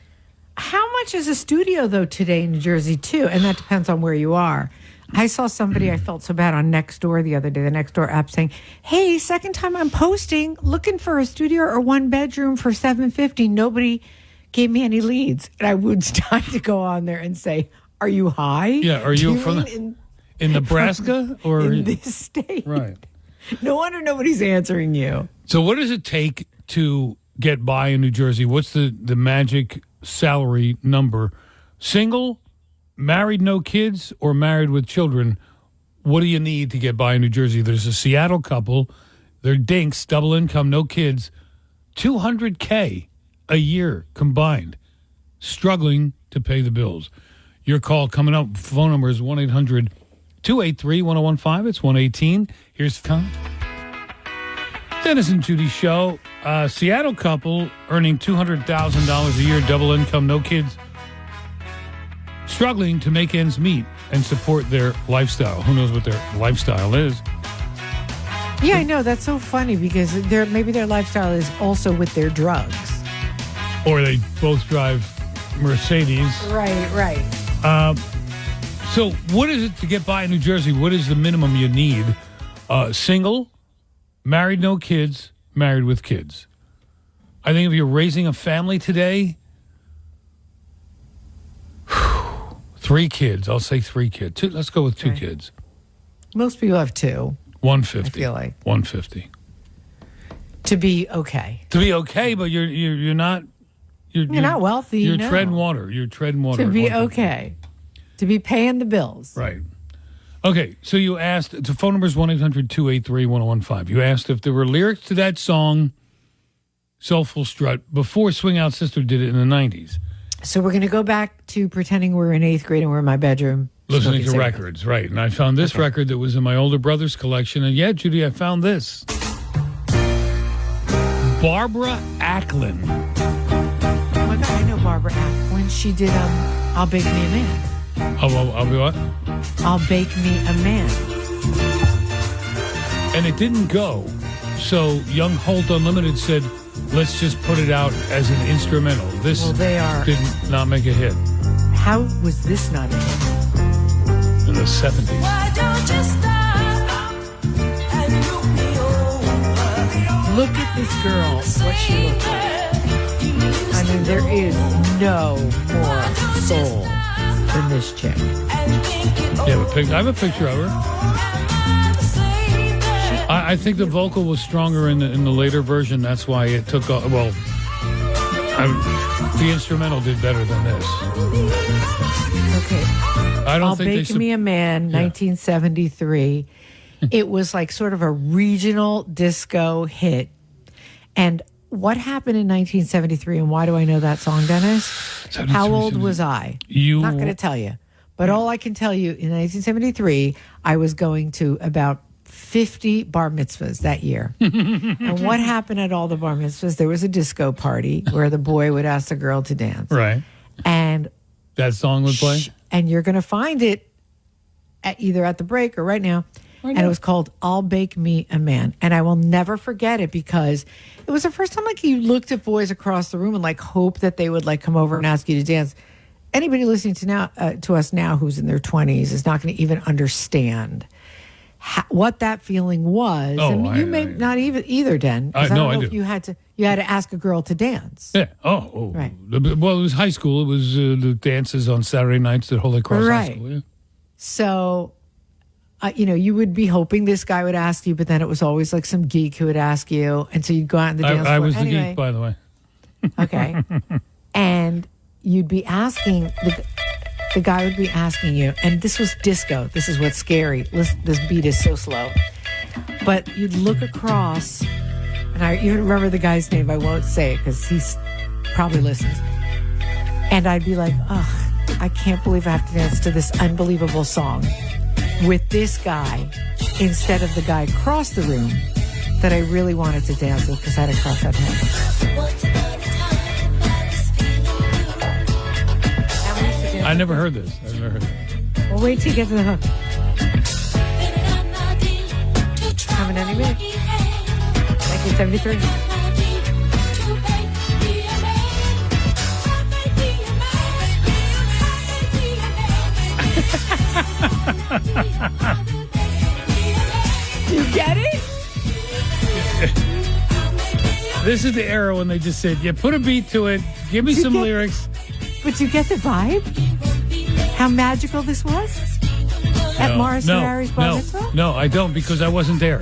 How much is a studio, though, today in New Jersey, too? And that depends on where you are. I saw somebody I felt so bad on Nextdoor the other day, the Nextdoor app, saying, hey, second time I'm posting, looking for a studio or 1 bedroom for $750. Nobody gave me any leads. And I was trying to go on there and say, are you high? Yeah, are you from in Nebraska? Or in this state? Right. No wonder nobody's answering you. So what does it take to get by in New Jersey? What's the magic salary number? Single, married, no kids, or married with children? What do you need to get by in New Jersey? There's a Seattle couple. They're dinks, double income, no kids. $200K a year combined, struggling to pay the bills. Your call coming up. Phone number is 1-800-283-1015. It's 118. Here's Tom. Dennis and Judi show. Seattle couple earning $200,000 a year, double income, no kids, struggling to make ends meet and support their lifestyle. Who knows what their lifestyle is? Yeah, I know. That's so funny because maybe their lifestyle is also with their drugs. Or they both drive Mercedes. Right. So what is it to get by in New Jersey? What is the minimum you need? Single, married, no kids, married with kids. I think if you're raising a family today, 3 kids. I'll say 3 kids. Let's go with 2 kids. Most people have 2. 150. I feel like 150 to be okay. To be okay, but you're not. You're not wealthy. You're treading water. You're treading water. To be okay. To be paying the bills. Right. Okay, so you asked, the phone number is 1-800-283-1015. You asked if there were lyrics to that song, Soulful Strut, before Swing Out Sister did it in the 90s. So we're going to go back to pretending we're in 8th grade and we're in my bedroom. Listening to cigarettes. records, right. And I found this record that was in my older brother's collection. And yeah, Judy, I found this. Barbara Acklin. Oh my God, I know Barbara Acklin. She did I'll Bake Me a Man. I'll be what? I'll Bake Me a Man. And it didn't go. So Young Holt Unlimited said, let's just put it out as an instrumental. This did not make a hit. How was this not a hit? In the 70s. Why don't you stop and look me over? Look at this girl, what she looks like. I mean, there is no more soul than this chick. Yeah, I have a picture of her. I think the vocal was stronger in the later version. That's why it took off. Well, the instrumental did better than this. Okay. I don't I'll think Bake Me a Man, 1973. It was like sort of a regional disco hit. And what happened in 1973, and why do I know that song, Dennis? How old was I? I'm not going to tell you. But all I can tell you, in 1973, I was going to about 50 bar mitzvahs that year. And what happened at all the bar mitzvahs? There was a disco party where the boy would ask the girl to dance. Right. And that song would play? And you're going to find it either at the break or right now. And it was called I'll Bake Me a Man. And I will never forget it because it was the first time like you looked at boys across the room and like hoped that they would like come over and ask you to dance. Anybody listening to us now who's in their 20s is not going to even understand what that feeling was. And you may not even either, Den. I don't know if you had to ask a girl to dance. Yeah. Right. Well, it was high school. It was the dances on Saturday nights at Holy Cross High School. Yeah. So, you would be hoping this guy would ask you, but then it was always like some geek who would ask you, and so you'd go out on the dance floor. I was the geek, by the way. Okay. And you'd be asking the guy would be asking you, and this was disco. This is what's scary. This beat is so slow. But you'd look across, and you remember the guy's name. I won't say it because he's probably listens. And I'd be like, ugh, I can't believe I have to dance to this unbelievable song with this guy instead of the guy across the room that I really wanted to dance with because I had a crush on him. I never heard this. I've never heard that. Well, wait till you get to the hook. Coming any minute. 1973. You get it? This is the era when they just said, yeah, put a beat to it, give me some lyrics. But you get the vibe? How magical this was? At Morris Ferrari's bar mitzvah? No, I don't, because I wasn't there.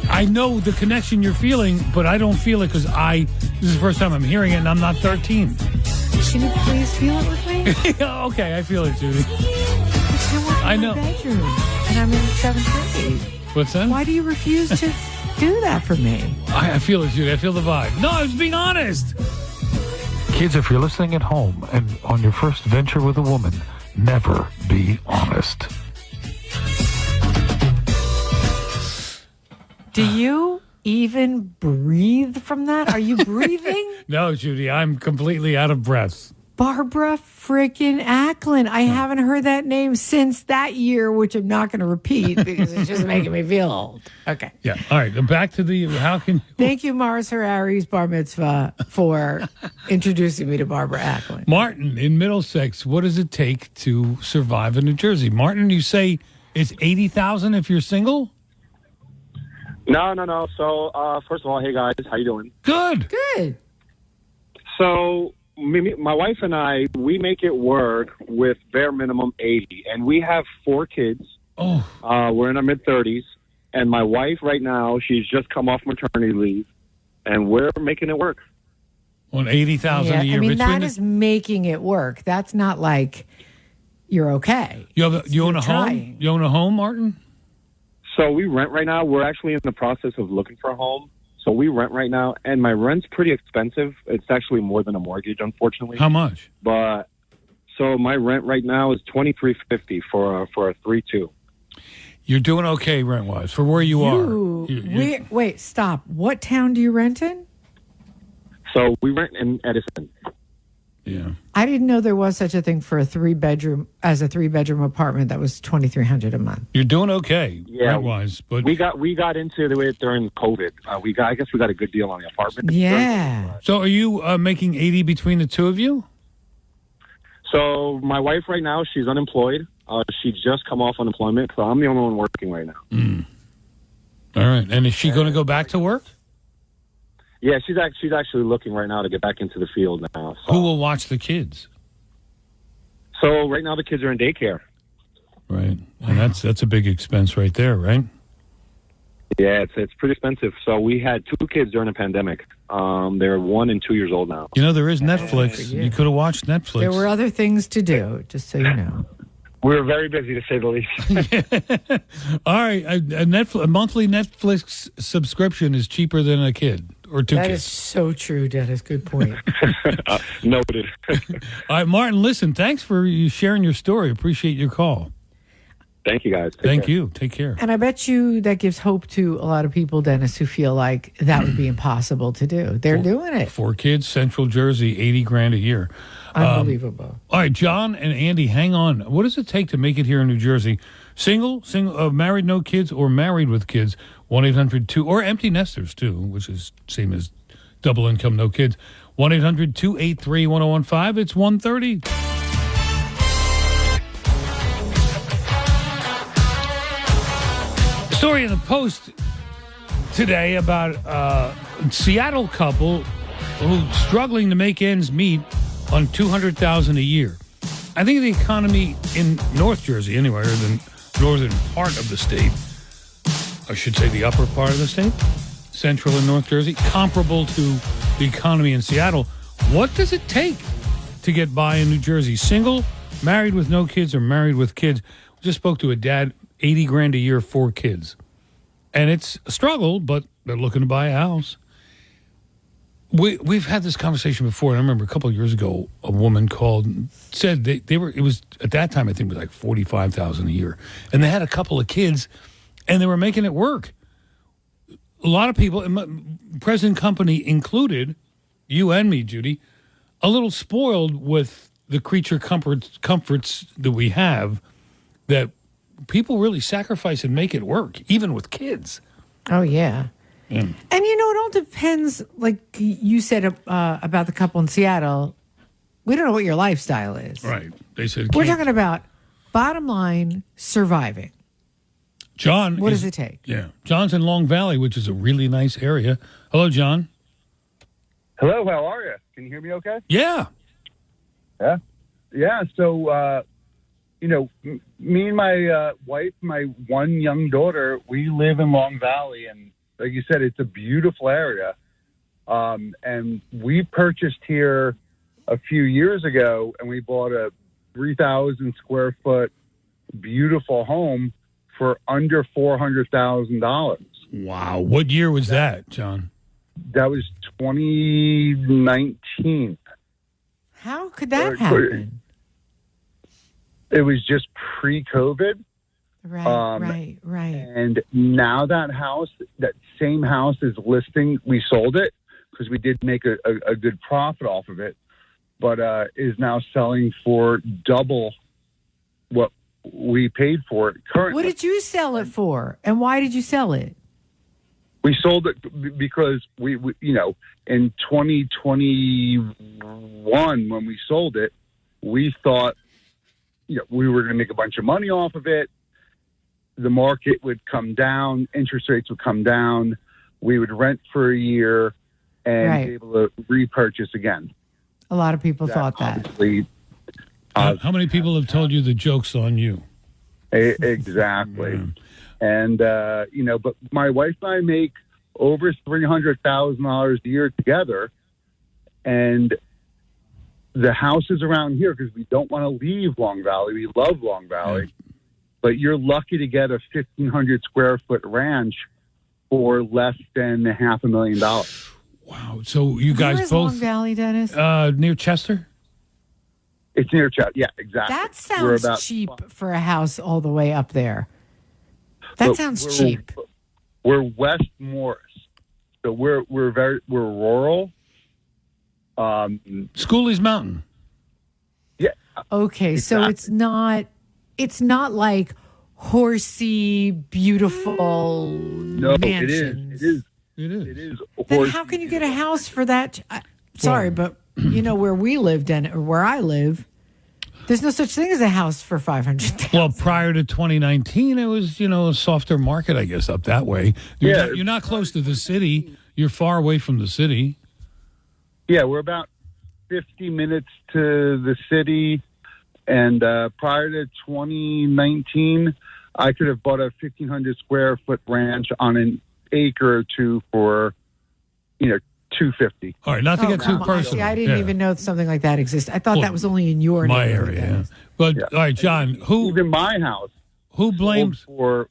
I know the connection you're feeling, but I don't feel it because this is the first time I'm hearing it and I'm not 13. Can you please feel it with me? Okay, I feel it, Judy. I know. Bedroom, and I'm in 7th grade. What's that? Why do you refuse to do that for me? I feel it, Judy. I feel the vibe. No, I was being honest. Kids, if you're listening at home and on your first venture with a woman, never be honest. Do you even breathe from that? Are you breathing? No, Judy, I'm completely out of breath. Barbara freaking Acklin. I haven't heard that name since that year, which I'm not going to repeat because it's just making me feel old. Okay. Yeah. All right. Back to the how can. Thank you, Morris Harari's bar mitzvah, for introducing me to Barbara Acklin. Martin in Middlesex. What does it take to survive in New Jersey? Martin, you say it's 80,000 if you're single? No. So, first of all, hey guys, how you doing? Good. Good. So, my wife and I, we make it work with bare minimum 80, and we have 4 kids. Oh. We're in our mid-30s, and my wife right now, she's just come off maternity leave, and we're making it work. On 80,000 a year. I mean, that is making it work. That's not like you're okay. You own a home? You own a home, Martin? So we rent right now. We're actually in the process of looking for a home. So we rent right now, and my rent's pretty expensive. It's actually more than a mortgage, unfortunately. How much? But so my rent right now is $23.50 for a 3-2. You're doing okay rent-wise for where you are. Wait, stop. What town do you rent in? So we rent in Edison. Yeah. I didn't know there was such a thing for a three-bedroom apartment that was $2,300 a month. You're doing okay Yeah, rent-wise, but we got into it during COVID. I guess we got a good deal on the apartment. Yeah. So are you making 80 between the two of you? So my wife right now, she's unemployed. She just come off unemployment, so I'm the only one working right now. All right. And is she going to go back to work? Yeah, she's actually looking right now to get back into the field now. So. Who will watch the kids? So right now the kids are in daycare. Right. And that's a big expense right there, right? Yeah, it's pretty expensive. So we had 2 kids during the pandemic. They're 1 and 2 years old now. You know, there is Netflix. You could have watched Netflix. There were other things to do, just so you know. We were very busy, to say the least. All right. A monthly Netflix subscription is cheaper than a kid or 2 That kids. is so true, Dennis. Good point. Noted. All right, Martin, listen, thanks for you sharing your story. Appreciate your call. Thank you, guys. Thank you. Take care. And I bet you that gives hope to a lot of people, Dennis, who feel like that would be impossible to do. They're doing it. 4 kids, Central Jersey, $80,000 a year. Unbelievable. All right, John and Andy, hang on. What does it take to make it here in New Jersey? Single, married, no kids, or married with kids? 1-800-2, or empty nesters too, which is same as double income, no kids. 1-800-283-1015. It's 1:30. Story in the Post today about a Seattle couple who's struggling to make ends meet on $200,000 a year. I think the economy in North Jersey, anyway, or the northern part of the state, I should say the upper part of the state, Central and North Jersey, comparable to the economy in Seattle. What does it take to get by in New Jersey? Single, married with no kids, or married with kids? We just spoke to a dad, $80,000 a year, 4 kids. And it's a struggle, but they're looking to buy a house. We've had this conversation before, and I remember a couple of years ago, a woman called and said they were, it was, at that time, I think it was like $45,000 a year. And they had a couple of kids, and they were making it work. A lot of people, present company included, you and me, Judi, a little spoiled with the creature comforts that we have, that people really sacrifice and make it work, even with kids. Oh, yeah. Yeah. And, you know, it all depends, like you said about the couple in Seattle. We don't know what your lifestyle is. Right. They said We're talking about, bottom line, surviving. John. What does it take? Yeah. John's in Long Valley, which is a really nice area. Hello, John. Hello, how are you? Can you hear me okay? Yeah. Yeah. Yeah. So, me and my wife, my one young daughter, we live in Long Valley. And like you said, it's a beautiful area. And we purchased here a few years ago, and we bought a 3,000 square foot beautiful home for under $400,000. Wow. What year was that, John? That was 2019. How could that happen? It was just pre-COVID. Right. And now that same house is listing. We sold it because we did make a good profit off of it, but is now selling for double what we paid for it currently. What did you sell it for? And why did you sell it? We sold it because we in 2021, when we sold it, we thought, we were going to make a bunch of money off of it. The market would come down, interest rates would come down. We would rent for a year and be able to repurchase again. A lot of people thought that. How many people have told you the joke's on you? Exactly. And, but my wife and I make over $300,000 a year together. And the houses around here, because we don't want to leave Long Valley. We love Long Valley. But you're lucky to get a 1,500 square foot ranch for less than $500,000. Wow. So you guys Where is both Long Valley, Dennis? near Chester? It's near Chester. Yeah, exactly. That sounds cheap for a house all the way up there. That But sounds we're- cheap. We're West Morris, so we're rural. Schooley's Mountain. Yeah. Okay, so it's not like horsey, beautiful No, mansions. it is. It is. Then how can you get a house for that? Sorry, but you know where we lived or where I live, there's no such thing as a house for $500,000. Well, prior to 2019, it was, a softer market, I guess, up that way. You're not close to the city. You're far away from the city. Yeah, we're about 50 minutes to the city, and prior to 2019, I could have bought a 1,500 square foot ranch on an acre or two for, $250. All right, not to get too See, personal. I didn't even know something like that existed. I thought that was only in your my neighborhood. area. Yeah. But all right, John, even my house? Who blames for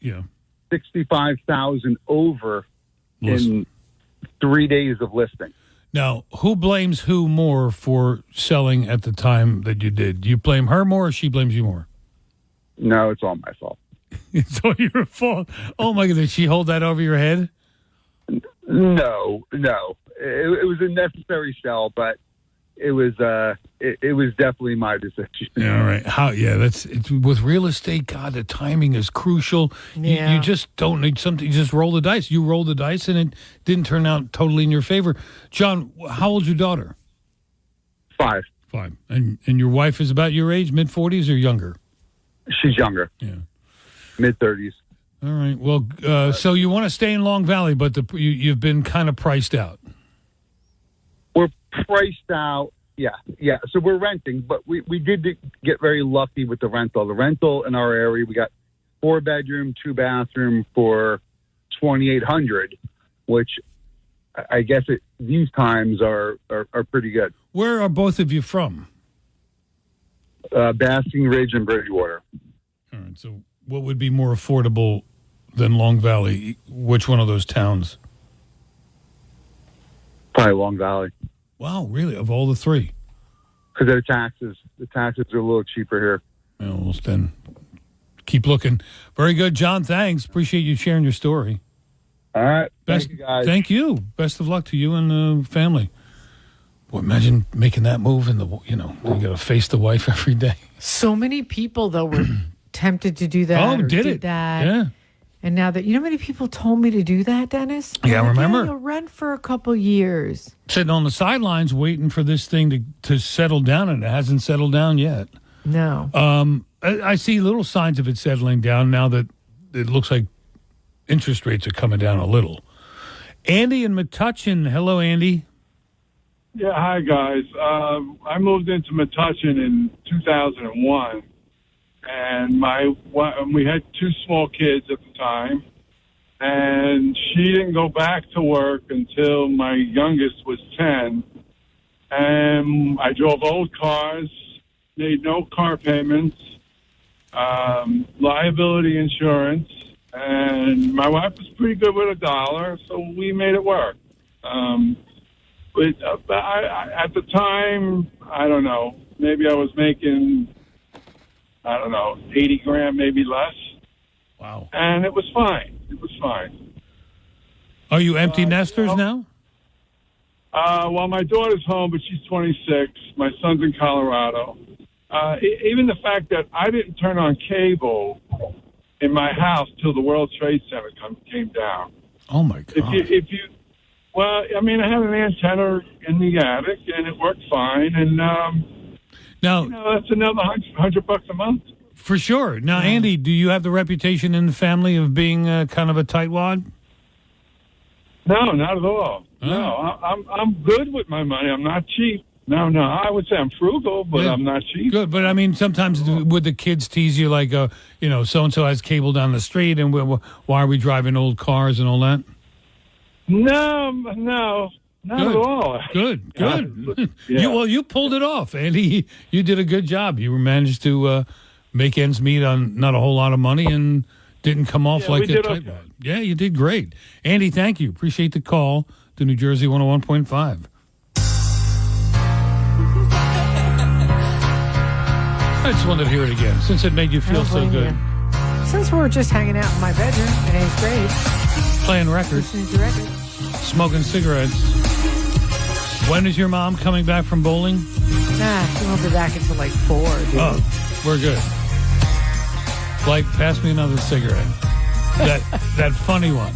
$65,000 over in 3 days of listing? Now, who blames who more for selling at the time that you did? You blame her more, or she blames you more? No, it's all my fault. It's all your fault. Oh my God! Did she hold that over your head? No. It was a necessary sell, but it was definitely my decision. Yeah, all right. It's with real estate. God, the timing is crucial. Yeah. You just don't need something. You just roll the dice. You roll the dice, and it didn't turn out totally in your favor. John, how old's your daughter? 5. And your wife is about your age, mid-40s or younger? She's younger. Yeah. Mid-30s. All right. Well, so you want to stay in Long Valley, but you've been kind of priced out. We're priced out. Yeah. So we're renting, but we did get very lucky with the rental. The rental in our area, we got 4-bedroom, 2-bathroom for $2,800, which I guess these times are pretty good. Where are both of you from? Basking Ridge and Bridgewater. All right. So what would be more affordable than Long Valley? Which one of those towns? Probably Long Valley. Wow, really? Of all the three? Because the taxes are a little cheaper here. Well, then keep looking. Very good, John. Thanks. Appreciate you sharing your story. All right. Thank you, guys. Thank you. Best of luck to you and the family. Boy, imagine making that move and you got to face the wife every day. So many people, though, were tempted to do that. Oh, or did it? That. Yeah. And now that, how many people told me to do that, Dennis? Yeah, I remember. You'll rent for a couple years. Sitting on the sidelines waiting for this thing to settle down, and it hasn't settled down yet. No. I see little signs of it settling down now that it looks like interest rates are coming down a little. Andy in Metuchen. Hello, Andy. Yeah, hi, guys. I moved into Metuchen in 2001. And we had 2 small kids at the time, and she didn't go back to work until my youngest was 10. And I drove old cars, made no car payments, liability insurance, and my wife was pretty good with $1, so we made it work. But at the time, I don't know, maybe I was making 80 grand, maybe less. Wow. And it was fine. Are you empty nesters now? Well, my daughter's home, but she's 26. My son's in Colorado. Even the fact that I didn't turn on cable in my house till the World Trade Center came down. Oh, my God. Well, I mean, I had an antenna in the attic, and it worked fine. And now, that's another $100 a month. For sure. Now, Andy, do you have the reputation in the family of being kind of a tightwad? No, not at all. Oh. No, I'm good with my money. I'm not cheap. No, I would say I'm frugal, but I'm not cheap. Good, but I mean, sometimes would the kids tease you like, so-and-so has cable down the street, and why are we driving old cars and all that? No, not at all. Good. Yeah. You pulled it off, Andy. You did a good job. You managed to make ends meet on not a whole lot of money and Didn't come off like we a did type. okay. Yeah, you did great. Andy, thank you. Appreciate the call to New Jersey 101.5. I just wanted to hear it again since it made you feel so good. Since we're just hanging out in my bedroom in 8th grade, Playing records, listening to records. smoking cigarettes. When is your mom coming back from bowling? Nah, she won't be back until like 4, dude. Oh, we're good. Like, pass me another cigarette. That funny one.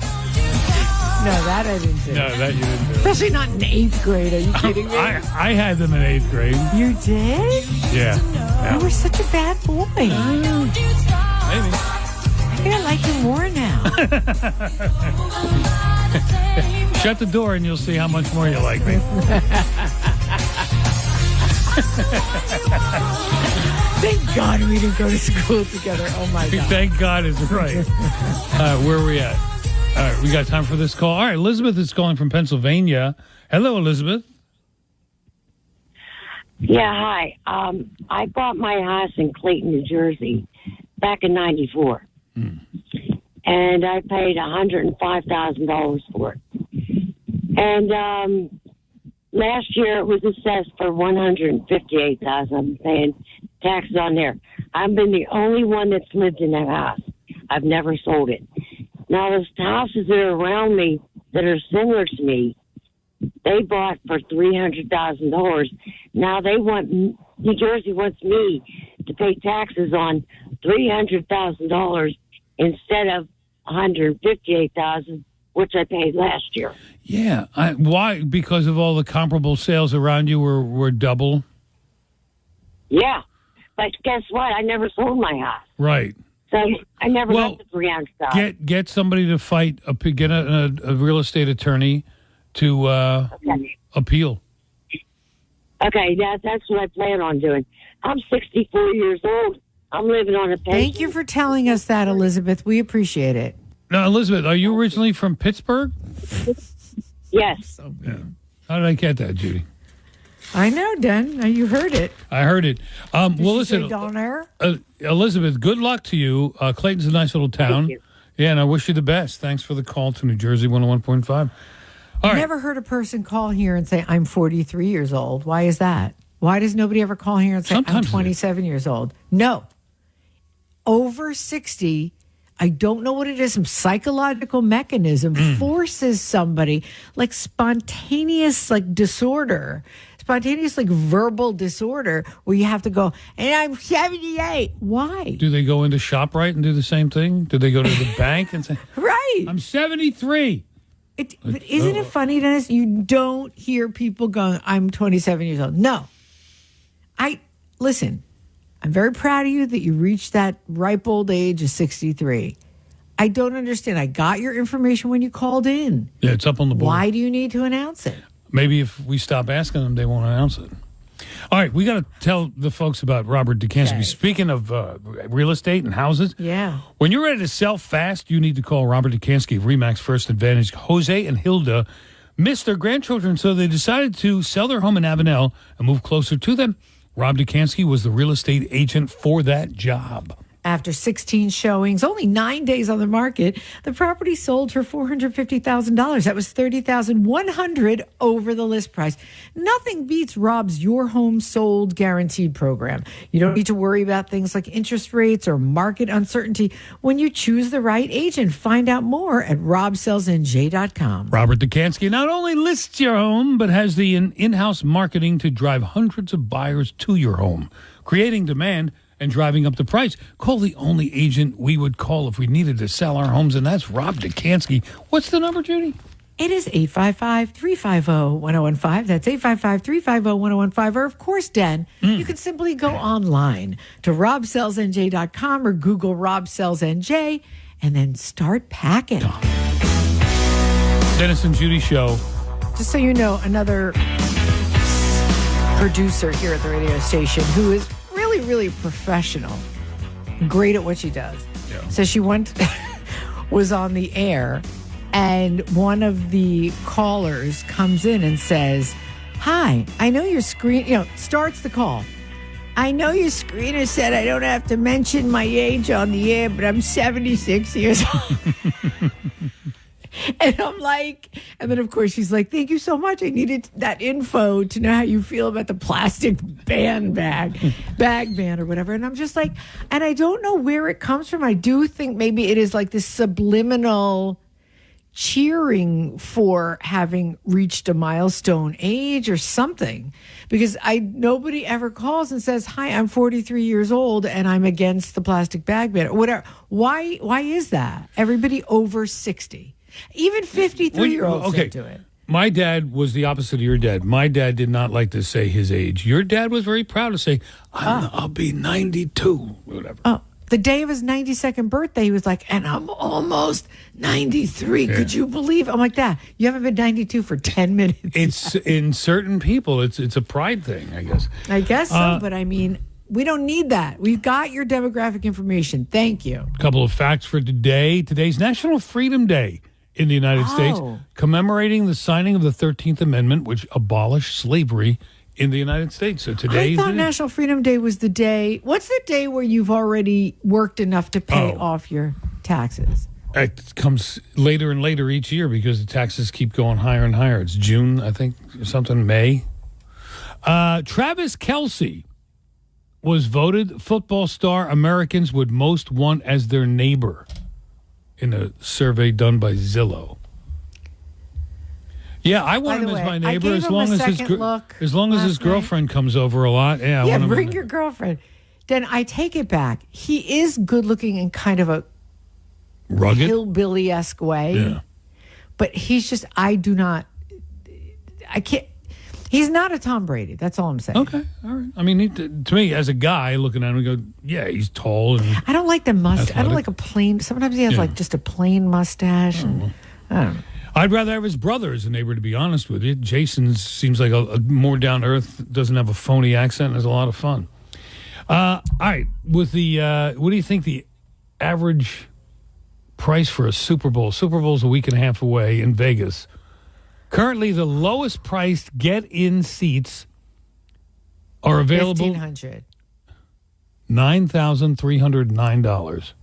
No, that I didn't do. No, that you didn't do. Especially not in 8th grade. Are you kidding me? I had them in 8th grade. You did? Yeah. You were such a bad boy. Maybe. I think I like you more now. Shut the door and you'll see how much more you like me. Thank God we didn't go to school together. Oh, my God. Thank God is right. Where are we at? All right, we got time for this call. All right, Elizabeth is calling from Pennsylvania. Hello, Elizabeth. Yeah, hi. I bought my house in Clayton, New Jersey back in 94. And I paid $105,000 for it. And last year it was assessed for $158,000. I'm paying taxes on there. I've been the only one that's lived in that house. I've never sold it. Now, those houses that are around me that are similar to me, they bought for $300,000. Now New Jersey wants me to pay taxes on $300,000 instead of $158,000, which I paid last year. Yeah. Why? Because of all the comparable sales around you were double? Yeah. But guess what? I never sold my house. Right. So I never got the $300,000. Get somebody to fight, get a real estate attorney to appeal. Okay, that's what I plan on doing. I'm 64 years old. I'm living on a pension. Thank you for telling us that, Elizabeth. We appreciate it. Now, Elizabeth, are you originally from Pittsburgh? Yes. Yeah. How did I get that, Judy? I know, Dan. You heard it. I heard it. Well, listen, Down there? Elizabeth, good luck to you. Clayton's a nice little town. Thank you. Yeah, and I wish you the best. Thanks for the call to New Jersey 101.5. All right. Never heard a person call here and say, I'm 43 years old. Why is that? Why does nobody ever call here and say, I'm 27 years old? No. Over 60, I don't know what it is, some psychological mechanism forces somebody, like spontaneous disorder, spontaneous verbal disorder, where you have to go, and I'm 78. Why? Do they go into ShopRite and do the same thing? Do they go to the bank and say, right, I'm 73? But isn't it funny, Dennis? You don't hear people going, I'm 27 years old. No. Listen, I'm very proud of you that you reached that ripe old age of 63. I don't understand. I got your information when you called in. Yeah, it's up on the board. Why do you need to announce it? Maybe if we stop asking them, they won't announce it. All right, we got to tell the folks about Robert DeCansky. Okay. Speaking of real estate and houses, yeah. When you're ready to sell fast, you need to call Robert DeCansky of Remax First Advantage. Jose and Hilda missed their grandchildren, so they decided to sell their home in Avenel and move closer to them. Rob DeCansky was the real estate agent for that job. After 16 showings, only 9 days on the market, the property sold for $450,000. That was $30,100 over the list price. Nothing beats Rob's Your Home Sold Guaranteed program. You don't need to worry about things like interest rates or market uncertainty when you choose the right agent. Find out more at robsellsnj.com. Robert DeCansky not only lists your home, but has the in-house marketing to drive hundreds of buyers to your home, creating demand and driving up the price. Call the only agent we would call if we needed to sell our homes, and that's Rob DeCansky. What's the number, Judy? It is 855-350-1015. That's 855-350-1015. Or, of course, Dan, you can simply go online to robsellsnj.com or Google Rob Sells NJ and then start packing. Dennis and Judy Show. Just so you know, another producer here at the radio station who is really professional, great at what she does. Yeah. So she was on the air, and one of the callers comes in and says, "Hi, I know your screen," starts the call. I know your screener said I don't have to mention my age on the air, but I'm 76 years old. And I'm like, and then of course she's like, thank you so much. I needed that info to know how you feel about the plastic bag ban or whatever. And I'm just like, and I don't know where it comes from. I do think maybe it is like this subliminal cheering for having reached a milestone age or something, because nobody ever calls and says, hi, I'm 43 years old and I'm against the plastic bag ban or whatever. Why is that? Everybody over 60. Even 53-year-olds don't do it. My dad was the opposite of your dad. My dad did not like to say his age. Your dad was very proud to say, I'll be 92, whatever. Oh, the day of his 92nd birthday, he was like, and I'm almost 93. Yeah. Could you believe? I'm like, that. You haven't been 92 for 10 minutes. It's in certain people, it's a pride thing, I guess. I guess so, but I mean, we don't need that. We've got your demographic information. Thank you. A couple of facts for today. Today's National Freedom Day in the United States, commemorating the signing of the 13th Amendment, which abolished slavery in the United States. So today, I thought National Freedom Day was the day. What's the day where you've already worked enough to pay off your taxes? It comes later and later each year because the taxes keep going higher and higher. It's June, I think, or something, May. Travis Kelce was voted football star Americans would most want as their neighbor in a survey done by Zillow. Yeah, I want him as my neighbor as long as his girlfriend comes over a lot. Yeah, yeah, bring your girlfriend. Then I take it back. He is good looking in kind of a rugged, hillbilly-esque way. Yeah. But he's just, I can't. He's not a Tom Brady. That's all I'm saying. Okay, all right. I mean, to me, as a guy looking at him, we go, yeah, he's tall. And I don't like the mustache. I don't like a plain. Sometimes he has like just a plain mustache. And I don't know. I'd rather have his brother as a neighbor, to be honest with you. Jason seems like a more down to earth, doesn't have a phony accent, and is a lot of fun. All right, with the what do you think the average price for a Super Bowl? Super Bowl's a week and a half away in Vegas. Currently, the lowest priced get-in seats are available. $1,500. $9,309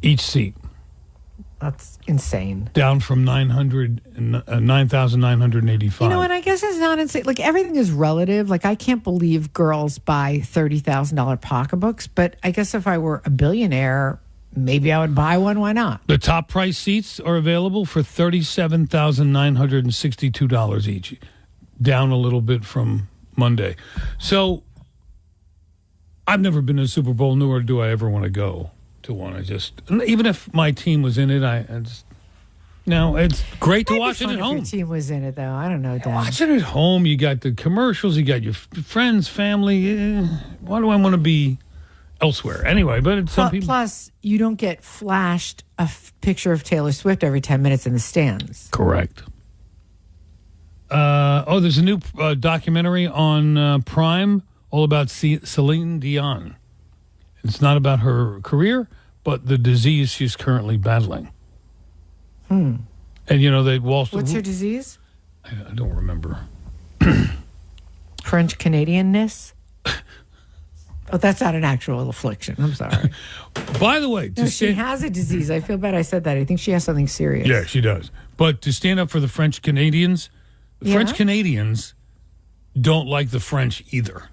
each seat. That's insane. Down from $9,985. You know, and I guess it's not insane. Like, everything is relative. Like, I can't believe girls buy $30,000 pocketbooks, but I guess if I were a billionaire, maybe I would buy one. Why not? The top price seats are available for $37,962 each, down a little bit from Monday. So I've never been to a Super Bowl, nor do I ever want to go to one. Even if my team was in it, it's great to watch it at home. If your team was in it, though, I don't know. Dan. Watch it at home. You got the commercials. You got your friends, family. Why do I want to be elsewhere anyway? But some people. Plus, you don't get flashed a picture of Taylor Swift every 10 minutes in the stands. Correct. There's a new documentary on Prime all about Celine Dion. It's not about her career, but the disease she's currently battling. And What's her disease? I don't remember. French Canadianness. Oh, that's not an actual affliction. I'm sorry. By the way, she has a disease. I feel bad I said that. I think she has something serious. Yeah, she does. But to stand up for the French Canadians, the French Canadians don't like the French either.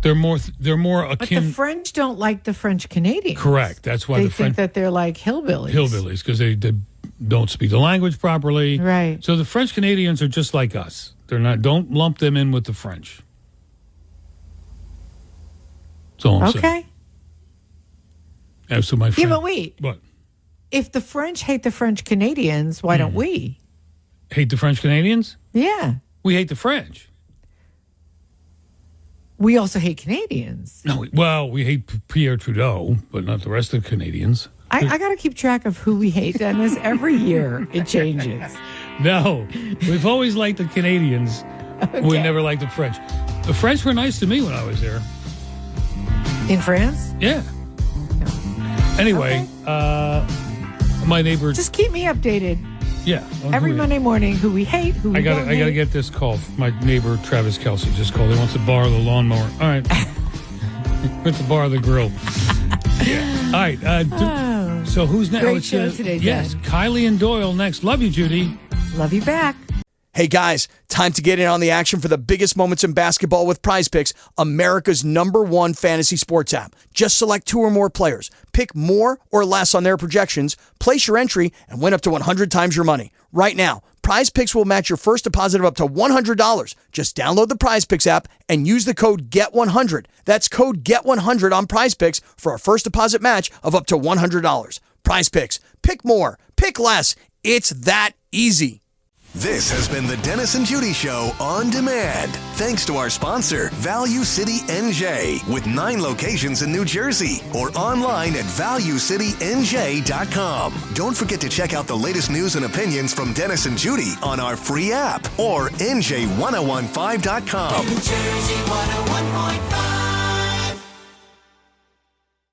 They're more akin. But the French don't like the French Canadians. Correct. That's why they think that they're like hillbillies. Hillbillies, because they don't speak the language properly. Right. So the French Canadians are just like us. They're not. Don't lump them in with the French. That's all I'm saying. Okay. As to my friend. Yeah, but wait. What? If the French hate the French Canadians, why don't we? Hate the French Canadians? Yeah. We hate the French. We also hate Canadians. No, we hate Pierre Trudeau, but not the rest of the Canadians. I got to keep track of who we hate, Dennis. Every year it changes. No, we've always liked the Canadians. Okay. We never liked the French. The French were nice to me when I was there. In France? Yeah. No. Anyway, my neighbor... Just keep me updated. Yeah. Every Monday morning, who we hate, who we I don't gotta hate. get this call. My neighbor Travis Kelsey just called. He wants to borrow the lawnmower. All right. Wants to borrow the grill. Yeah. All right. So who's next? Great show today, Yes, Jen. Kylie and Doyle next. Love you, Judy. Love you back. Hey guys, time to get in on the action for the biggest moments in basketball with Prize Picks, America's #1 fantasy sports app. Just select 2 or more players, pick more or less on their projections, place your entry, and win up to 100 times your money. Right now, Prize Picks will match your first deposit of up to $100. Just download the Prize Picks app and use the code GET100. That's code GET100 on Prize Picks for a first deposit match of up to $100. Prize Picks. Pick more. Pick less. It's that easy. This has been the Dennis and Judy Show on demand. Thanks to our sponsor, Value City NJ, with 9 locations in New Jersey, or online at valuecitynj.com. Don't forget to check out the latest news and opinions from Dennis and Judy on our free app or NJ1015.com. New Jersey 101.5.